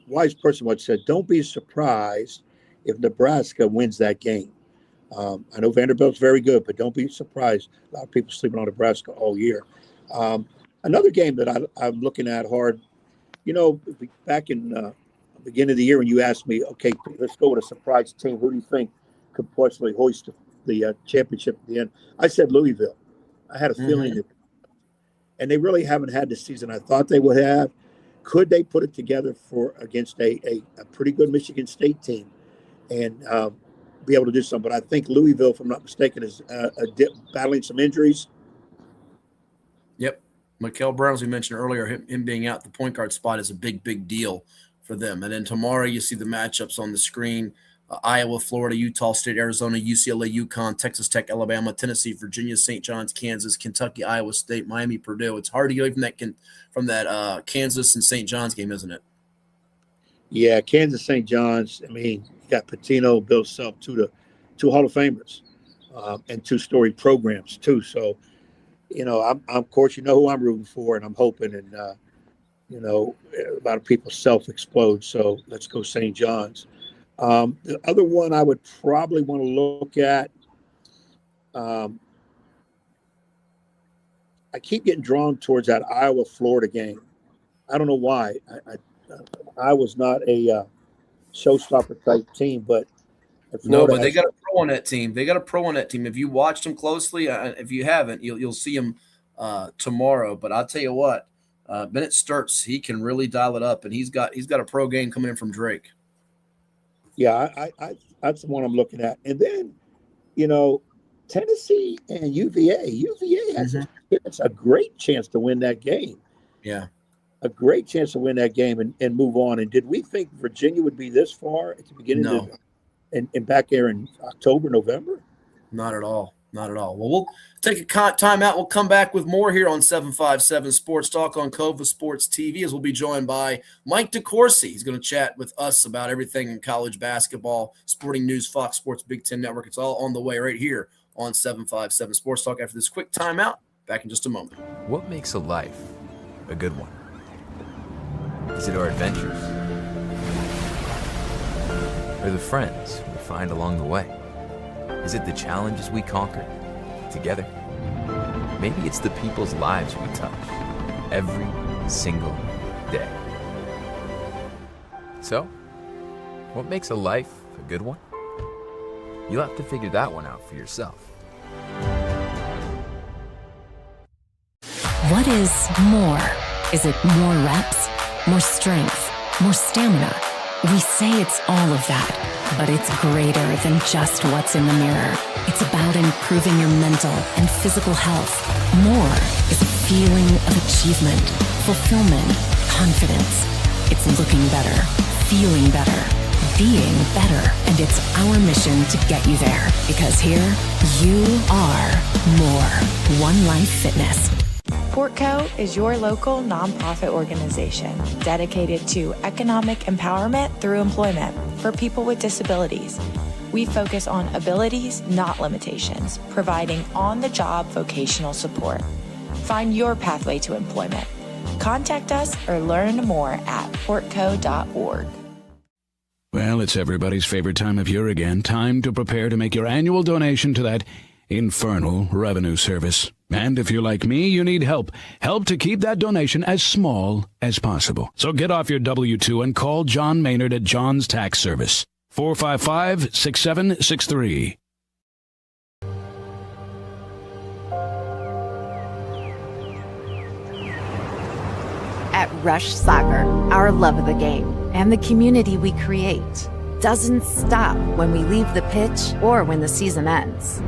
wise person once said, don't be surprised if Nebraska wins that game. I know Vanderbilt's very good, but don't be surprised. A lot of people sleeping on Nebraska all year. Another game that I'm looking at hard, back in beginning of the year when you asked me, okay, let's go with a surprise team. Who do you think could possibly hoist the championship at the end? I said Louisville. I had a feeling that, and they really haven't had the season I thought they would have. Could they put it together against a pretty good Michigan State team and be able to do something? But I think Louisville, if I'm not mistaken, is battling some injuries. Yep. Mikael Brown, as we mentioned earlier, him being out the point guard spot is a big, big deal for them. And then tomorrow you see the matchups on the screen. Iowa, Florida, Utah State, Arizona, UCLA, UConn, Texas Tech, Alabama, Tennessee, Virginia, St. John's, Kansas, Kentucky, Iowa State, Miami, Purdue. It's hard to get away from that Kansas and St. John's game, isn't it? Yeah, Kansas, St. John's. I mean, you got Patino, Bill Self, two Hall of Famers, and two storied programs too. So, I'm of course, who I'm rooting for, and I'm hoping, and a lot of people self-explode. So let's go St. John's. The other one I would probably want to look at, I keep getting drawn towards that Iowa-Florida game. I don't know why. I was not a showstopper type team, but But they got a pro on that team. If you watched them closely, if you haven't, you'll see them tomorrow. But I'll tell you what, Bennett Sturtz, he can really dial it up, and he's got a pro game coming in from Drake. Yeah, I that's the one I'm looking at. And then, Tennessee and UVA. UVA has a great chance to win that game. Yeah. A great chance to win that game and move on. And did we think Virginia would be this far at the beginning of and back there in October, November? Not at all. Not at all. Well, we'll take a time out. We'll come back with more here on 757 Sports Talk on Cova Sports TV, as we'll be joined by Mike DeCourcy. He's going to chat with us about everything in college basketball, sporting news, Fox Sports, Big Ten Network. It's all on the way right here on 757 Sports Talk after this quick timeout. Back in just a moment. What makes a life a good one? Is it our adventures? Or the friends we find along the way? Is it the challenges we conquer together? Maybe it's the people's lives we touch every single day. So, what makes a life a good one? You'll have to figure that one out for yourself. What is more? Is it more reps, more strength, more stamina? We say it's all of that, but it's greater than just what's in the mirror. It's about improving your mental and physical health. More is a feeling of achievement, fulfillment, confidence. It's looking better, feeling better, being better, and it's our mission to get you there. Because here, you are more. One Life Fitness. Portco is your local nonprofit organization dedicated to economic empowerment through employment for people with disabilities. We focus on abilities, not limitations, providing on-the-job vocational support. Find your pathway to employment. Contact us or learn more at portco.org. Well, it's everybody's favorite time of year again. Time to prepare to make your annual donation to that infernal revenue service. And if you're like me, you need help. Help to keep that donation as small as possible. So get off your W-2 and call John Maynard at John's Tax Service. 455-6763. At Rush Soccer, our love of the game and the community we create doesn't stop when we leave the pitch or when the season ends.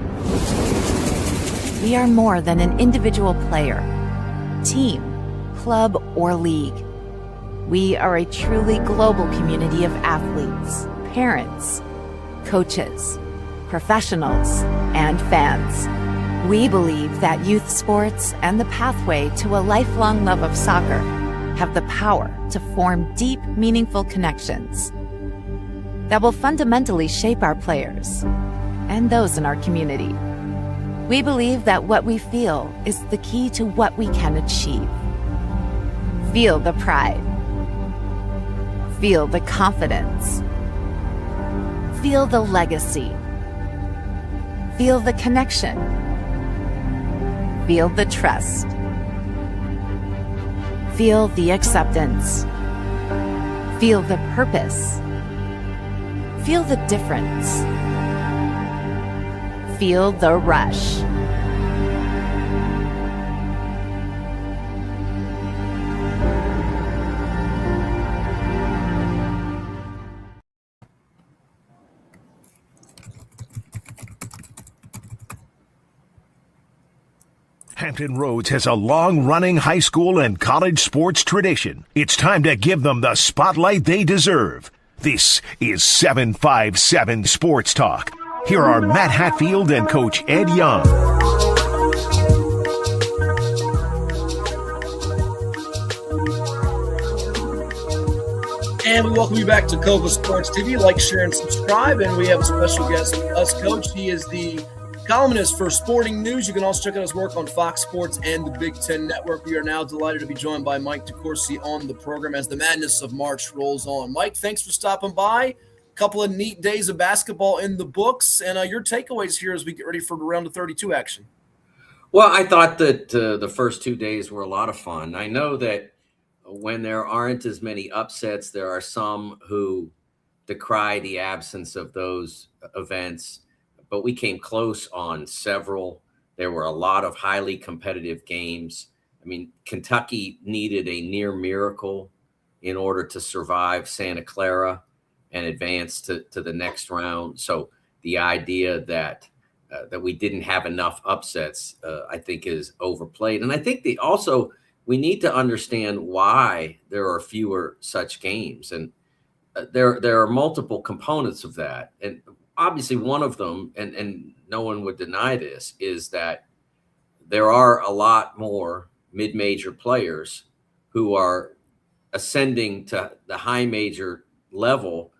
We are more than an individual player, team, club, or league. We are a truly global community of athletes, parents, coaches, professionals, and fans. We believe that youth sports and the pathway to a lifelong love of soccer have the power to form deep, meaningful connections that will fundamentally shape our players and those in our community. We believe that what we feel is the key to what we can achieve. Feel the pride. Feel the confidence. Feel the legacy. Feel the connection. Feel the trust. Feel the acceptance. Feel the purpose. Feel the difference. Feel the rush. Hampton Roads has a long-running high school and college sports tradition. It's time to give them the spotlight they deserve. This is 757 Sports Talk. Here are Matt Hatfield and Coach Ed Young. And we welcome you back to Cova Sports TV. Like, share, and subscribe. And we have a special guest with us, Coach. He is the columnist for Sporting News. You can also check out his work on Fox Sports and the Big Ten Network. We are now delighted to be joined by Mike DeCourcy on the program as the madness of March rolls on. Mike, thanks for stopping by. A couple of neat days of basketball in the books, and your takeaways here as we get ready for the round of 32 action. Well, I thought that the first 2 days were a lot of fun. I know that when there aren't as many upsets, there are some who decry the absence of those events. But we came close on several. There were a lot of highly competitive games. I mean, Kentucky needed a near miracle in order to survive Santa Clara and advance to the next round. So the idea that we didn't have enough upsets, I think, is overplayed. And I think we need to understand why there are fewer such games. And there are multiple components of that. And obviously one of them, and no one would deny this, is that there are a lot more mid-major players who are ascending to the high major level,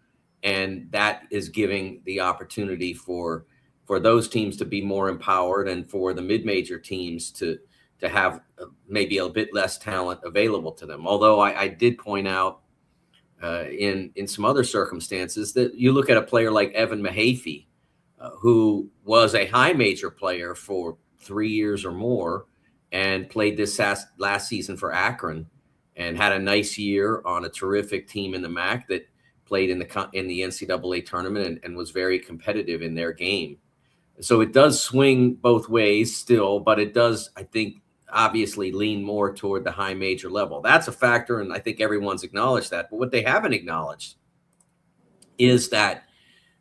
and that is giving the opportunity for those teams to be more empowered and for the mid-major teams to have maybe a bit less talent available to them. Although I did point out in some other circumstances that you look at a player like Evan Mahaffey, who was a high major player for 3 years or more and played this last season for Akron and had a nice year on a terrific team in the MAC that played in the NCAA tournament and was very competitive in their game. So it does swing both ways still, but it does, I think, obviously lean more toward the high major level. That's a factor, and I think everyone's acknowledged that. But what they haven't acknowledged is that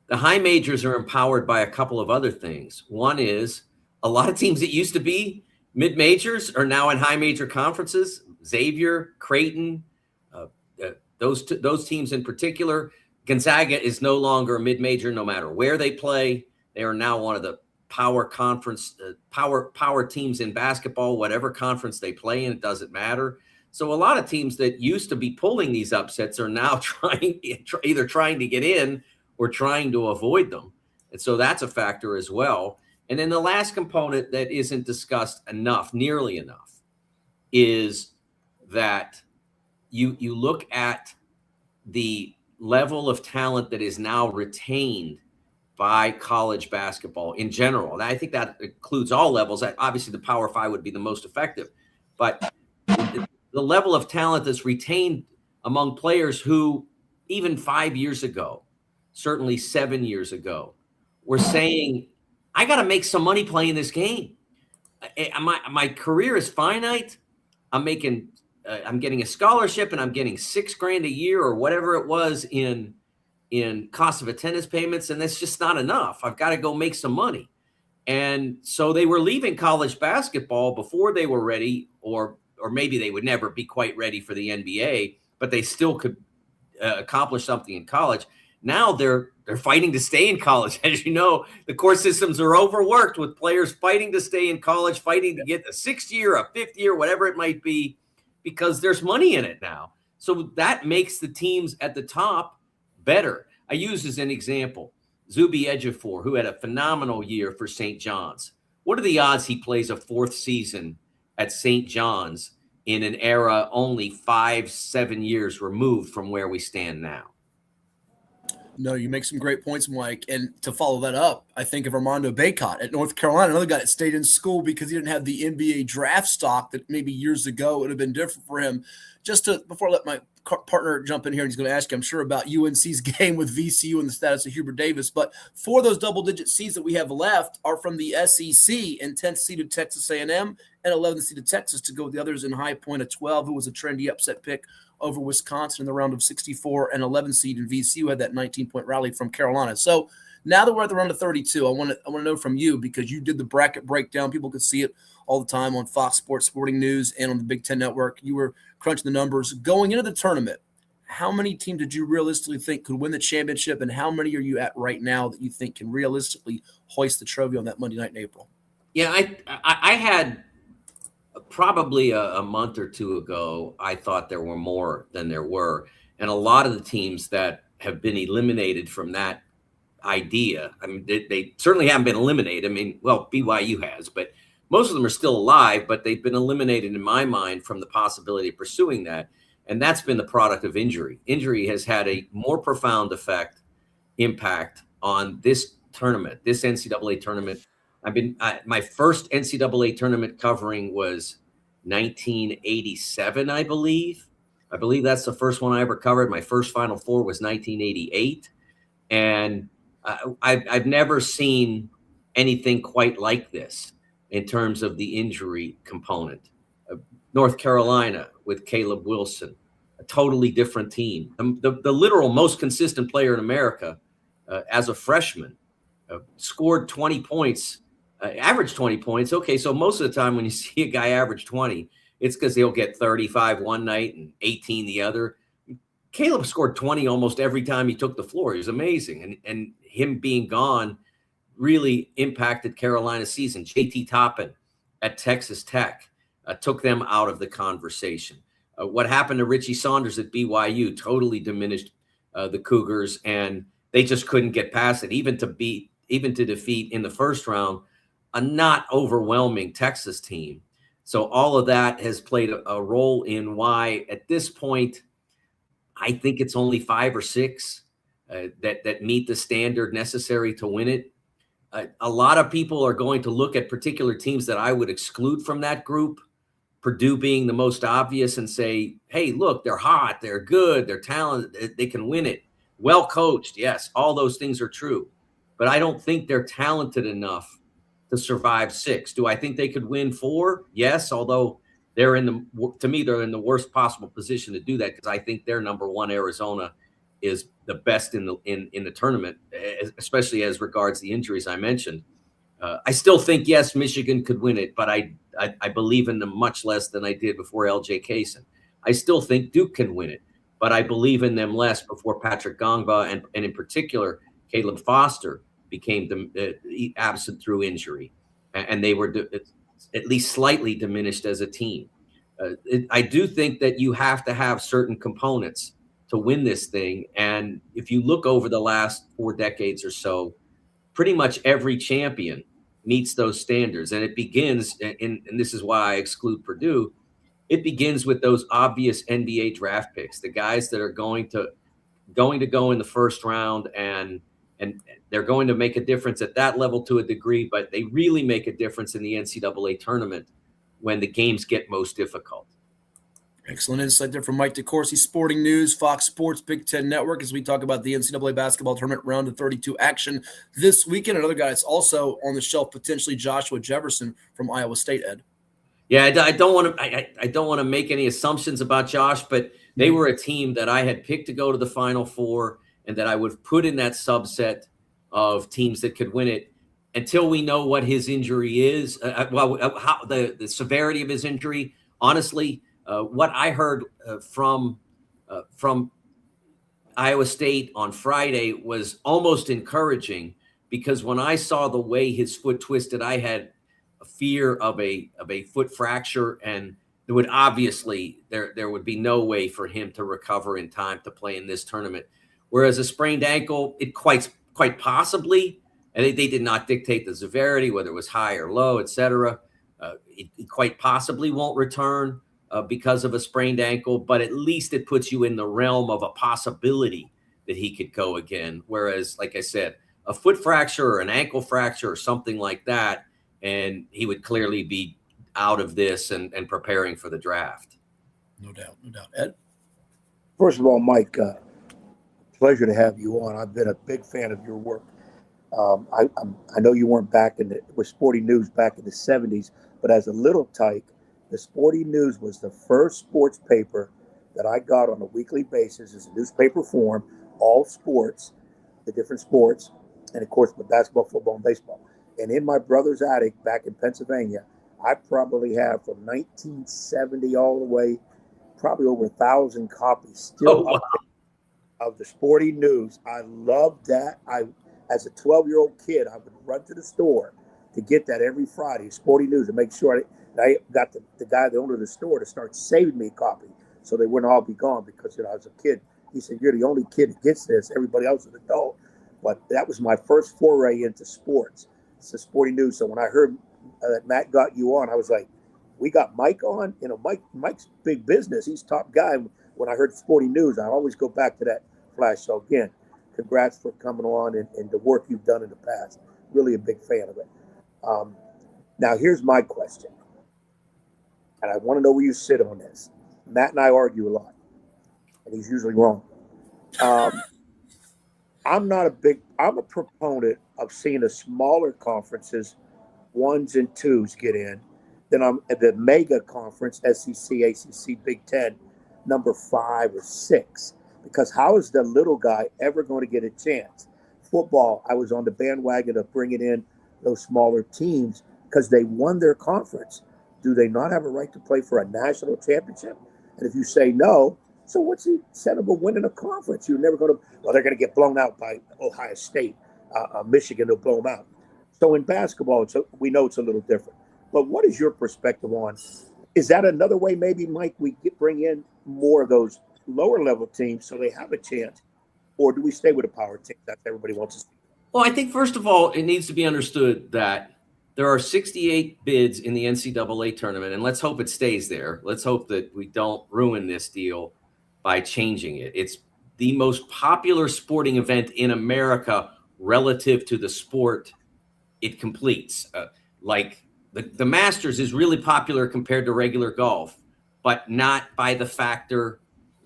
the high majors are empowered by a couple of other things. One is a lot of teams that used to be mid-majors are now in high major conferences. Xavier, Creighton, those teams in particular. Gonzaga is no longer a mid-major no matter where they play. They are now one of the power conference, power teams in basketball, whatever conference they play in, it doesn't matter. So a lot of teams that used to be pulling these upsets are now either trying to get in or trying to avoid them. And so that's a factor as well. And then the last component that isn't discussed nearly enough, is that you look at the level of talent that is now retained by college basketball in general. And I think that includes all levels. Obviously, the Power Five would be the most effective. But the level of talent that's retained among players who, even 5 years ago, certainly 7 years ago, were saying, I got to make some money playing this game. My career is finite. I'm getting a scholarship and I'm getting $6,000 a year or whatever it was in cost of attendance payments, and that's just not enough. I've got to go make some money. And so they were leaving college basketball before they were ready, or maybe they would never be quite ready for the NBA, but they still could accomplish something in college. Now they're fighting to stay in college. As you know, the court systems are overworked with players fighting to stay in college, fighting to get a 6th year, a 5th year, whatever it might be, because there's money in it now. So that makes the teams at the top better. I use as an example Zuby Ejiofor, who had a phenomenal year for St. John's. What are the odds he plays a 4th season at St. John's in an era only 5-7 years removed from where we stand now? No, you make some great points, Mike. And to follow that up, I think of Armando Bacot at North Carolina, another guy that stayed in school because he didn't have the NBA draft stock that maybe years ago would have been different for him. Just to, before I let my partner jump in here, and he's going to ask you, I'm sure, about UNC's game with VCU and the status of Hubert Davis. But 4 of those double-digit seeds that we have left are from the SEC, and 10th seeded Texas A&M and 11th seeded Texas to go with the others in High Point at 12, who was a trendy upset pick over Wisconsin in the round of 64, and 11 seed in VCU had that 19-point rally from Carolina. So now that we're at the round of 32, I want to know from you, because you did the bracket breakdown. People could see it all the time on Fox Sports Sporting News and on the Big Ten Network. You were crunching the numbers. Going into the tournament, how many teams did you realistically think could win the championship, and how many are you at right now that you think can realistically hoist the trophy on that Monday night in April? Yeah, I had probably a month or two ago, I thought there were more than there were. And a lot of the teams that have been eliminated from that idea, I mean, they certainly haven't been eliminated. I mean, well, BYU has, but most of them are still alive, but they've been eliminated in my mind from the possibility of pursuing that. And that's been the product of injury. Injury has had a more profound impact on this tournament, this NCAA tournament. My first NCAA tournament covering was 1987, I believe. I believe that's the first one I ever covered. My first Final Four was 1988. And I've never seen anything quite like this in terms of the injury component. North Carolina with Caleb Wilson, a totally different team. The literal most consistent player in America as a freshman, scored 20 points, averaged 20 points. Okay, so most of the time when you see a guy average 20, it's because he'll get 35 one night and 18 the other. Caleb scored 20 almost every time he took the floor. He was amazing. And him being gone really impacted Carolina's season. JT Toppin at Texas Tech took them out of the conversation. What happened to Richie Saunders at BYU totally diminished the Cougars, and they just couldn't get past it, even to defeat in the first round a not overwhelming Texas team. So all of that has played a role in why at this point I think it's only 5 or 6 that meet the standard necessary to win it. A lot of people are going to look at particular teams that I would exclude from that group, Purdue being the most obvious, and say, hey, look, they're hot, they're good, they're talented, they can win it. Well coached, yes, all those things are true. But I don't think they're talented enough to survive 6. Do I think they could win 4? Yes, although they're in the worst possible position to do that, because I think their number 1, Arizona, is the best in the tournament, especially as regards the injuries I mentioned. I still think, yes, Michigan could win it, but I believe in them much less than I did before LJ Kaysen. I still think Duke can win it, but I believe in them less before Patrick Gongba and in particular Caleb Foster became absent through injury, and they were at least slightly diminished as a team. I do think that you have to have certain components to win this thing, and if you look over the last 4 decades or so, pretty much every champion meets those standards, and it begins, and this is why I exclude Purdue, it begins with those obvious NBA draft picks, the guys that are going to go in the first round, and they're going to make a difference at that level to a degree, but they really make a difference in the NCAA tournament when the games get most difficult. Excellent insight there from Mike DeCourcy, Sporting News, Fox Sports, Big Ten Network, as we talk about the NCAA Basketball Tournament round of 32 action this weekend. Another guy that's also on the shelf, potentially Joshua Jefferson from Iowa State, Ed. Yeah, I don't want to make any assumptions about Josh, but they were a team that I had picked to go to the Final Four and that I would put in that subset of teams that could win it until we know what his injury is. How the severity of his injury. Honestly, what I heard from Iowa State on Friday was almost encouraging, because when I saw the way his foot twisted, I had a fear of a foot fracture, and there would be no way for him to recover in time to play in this tournament. Whereas a sprained ankle, it quite possibly, and they did not dictate the severity, whether it was high or low, etc. It quite possibly won't return because of a sprained ankle, but at least it puts you in the realm of a possibility that he could go again. Whereas, like I said, a foot fracture or an ankle fracture or something like that, and he would clearly be out of this and preparing for the draft. No doubt. Ed? First of all, Mike, pleasure to have you on. I've been a big fan of your work. I know you weren't back with Sporting News back in the 70s, but as a little tyke, the Sporting News was the first sports paper that I got on a weekly basis as a newspaper form, all sports, the different sports, and of course, the basketball, football, and baseball. And in my brother's attic back in Pennsylvania, I probably have from 1970 all the way, probably over 1,000 copies still up there of the Sporting News. I loved that. As a 12-year-old kid, I would run to the store to get that every Friday, Sporting News, and make sure I got the guy, the owner of the store, to start saving me a copy so they wouldn't all be gone because, I was a kid. He said, "You're the only kid that gets this. Everybody else is an adult." But that was my first foray into sports. It's the Sporting News. So when I heard that Matt got you on, I was like, we got Mike on? Mike's big business. He's top guy. When I heard Sporting News, I always go back to that flash. So again, congrats for coming on and the work you've done in the past. Really a big fan of it. Now, here's my question. And I want to know where you sit on this. Matt and I argue a lot, and he's usually wrong. I'm a proponent of seeing the smaller conferences, 1s and 2s get in. Then I'm at the mega conference, SEC, ACC, Big Ten, number 5 or 6. Because how is the little guy ever going to get a chance? Football, I was on the bandwagon of bringing in those smaller teams because they won their conference. Do they not have a right to play for a national championship? And if you say no, so what's the incentive of winning a conference? You're never going to, well, they're going to get blown out by Ohio State, Michigan, they'll blow them out. So in basketball, we know it's a little different. But what is your perspective on, is that another way maybe, Mike, we bring in more of those lower level teams so they have a chance? Or do we stay with a power team that everybody wants to see? Well, I think, first of all, it needs to be understood that there are 68 bids in the NCAA tournament, and let's hope it stays there. Let's hope that we don't ruin this deal by changing it. It's the most popular sporting event in America relative to the sport it completes. Like the Masters is really popular compared to regular golf, but not by the factor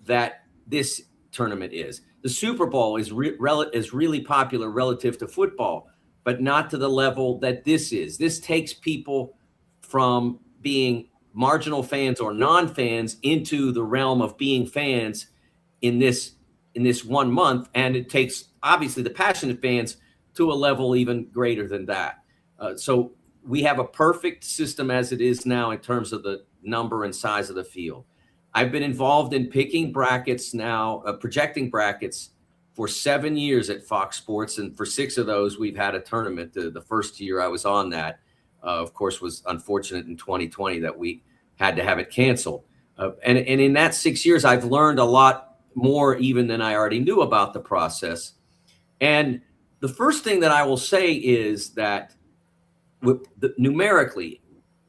that this tournament is. The Super Bowl is really popular relative to football, but not to the level that this is. This takes people from being marginal fans or non-fans into the realm of being fans in this 1 month, and it takes obviously the passionate fans to a level even greater than that. So we have a perfect system as it is now in terms of the number and size of the field. I've been involved in picking brackets now, projecting brackets for 7 years at Fox Sports, and for 6 of those, we've had a tournament. The first year I was on that, of course, was unfortunate in 2020 that we had to have it canceled. And in that 6 years, I've learned a lot more even than I already knew about the process. And the first thing that I will say is that numerically,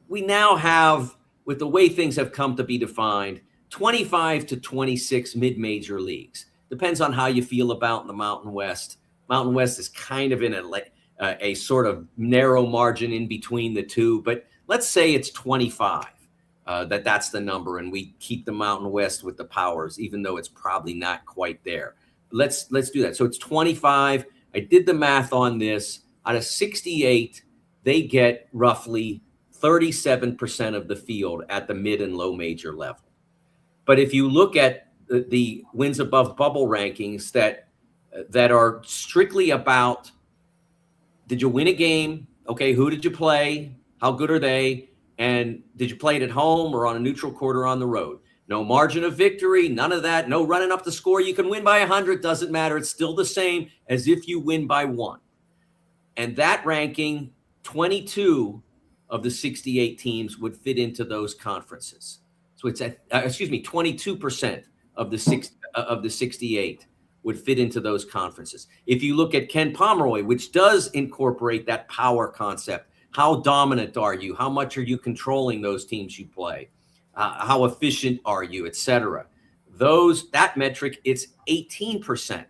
we now have, with the way things have come to be defined, 25 to 26 mid-major leagues. Depends on how you feel about the Mountain West. Mountain West is kind of in a sort of narrow margin in between the two, but let's say it's 25. That's the number, and we keep the Mountain West with the powers, even though it's probably not quite there. Let's do that. So it's 25. I did the math on this. Out of 68, they get roughly 37% of the field at the mid and low major level. But if you look at the wins above bubble rankings that are strictly about, did you win a game? Okay, who did you play? How good are they? And did you play it at home or on a neutral court or on the road? No margin of victory, none of that, no running up the score. You can win by 100, doesn't matter. It's still the same as if you win by 1. And that ranking, 22 of the 68 teams would fit into those conferences. So it's 22% of the 68 would fit into those conferences. If you look at Ken Pomeroy, which does incorporate that power concept, how dominant are you? How much are you controlling those teams you play? How efficient are you, et cetera? That metric, it's 18%.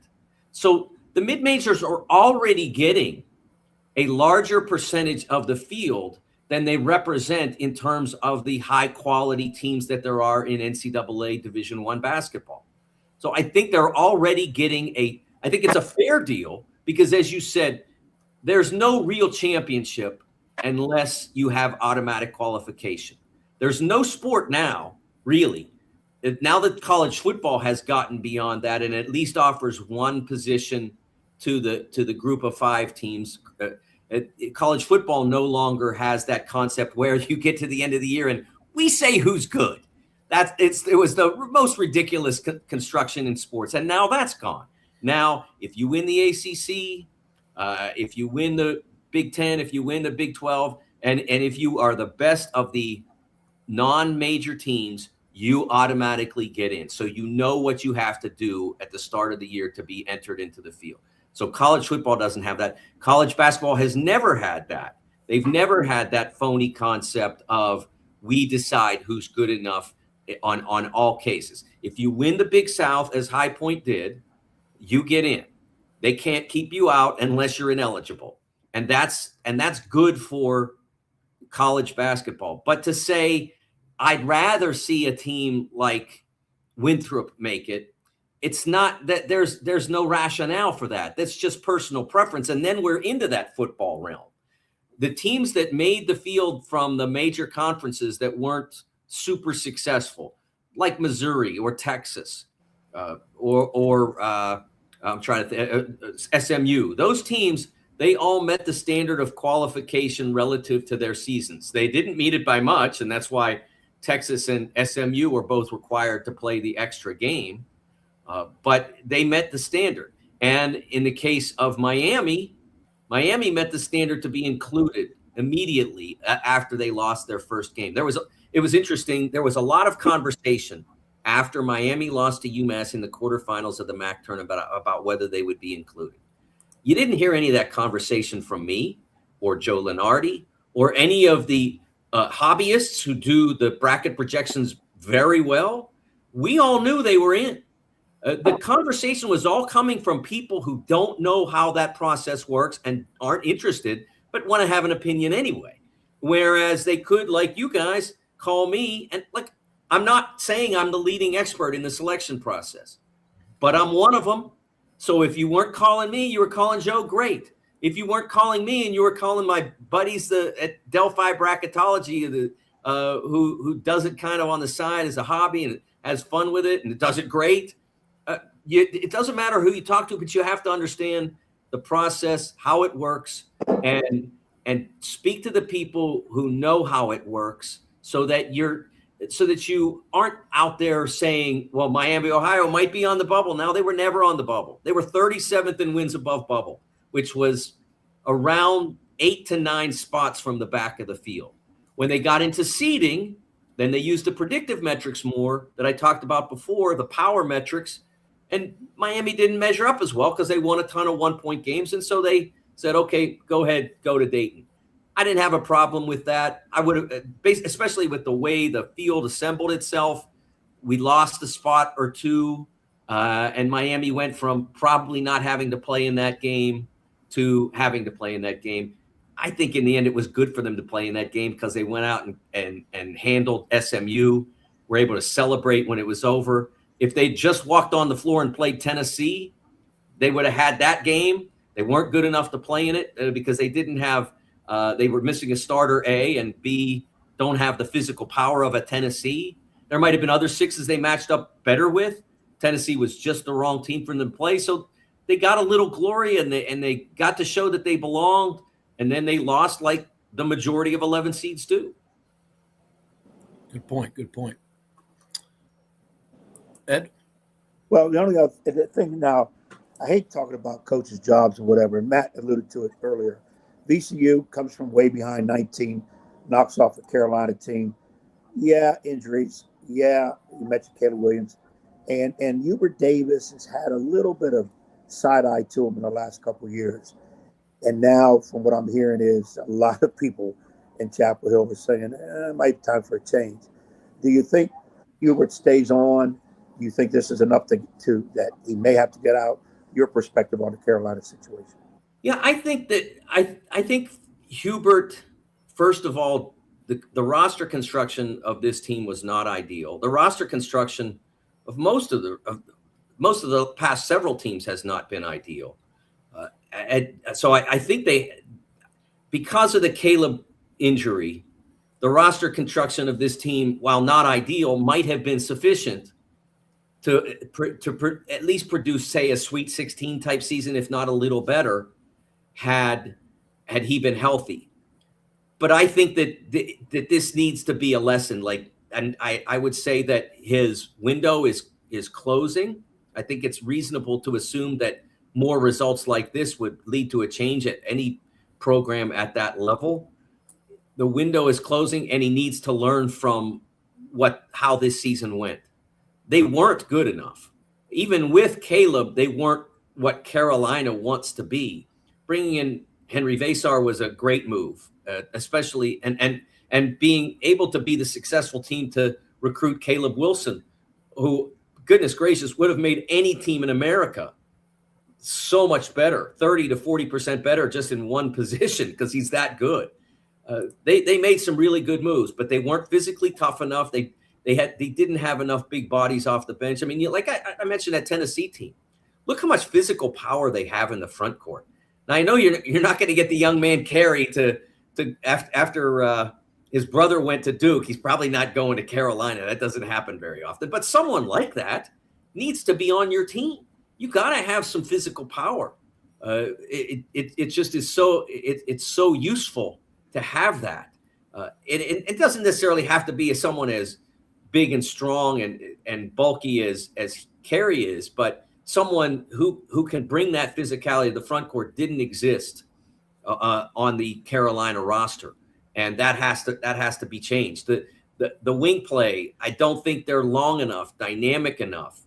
So the mid-majors are already getting a larger percentage of the field than they represent in terms of the high-quality teams that there are in NCAA Division I basketball. So I think they're already getting I think it's a fair deal because, as you said, there's no real championship unless you have automatic qualification. There's no sport now, really. Now that college football has gotten beyond that and at least offers one position to the group of 5 teams, college football no longer has that concept where you get to the end of the year and we say who's good. It was the most ridiculous construction in sports, and now that's gone. Now, if you win the ACC, if you win the Big Ten, if you win the Big 12, and if you are the best of the non-major teams, you automatically get in. So you know what you have to do at the start of the year to be entered into the field. So college football doesn't have that. College basketball has never had that. They've never had that phony concept of we decide who's good enough on all cases. If you win the Big South, as High Point did, you get in. They can't keep you out unless you're ineligible. And that's good for college basketball. But to say I'd rather see a team like Winthrop make it, it's not that there's no rationale for that. That's just personal preference. And then we're into that football realm. The teams that made the field from the major conferences that weren't super successful, like Missouri or Texas, or I'm trying to think, SMU. Those teams, they all met the standard of qualification relative to their seasons. They didn't meet it by much, and that's why Texas and SMU were both required to play the extra game. But they met the standard. And in the case of Miami met the standard to be included immediately after they lost their first game. It was interesting. There was a lot of conversation after Miami lost to UMass in the quarterfinals of the MAC tournament about whether they would be included. You didn't hear any of that conversation from me or Joe Lenardi or any of the hobbyists who do the bracket projections very well. We all knew they were in. The conversation was all coming from people who don't know how that process works and aren't interested, but want to have an opinion anyway. Whereas they could, like you guys, call me and like, I'm not saying I'm the leading expert in the selection process, but I'm one of them. So if you weren't calling me, you were calling Joe, great. If you weren't calling me and you were calling my buddies at Delphi Bracketology, who does it kind of on the side as a hobby and has fun with it and does it great, it doesn't matter who you talk to, but you have to understand the process, how it works, and speak to the people who know how it works so that you aren't out there saying, well, Miami, Ohio might be on the bubble. Now, they were never on the bubble. They were 37th in wins above bubble, which was around 8 to 9 spots from the back of the field. When they got into seeding, then they used the predictive metrics more that I talked about before, the power metrics, and Miami didn't measure up as well because they won a ton of 1-point games. And so they said, okay, go ahead, go to Dayton. I didn't have a problem with that. I would have, especially with the way the field assembled itself. We lost a spot or two, and Miami went from probably not having to play in that game to having to play in that game. I think in the end it was good for them to play in that game because they went out and handled SMU, were able to celebrate when it was over. If they just walked on the floor and played Tennessee, they would have had that game. They weren't good enough to play in it because they didn't have they were missing a starter, A, and B, don't have the physical power of a Tennessee. There might have been other sixes they matched up better with. Tennessee was just the wrong team for them to play. So they got a little glory and they got to show that they belonged. And then they lost like the majority of 11 seeds do. Good point. Good point. Ed? Well, the only other thing now, I hate talking about coaches' jobs and whatever, and Matt alluded to it earlier. VCU comes from way behind 19, knocks off the Carolina team. Yeah, injuries. Yeah, you mentioned Caleb Williams. And Hubert Davis has had a little bit of side eye to him in the last couple of years. And now, from what I'm hearing, is a lot of people in Chapel Hill are saying, it might be time for a change. Do you think Hubert stays on? Do you think this is enough to that he may have to get out? your perspective on the Carolina situation. Yeah, I think that I think Hubert, first of all, the roster construction of this team was not ideal. The roster construction of most of the past several teams has not been ideal. So I think because of the Caleb injury, the roster construction of this team, while not ideal, might have been sufficient to at least produce, say, a Sweet 16 type season, if not a little better, had he been healthy. But I think that this needs to be a lesson. And I would say that his window is closing. I think it's reasonable to assume that more results like this would lead to a change at any program at that level. The window is closing, and he needs to learn from how this season went. They weren't good enough. Even with Caleb, they weren't what Carolina wants to be. Bringing in Henry Vasar was a great move, especially and being able to be the successful team to recruit Caleb Wilson, who, goodness gracious, would have made any team in America so much better, 30 to 40% better just in one position, because he's that good. They made some really good moves, but they weren't physically tough enough. They didn't have enough big bodies off the bench. I mean, like I mentioned that Tennessee team. Look how much physical power they have in the front court. Now I know you're not going to get the young man Carey to after his brother went to Duke. He's probably not going to Carolina. That doesn't happen very often. But someone like that needs to be on your team. You got to have some physical power. It just is so it's so useful to have that. It doesn't necessarily have to be someone as big and strong and bulky as Carey is, but someone who can bring that physicality to the front court didn't exist on the Carolina roster, and that has to be changed. The wing play, I don't think they're long enough, dynamic enough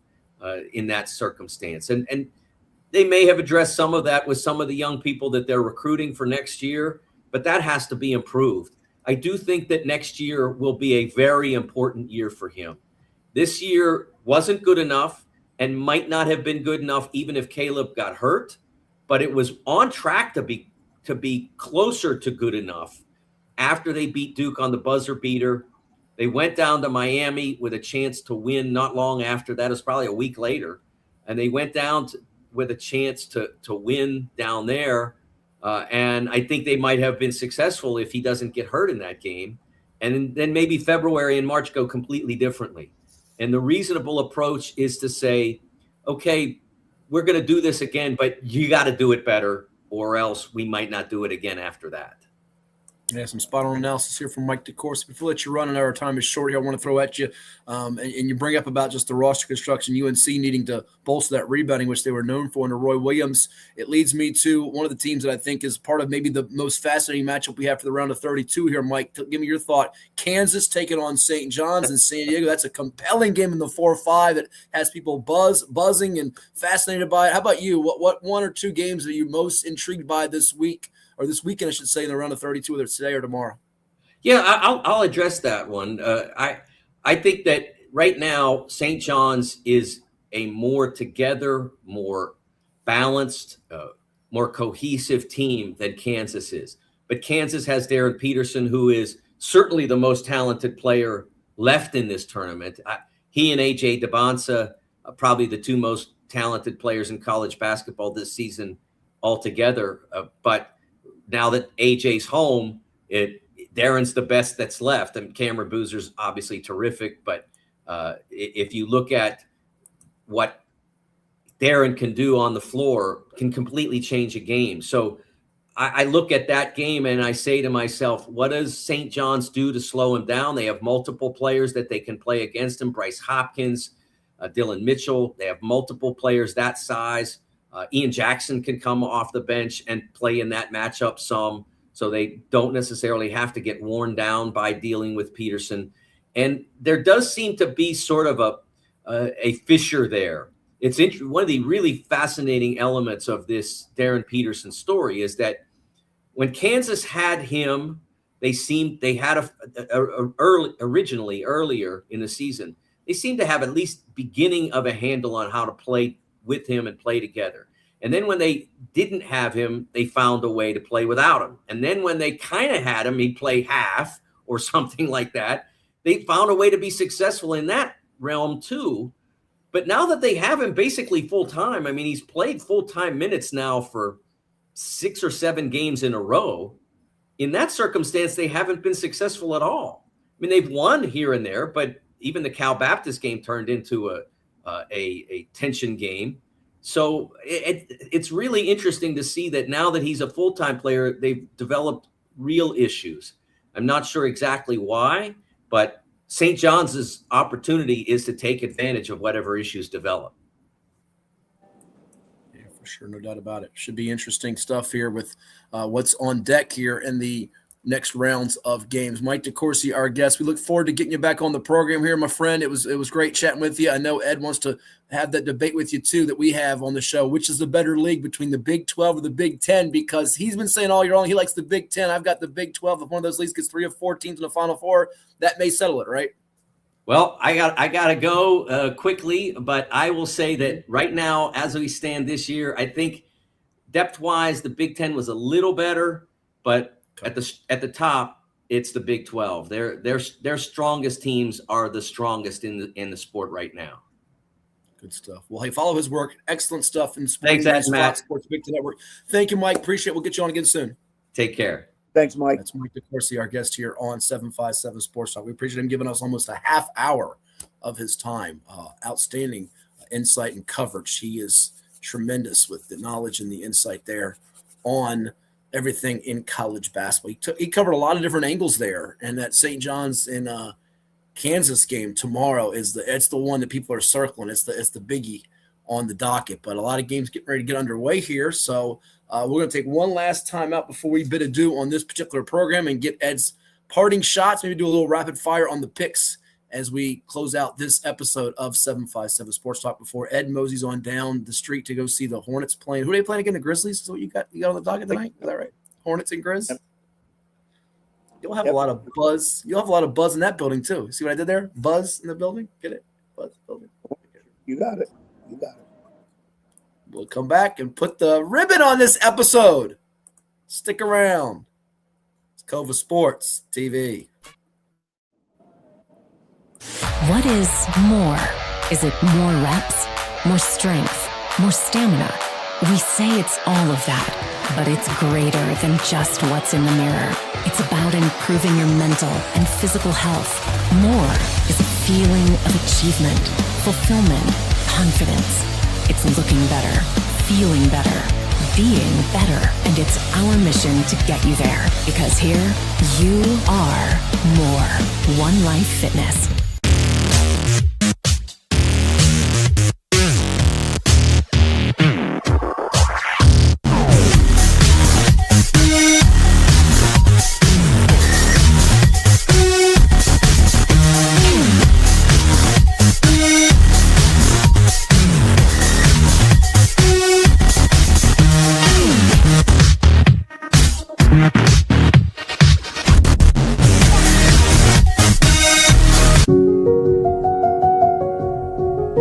in that circumstance, and they may have addressed some of that with some of the young people that they're recruiting for next year, but that has to be improved. I do think that next year will be a very important year for him. This year wasn't good enough and might not have been good enough even if Caleb got hurt, but it was on track to be closer to good enough after they beat Duke on the buzzer beater. They went down to Miami with a chance to win not long after that. It was probably a week later. And they went down with a chance to win down there. And I think they might have been successful if he doesn't get hurt in that game. And then maybe February and March go completely differently. And the reasonable approach is to say, okay, we're going to do this again, but you got to do it better, or else we might not do it again after that. Yeah, some spot-on analysis here from Mike DeCourcy. Before we let you run, and our time is short here, I want to throw at you, and you bring up about just the roster construction, UNC needing to bolster that rebounding, which they were known for under Roy Williams. It leads me to one of the teams that I think is part of maybe the most fascinating matchup we have for the round of 32 here, Mike. Give me your thought. Kansas taking on St. John's in San Diego. That's a compelling game in the 4-5 that has people buzzing and fascinated by it. How about you? What one or two games are you most intrigued by this week? Or this weekend, I should say, in the round of 32, whether it's today or tomorrow. Yeah, I'll address that one. I think that right now, St. John's is a more together, more balanced, more cohesive team than Kansas is. But Kansas has Darren Peterson, who is certainly the most talented player left in this tournament. He and A.J. DeBonsa, probably the two most talented players in college basketball this season altogether. But now that AJ's home, Darren's the best that's left. And Cameron Boozer's obviously terrific, but if you look at what Darren can do on the floor, can completely change a game. So I look at that game and I say to myself, what does St. John's do to slow him down? They have multiple players that they can play against him. Bryce Hopkins, Dylan Mitchell. They have multiple players that size. Ian Jackson can come off the bench and play in that matchup some, so they don't necessarily have to get worn down by dealing with Peterson. And there does seem to be sort of a fissure there. It's one of the really fascinating elements of this Darren Peterson story is that when Kansas had him, they had earlier in the season, they seemed to have at least beginning of a handle on how to play with him and play together. And then when they didn't have him, they found a way to play without him. And then when they kind of had him, he'd play half or something like that. They found a way to be successful in that realm too. But now that they have him basically full time, I mean, he's played full-time minutes now for 6 or 7 games in a row. In that circumstance, they haven't been successful at all. I mean, they've won here and there, but even the Cal Baptist game turned into a tension game. So it's really interesting to see that now that he's a full-time player, they've developed real issues. I'm not sure exactly why, but St. John's opportunity is to take advantage of whatever issues develop. Yeah, for sure. No doubt about it. Should be interesting stuff here with what's on deck here in the next rounds of games. Mike DeCourcy, our guest. We look forward to getting you back on the program here, my friend. It was great chatting with you. I know Ed wants to have that debate with you too that we have on the show, which is the better league between the Big 12 or the Big 10, because he's been saying all year long he likes the Big 10. I've got the Big 12. If one of those leagues gets 3 or 4 teams in the Final Four, that may settle it, right? Well, I got to go quickly, but I will say that right now, as we stand this year, I think depth-wise, the Big 10 was a little better, but at the top, it's the Big 12. Their strongest teams are the strongest in the sport right now. Good stuff. Well, hey, follow his work. Excellent stuff in sports. Thanks, Matt. Sports Big Ten Network. Thank you, Mike. Appreciate it. We'll get you on again soon. Take care. Thanks, Mike. That's Mike DeCourcy, our guest here on 757 Sports Talk. We appreciate him giving us almost a half hour of his time. Outstanding insight and coverage. He is tremendous with the knowledge and the insight there on everything in college basketball. He covered a lot of different angles there, and that St. John's in Kansas game tomorrow it's the one that people are circling. It's the biggie on the docket. But a lot of games getting ready to get underway here, so we're going to take one last time out before we bid adieu on this particular program and get Ed's parting shots. Maybe do a little rapid fire on the picks as we close out this episode of 757 Sports Talk before Ed moseys on down the street to go see the Hornets playing. Who are they playing again? The Grizzlies? Is what you got on the docket tonight? Is that right? Hornets and Grizz? You'll have a lot of buzz. You'll have a lot of buzz in that building too. See what I did there? Buzz in the building? Get it? Buzz building. You got it. We'll come back and put the ribbon on this episode. Stick around. It's Cova Sports TV. What is more? Is it more reps, more strength, more stamina? We say it's all of that, but it's greater than just what's in the mirror. It's about improving your mental and physical health. More is a feeling of achievement, fulfillment, confidence. It's looking better, feeling better, being better, and it's our mission to get you there. Because here, you are more. One Life Fitness.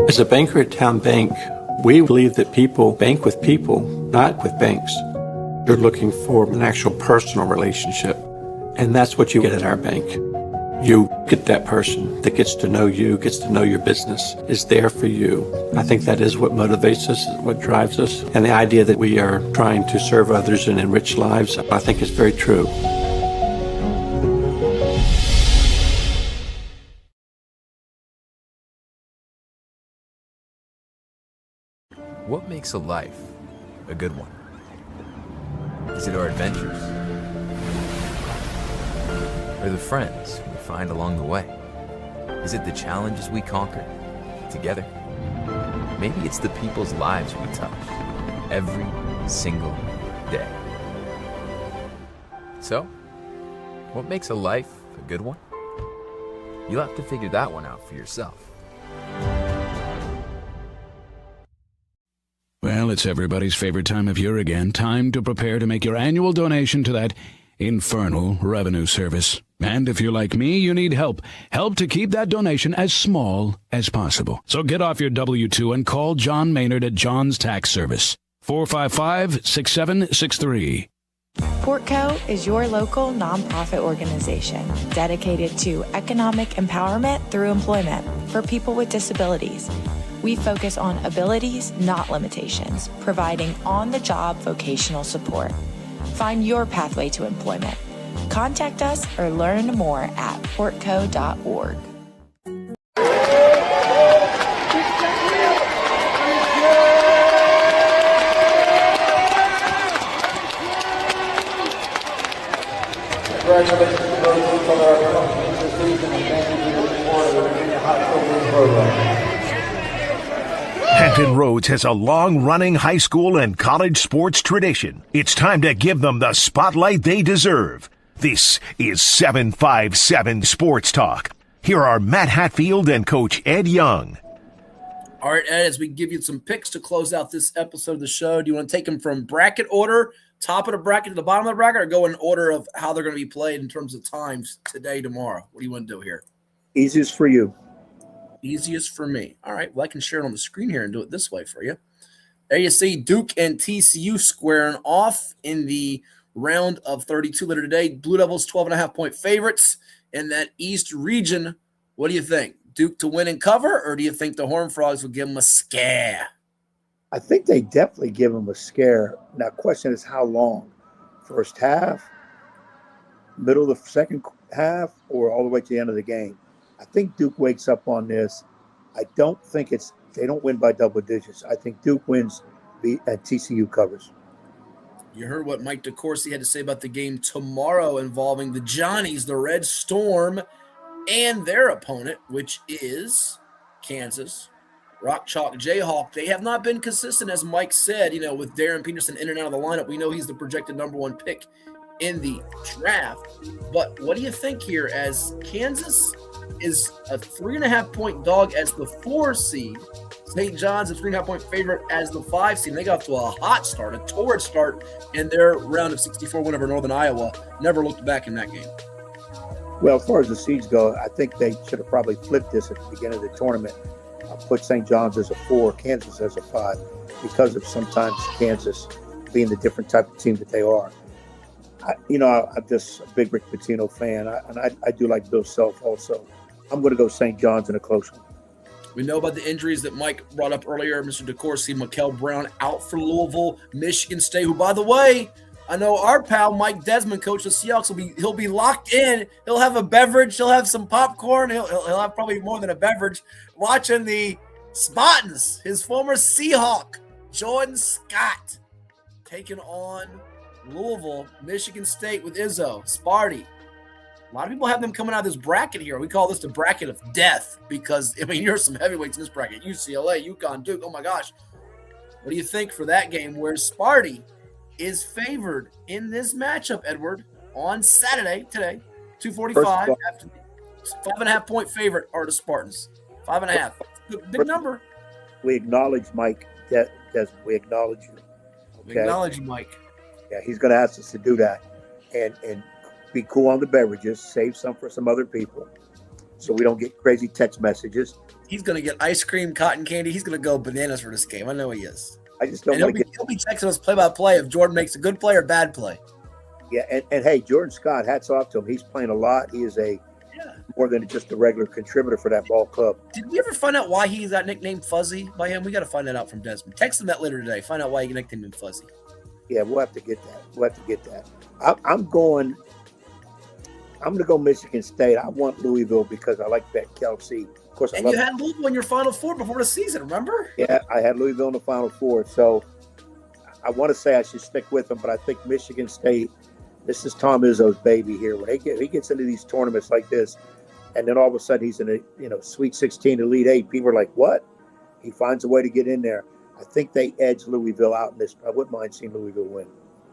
As a banker at Town Bank, we believe that people bank with people, not with banks. You're looking for an actual personal relationship, and that's what you get at our bank. You get that person that gets to know you, gets to know your business, is there for you. I think that is what motivates us, what drives us, and the idea that we are trying to serve others and enrich lives, I think is very true. What makes a life a good one? Is it our adventures? Or the friends we find along the way? Is it the challenges we conquer together? Maybe it's the people's lives we touch every single day. So, what makes a life a good one? You'll have to figure that one out for yourself. Well, it's everybody's favorite time of year again. Time to prepare to make your annual donation to that infernal revenue service. And if you're like me, you need help. Help to keep that donation as small as possible. So get off your W-2 and call John Maynard at John's Tax Service. 455-6763. Portco is your local nonprofit organization dedicated to economic empowerment through employment for people with disabilities. We focus on abilities, not limitations, providing on-the-job vocational support. Find your pathway to employment. Contact us or learn more at portco.org. Congratulations to those who are accomplishing this season, and thank you for your support of the Virginia High School Blues program. Hampton Roads has a long-running high school and college sports tradition. It's time to give them the spotlight they deserve. This is 757 Sports Talk. Here are Matt Hatfield and Coach Ed Young. All right, Ed, as we give you some picks to close out this episode of the show, do you want to take them from bracket order, top of the bracket to the bottom of the bracket, or go in order of how they're going to be played in terms of times today, tomorrow? What do you want to do here? Easiest for you. Easiest for me. All right, well, I can share it on the screen here and do it this way for you. There you see Duke and TCU squaring off in the round of 32 later today. Blue Devils 12.5-point favorites in that East region. What do you think? Duke to win and cover, or do you think the Horned Frogs will give them a scare? I think they definitely give them a scare. Now, question is how long? First half, middle of the second half, or all the way to the end of the game? I think Duke wakes up on this. I don't think they don't win by double digits. I think Duke wins and TCU covers. You heard what Mike DeCourcy had to say about the game tomorrow involving the Johnnies, the Red Storm, and their opponent, which is Kansas. Rock Chalk Jayhawk. They have not been consistent, as Mike said, with Darren Peterson in and out of the lineup. We know he's the projected number one pick in the draft. But what do you think here, as Kansas is a 3.5-point dog as the 4 seed? St. John's a 3.5-point favorite as the 5 seed. They got off to a hot start, a torrid start in their round of 64 win over Northern Iowa. Never looked back in that game. Well, as far as the seeds go, I think they should have probably flipped this at the beginning of the tournament. Put St. John's as a 4, Kansas as a 5, because of sometimes Kansas being the different type of team that they are. I'm just a big Rick Pitino fan, and I do like Bill Self also. I'm going to go St. John's in a close one. We know about the injuries that Mike brought up earlier. Mr. DeCourcy, Mikel Brown out for Louisville, Michigan State, who, by the way, I know our pal Mike Desmond, coach of the Seahawks, he'll be locked in. He'll have a beverage. He'll have some popcorn. He'll have probably more than a beverage watching the Spartans, his former Seahawk, Jordan Scott, taking on Louisville, Michigan State with Izzo, Sparty. A lot of people have them coming out of this bracket here. We call this the bracket of death because, you're some heavyweights in this bracket. UCLA, UConn, Duke. Oh, my gosh. What do you think for that game where Sparty is favored in this matchup, Edward, on Saturday, today, 2:45. 5.5-point favorite are the Spartans. 5.5. Big number. We acknowledge Mike. We acknowledge you. Okay? We acknowledge you, Mike. Yeah, he's going to ask us to do that. And be cool on the beverages. Save some for some other people so we don't get crazy text messages. He's going to get ice cream, cotton candy. He's going to go bananas for this game. I know he is. I just don't want to he'll be texting us play-by-play if Jordan makes a good play or bad play. Yeah, and hey, Jordan Scott, hats off to him. He's playing a lot. He is more than just a regular contributor for that ball club. Did we ever find out why he got nicknamed Fuzzy by him? We got to find that out from Desmond. Text him that later today. Find out why he nicknamed him Fuzzy. Yeah, we'll have to get that. I'm going to go Michigan State. I want Louisville because I like Bet Kelsey. Of course, you had Louisville in your Final Four before the season, remember? Yeah, I had Louisville in the Final Four. So I want to say I should stick with them, but I think Michigan State, this is Tom Izzo's baby here. When he gets into these tournaments like this, and then all of a sudden he's in a Sweet 16, Elite 8, people are like, what? He finds a way to get in there. I think they edge Louisville out in this. I wouldn't mind seeing Louisville win.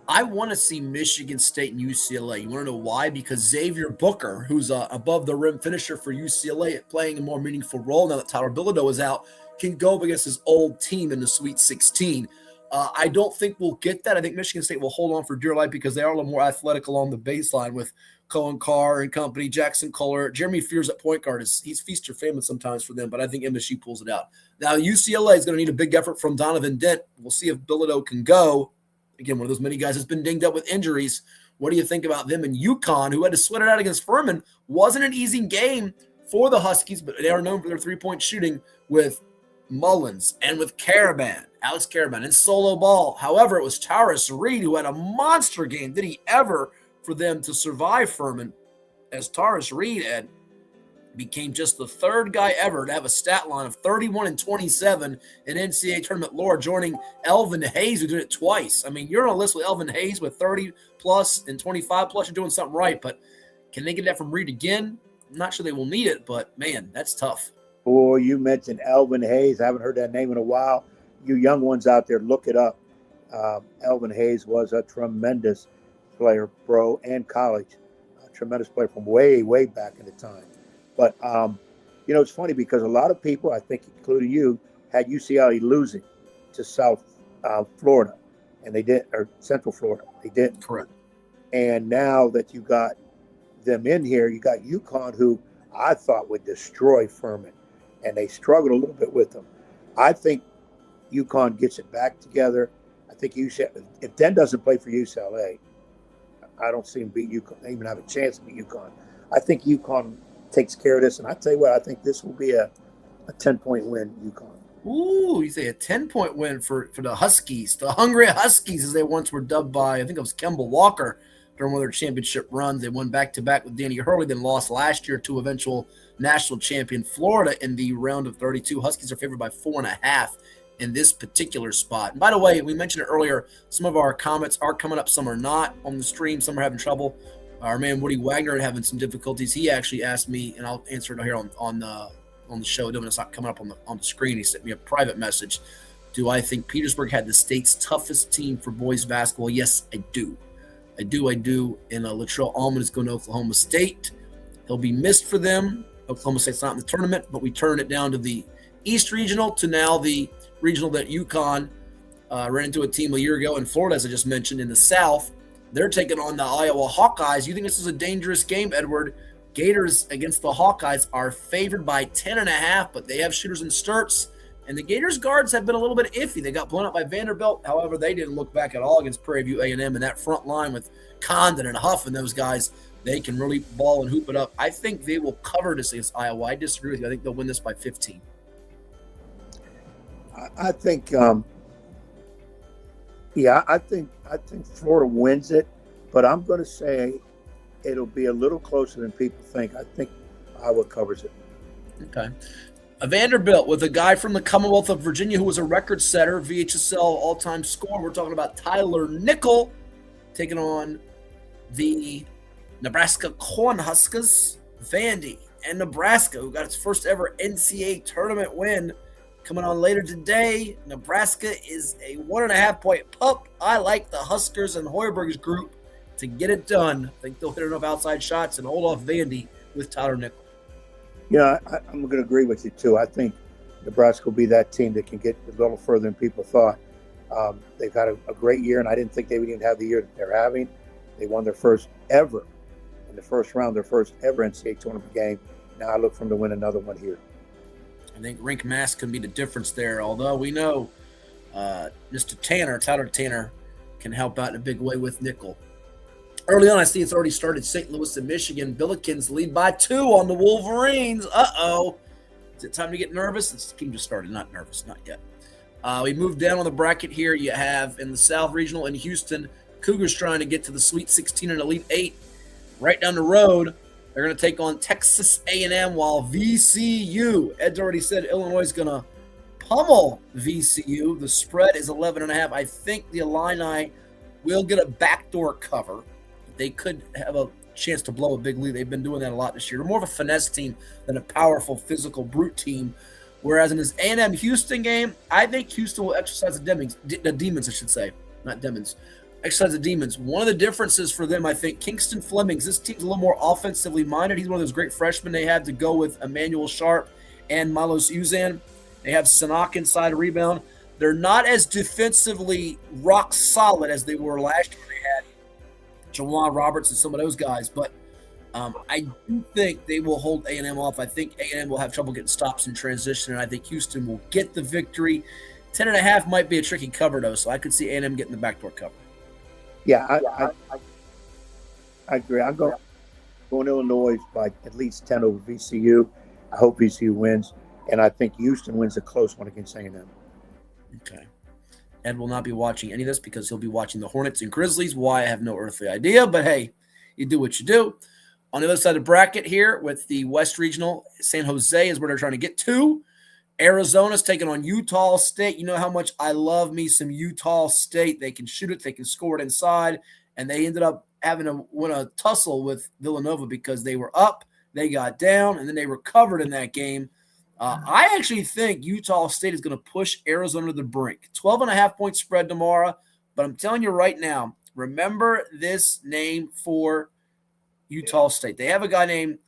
I want to see Michigan State and UCLA. You want to know why? Because Xavier Booker, who's a above-the-rim finisher for UCLA, playing a more meaningful role now that Tyler Bilodeau is out, can go up against his old team in the Sweet 16. I don't think we'll get that. I think Michigan State will hold on for dear life because they are a little more athletic along the baseline with Cohen Carr and company, Jackson Kohler. Jeremy Fears at point guard he's feast or famine sometimes for them, but I think MSU pulls it out. Now, UCLA is going to need a big effort from Donovan Dent. We'll see if Bilodeau can go. Again, one of those many guys that's been dinged up with injuries. What do you think about them and UConn, who had to sweat it out against Furman? Wasn't an easy game for the Huskies, but they are known for their three-point shooting with Mullins and with Alex Caravan, and solo ball. However, it was Tyrus Reed who had a monster game. Did he ever for them to survive Furman, as Tyrus Reed became just the third guy ever to have a stat line of 31 and 27 in NCAA tournament lore, joining Elvin Hayes, who did it twice. I mean, you're on a list with Elvin Hayes with 30 plus and 25 plus. You're doing something right, but can they get that from Reed again? I'm not sure they will need it, but man, that's tough. Boy, you mentioned Elvin Hayes. I haven't heard that name in a while. You young ones out there, look it up. Elvin Hayes was a tremendous player, pro and college. A tremendous player from way, way back in the time. But, it's funny because a lot of people, I think including you, had UCLA losing to South Florida, and they didn't, or Central Florida. They didn't. Correct. And now that you got them in here, you got UConn, who I thought would destroy Furman, and they struggled a little bit with them. I think UConn gets it back together. I think if Den doesn't play for UCLA, I don't see him beat UConn. They even have a chance to beat UConn. I think UConn takes care of this, and I tell you what, I think this will be a 10-point win, UConn. Ooh, you say a 10-point win for the Huskies, the Hungry Huskies, as they once were dubbed by, I think it was Kemba Walker during one of their championship runs. They won back-to-back with Danny Hurley, then lost last year to eventual national champion Florida in the round of 32. Huskies are favored by 4.5 in this particular spot. And by the way, we mentioned it earlier, some of our comments are coming up, some are not on the stream, some are having trouble. Our man Woody Wagner having some difficulties. He actually asked me, and I'll answer it here on the show. It's not coming up on the screen. He sent me a private message. Do I think Petersburg had the state's toughest team for boys basketball? Yes, I do. I do. And Latrell Allman is going to Oklahoma State. He'll be missed for them. Oklahoma State's not in the tournament, but we turned it down to the East Regional to now the regional that UConn ran into a team a year ago. And Florida, as I just mentioned, in the South, they're taking on the Iowa Hawkeyes. You think this is a dangerous game, Edward? Gators against the Hawkeyes are favored by 10.5, but they have shooters and Sturts. And the Gators guards have been a little bit iffy. They got blown up by Vanderbilt. However, they didn't look back at all against Prairie View A&M. And that front line with Condon and Huff and those guys, they can really ball and hoop it up. I think they will cover this against Iowa. I disagree with you. I think they'll win this by 15. I think, I think Florida wins it, but I'm going to say it'll be a little closer than people think. I think Iowa covers it. Okay. Vanderbilt with a guy from the Commonwealth of Virginia who was a record setter, VHSL all-time scorer. We're talking about Tyler Nickel taking on the Nebraska Cornhuskers. Vandy and Nebraska, who got its first ever NCAA tournament win, coming on later today. Nebraska is a 1.5-point pup. I like the Huskers and Hoiberg's group to get it done. I think they'll hit enough outside shots and hold off Vandy with Tyler Nickel. Yeah, I'm going to agree with you, too. I think Nebraska will be that team that can get a little further than people thought. They've had a great year, and I didn't think they would even have the year that they're having. They won their first ever, in the first round, their first ever NCAA tournament game. Now I look for them to win another one here. I think rink mass can be the difference there, although we know Mr. Tyler Tanner, can help out in a big way with Nickel. Early on, I see it's already started. St. Louis and Michigan. Billikens lead by 2 on the Wolverines. Uh-oh. Is it time to get nervous? This game just started. Not nervous. Not yet. We moved down on the bracket here. You have in the South Regional in Houston, Cougars trying to get to the Sweet 16 and Elite 8. Right down the road, they're going to take on Texas A&M, while VCU, Ed's already said Illinois is going to pummel VCU. The spread is 11.5. I think the Illini will get a backdoor cover. They could have a chance to blow a big lead. They've been doing that a lot this year. They're more of a finesse team than a powerful, physical, brute team. Whereas in this A&M Houston game, I think Houston will exercise the demons, I should say. Not demons. Exercise the demons. One of the differences for them, I think, Kingston Flemings, this team's a little more offensively minded. He's one of those great freshmen they had to go with Emmanuel Sharp and Milos Uzan. They have Sanak inside a rebound. They're not as defensively rock solid as they were last year. They had Jawan Roberts and some of those guys, but I do think they will hold A&M off. I think A&M will have trouble getting stops in transition, and I think Houston will get the victory. 10.5 might be a tricky cover, though, so I could see A&M getting the backdoor cover. Yeah, I agree. I'm going Illinois by at least 10 over VCU. I hope VCU wins, and I think Houston wins a close one against A&M. Okay. Ed will not be watching any of this because he'll be watching the Hornets and Grizzlies. Why, I have no earthly idea, but hey, you do what you do. On the other side of the bracket here with the West Regional, San Jose is where they're trying to get to. Arizona's taking on Utah State. You know how much I love me some Utah State. They can shoot it. They can score it inside. And they ended up having to win a tussle with Villanova because they were up, they got down, and then they recovered in that game. I actually think Utah State is going to push Arizona to the brink. 12.5-point spread tomorrow. But I'm telling you right now, remember this name for Utah State. They have a guy named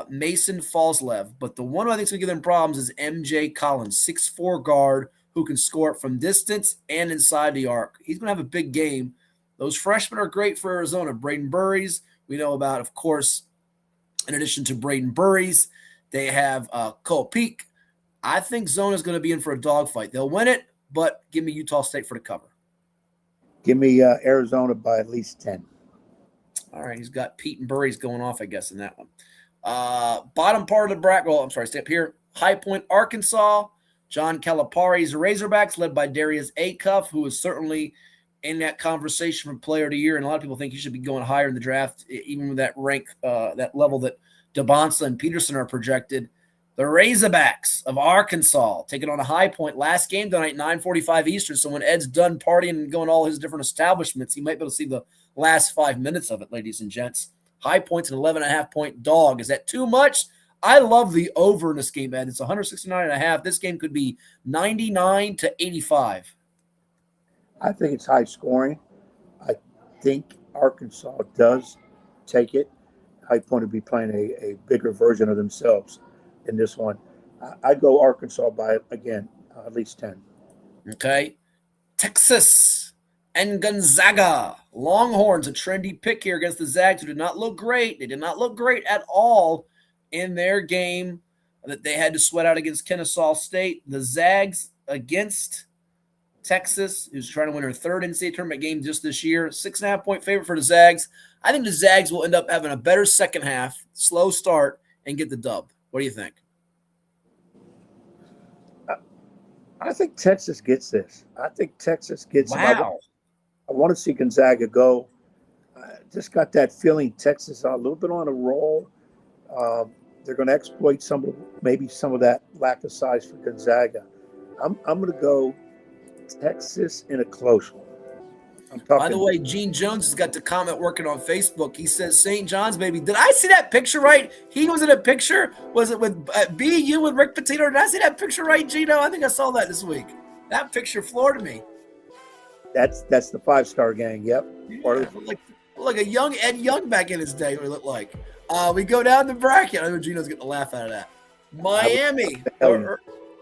Mason Falslev, but the one who I think is going to give them problems is MJ Collins, 6'4" guard who can score it from distance and inside the arc. He's going to have a big game. Those freshmen are great for Arizona. Braden Burries, we know about, of course, in addition to Braden Burries, they have Cole Peak. I think Zona is going to be in for a dogfight. They'll win it, but give me Utah State for the cover. Give me Arizona by at least 10. All right, he's got Pete and Burries going off, I guess, in that one. Bottom part of the bracket, stay up here. High Point, Arkansas. John Calipari's Razorbacks, led by Darius Acuff, who is certainly in that conversation for Player of the Year, and a lot of people think he should be going higher in the draft, even with that rank, that level that DeBonsa and Peterson are projected. The Razorbacks of Arkansas taking on a High Point. Last game tonight, 9:45 Eastern. So when Ed's done partying and going to all his different establishments, he might be able to see the last 5 minutes of it, ladies and gents. High Point's an 11.5-point dog. Is that too much? I love the over in this game, Ed. It's 169.5. This game could be 99-85. I think it's high scoring. I think Arkansas does take it. High Point will be playing a bigger version of themselves in this one. I'd go Arkansas by, again, at least 10. Okay. Texas and Gonzaga. Longhorns, a trendy pick here against the Zags, who did not look great. They did not look great at all in their game that they had to sweat out against Kennesaw State. The Zags against Texas, who's trying to win her third NCAA tournament game just this year. 6.5-point favorite for the Zags. I think the Zags will end up having a better second half, slow start, and get the dub. What do you think? I think Texas gets this. I think Texas gets it. Wow. I want to see Gonzaga go. I just got that feeling Texas a little bit on a roll. They're going to exploit some of that lack of size for Gonzaga. I'm going to go Texas in a close one. By the way, Gene Jones has got the comment working on Facebook. He says, St. John's, baby. Did I see that picture right? He was in a picture. Was it with BU with Rick Pitino? Did I see that picture right, Gino? I think I saw that this week. That picture floored me. That's the 5-star gang. Yep. Yeah, like a young Ed Young back in his day, what he looked like. We go down the bracket. I know Gino's getting a laugh out of that. Miami.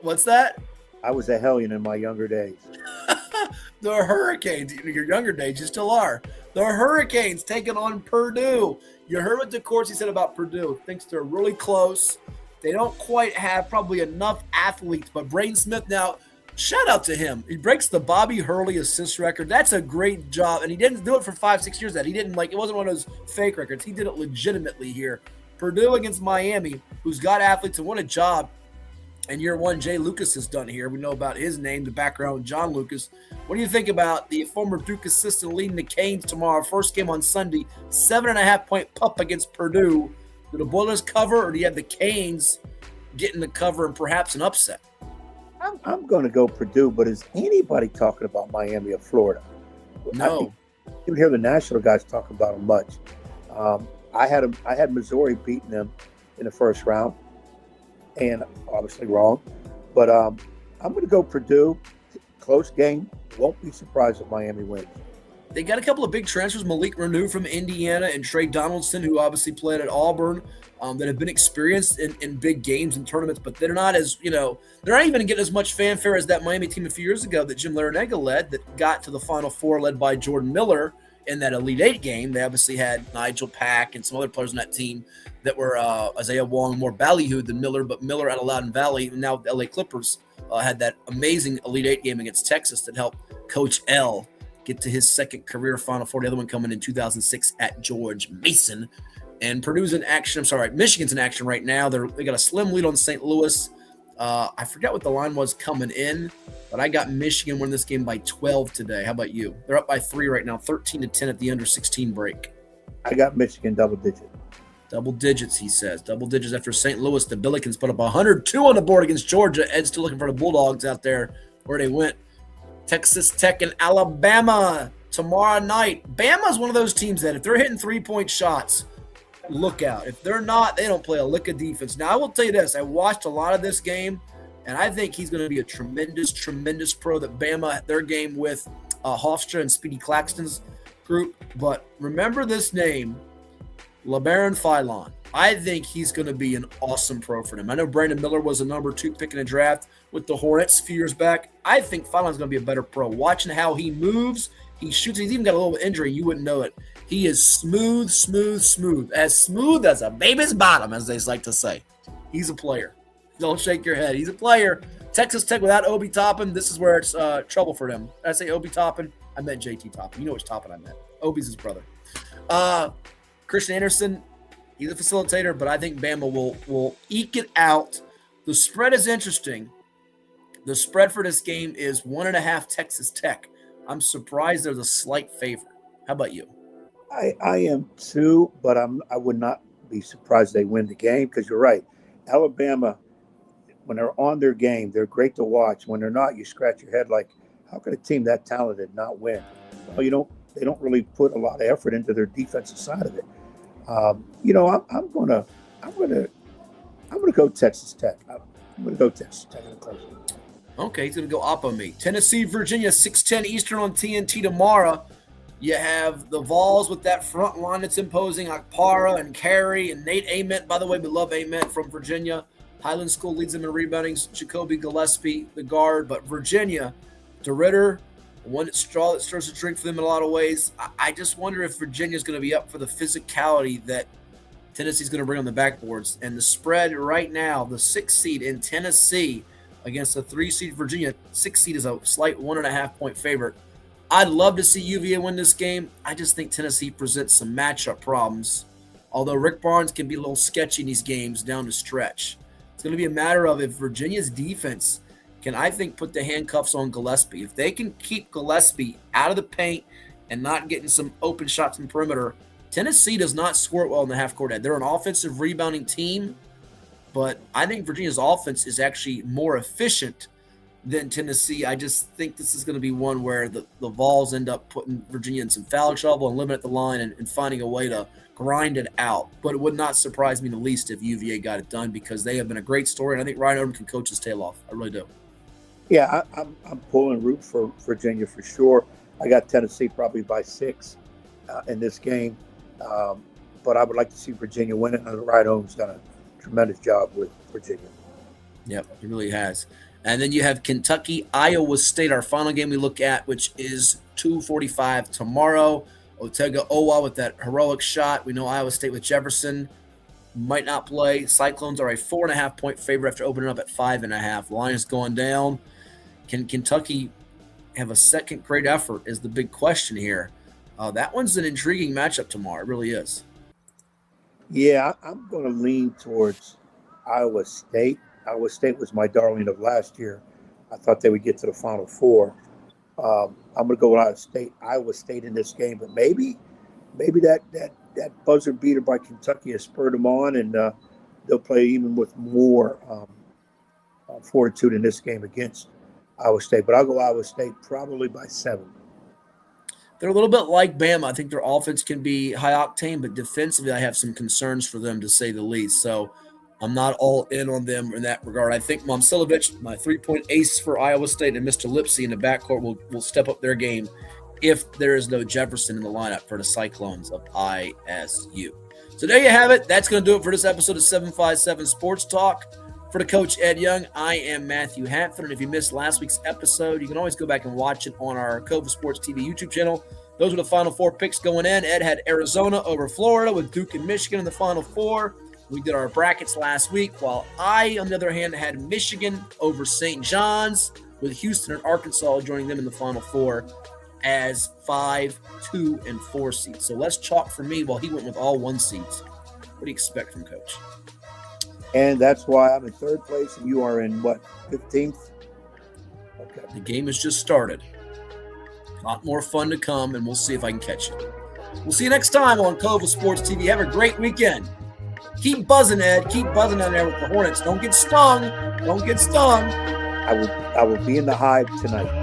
What's that? I was a hellion in my younger days. The Hurricanes, in your younger days, you still are. The Hurricanes taking on Purdue. You heard what DeCourcy said about Purdue. Thinks they're really close. They don't quite have probably enough athletes, but Braden Smith now, shout out to him. He breaks the Bobby Hurley assist record. That's a great job, and he didn't do it for 5-6 years. That he didn't it wasn't one of those fake records. He did it legitimately here. Purdue against Miami, who's got athletes, and what a job. And year one, Jay Lucas has done here. We know about his name, the background, John Lucas. What do you think about the former Duke assistant leading the Canes tomorrow? First game on Sunday, 7.5-point pup against Purdue. Do the Boilers cover, or do you have the Canes getting the cover and perhaps an upset? I'm going to go Purdue, but is anybody talking about Miami or Florida? No. You don't hear the national guys talk about them much. I had Missouri beating them in the first round. And obviously wrong. But I'm going to go Purdue. Close game. Won't be surprised if Miami wins. They got a couple of big transfers, Malik Renew from Indiana and Trey Donaldson, who obviously played at Auburn, that have been experienced in big games and tournaments, but they're not as, they're not even getting as much fanfare as that Miami team a few years ago that Jim Larrañaga led that got to the Final Four led by Jordan Miller in that Elite Eight game. They obviously had Nigel Pack and some other players on that team that were Isaiah Wong, more ballyhooed than Miller, but Miller out of Loudoun Valley, and now the LA Clippers had that amazing Elite Eight game against Texas that helped Coach L get to his second career Final Four. The other one coming in 2006 at George Mason. And Purdue's in action. Michigan's in action right now. They got a slim lead on St. Louis. I forgot what the line was coming in, but I got Michigan winning this game by 12 today. How about you? They're up by 3 right now, 13-10 at the under 16 break. I got Michigan double digit. Double digits, he says. Double digits after St. Louis. The Billikens put up 102 on the board against Georgia. Ed's still looking for the Bulldogs out there where they went. Texas Tech and Alabama tomorrow night. Bama's one of those teams that if they're hitting three-point shots, look out. If they're not, they don't play a lick of defense. Now, I will tell you this. I watched a lot of this game, and I think he's going to be a tremendous, tremendous pro. That Bama, their game with Hofstra and Speedy Claxton's group. But remember this name, LeBaron Philon. I think he's going to be an awesome pro for them. I know Brandon Miller was a number 2 pick in the draft with the Hornets a few years back. I think Philon's going to be a better pro. Watching how he moves, he shoots. He's even got a little injury. You wouldn't know it. He is smooth, smooth, smooth. As smooth as a baby's bottom, as they like to say. He's a player. Don't shake your head. He's a player. Texas Tech without Obi Toppin, this is where it's trouble for them. Did I say Obi Toppin? I meant JT Toppin. You know which Toppin I meant. Obi's his brother. Christian Anderson, he's a facilitator, but I think Bama will eke it out. The spread is interesting. The spread for this game is 1.5 Texas Tech. I'm surprised there's a slight favor. How about you? I am too, but I would not be surprised they win the game because you're right. Alabama, when they're on their game, they're great to watch. When they're not, you scratch your head like, how could a team that talented not win? Well, they don't really put a lot of effort into their defensive side of it. I'm gonna go Texas Tech. I'm gonna go Texas Tech in the close. Okay, he's gonna go up on me. Tennessee, Virginia, 6:10 Eastern on TNT tomorrow. You have the Vols with that front line that's imposing. Akpara and Carey and Nate Ament. By the way, we love Ament from Virginia. Highland School leads them in rebounding. Jacoby Gillespie, the guard. But Virginia, DeRitter, one straw that stirs the drink for them in a lot of ways. I just wonder if Virginia's going to be up for the physicality that Tennessee's going to bring on the backboards. And the spread right now, the 6th seed in Tennessee against the 3 seed Virginia. 6th seed is a slight 1.5 point favorite. I'd love to see UVA win this game. I just think Tennessee presents some matchup problems. Although Rick Barnes can be a little sketchy in these games down the stretch. It's going to be a matter of if Virginia's defense can, I think, put the handcuffs on Gillespie. If they can keep Gillespie out of the paint and not getting some open shots from perimeter, Tennessee does not score it well in the half-court edge. They're an offensive rebounding team, but I think Virginia's offense is actually more efficient than Tennessee. I just think this is going to be one where the Vols end up putting Virginia in some foul trouble and living at the line and finding a way to grind it out. But it would not surprise me in the least if UVA got it done because they have been a great story, and I think Ryan Odom can coach his tail off. I really do. Yeah, I'm pulling root for Virginia for sure. I got Tennessee probably by 6 in this game. But I would like to see Virginia win it. And Ryan Odom's done a tremendous job with Virginia. Yep, he really has. And then you have Kentucky, Iowa State, our final game we look at, which is 2:45 tomorrow. Otega Owa with that heroic shot. We know Iowa State with Jefferson might not play. Cyclones are a 4.5 point favorite after opening up at 5.5. Line is going down. Can Kentucky have a second great effort is the big question here. That one's an intriguing matchup tomorrow. It really is. Yeah, I'm going to lean towards Iowa State. Iowa State was my darling of last year. I thought they would get to the Final Four. I'm going to go with Iowa State in this game, but maybe that buzzer beater by Kentucky has spurred them on, and they'll play even with more fortitude in this game against Iowa State. But I'll go Iowa State probably by 7. They're a little bit like Bama. I think their offense can be high octane, but defensively I have some concerns for them to say the least. So I'm not all in on them in that regard. I think Momcilovic, my 3-point ace for Iowa State, and Mr. Lipsy in the backcourt will step up their game if there is no Jefferson in the lineup for the Cyclones of ISU. So there you have it. That's going to do it for this episode of 757 Sports Talk. For the coach, Ed Young, I am Matthew Hatfield. And if you missed last week's episode, you can always go back and watch it on our Cova Sports TV YouTube channel. Those were the Final Four picks going in. Ed had Arizona over Florida with Duke and Michigan in the Final Four. We did our brackets last week, while I, on the other hand, had Michigan over St. John's with Houston and Arkansas joining them in the Final Four as 5, 2, and 4 seeds. So let's chalk for me while he went with all 1 seeds. What do you expect from Coach? And that's why I'm in 3rd place and you are in, what, 15th? Okay. The game has just started. A lot more fun to come, and we'll see if I can catch you. We'll see you next time on Cova Sports TV. Have a great weekend. Keep buzzing, Ed. Keep buzzing down there with the Hornets. Don't get stung. Don't get stung. I will be in the hive tonight.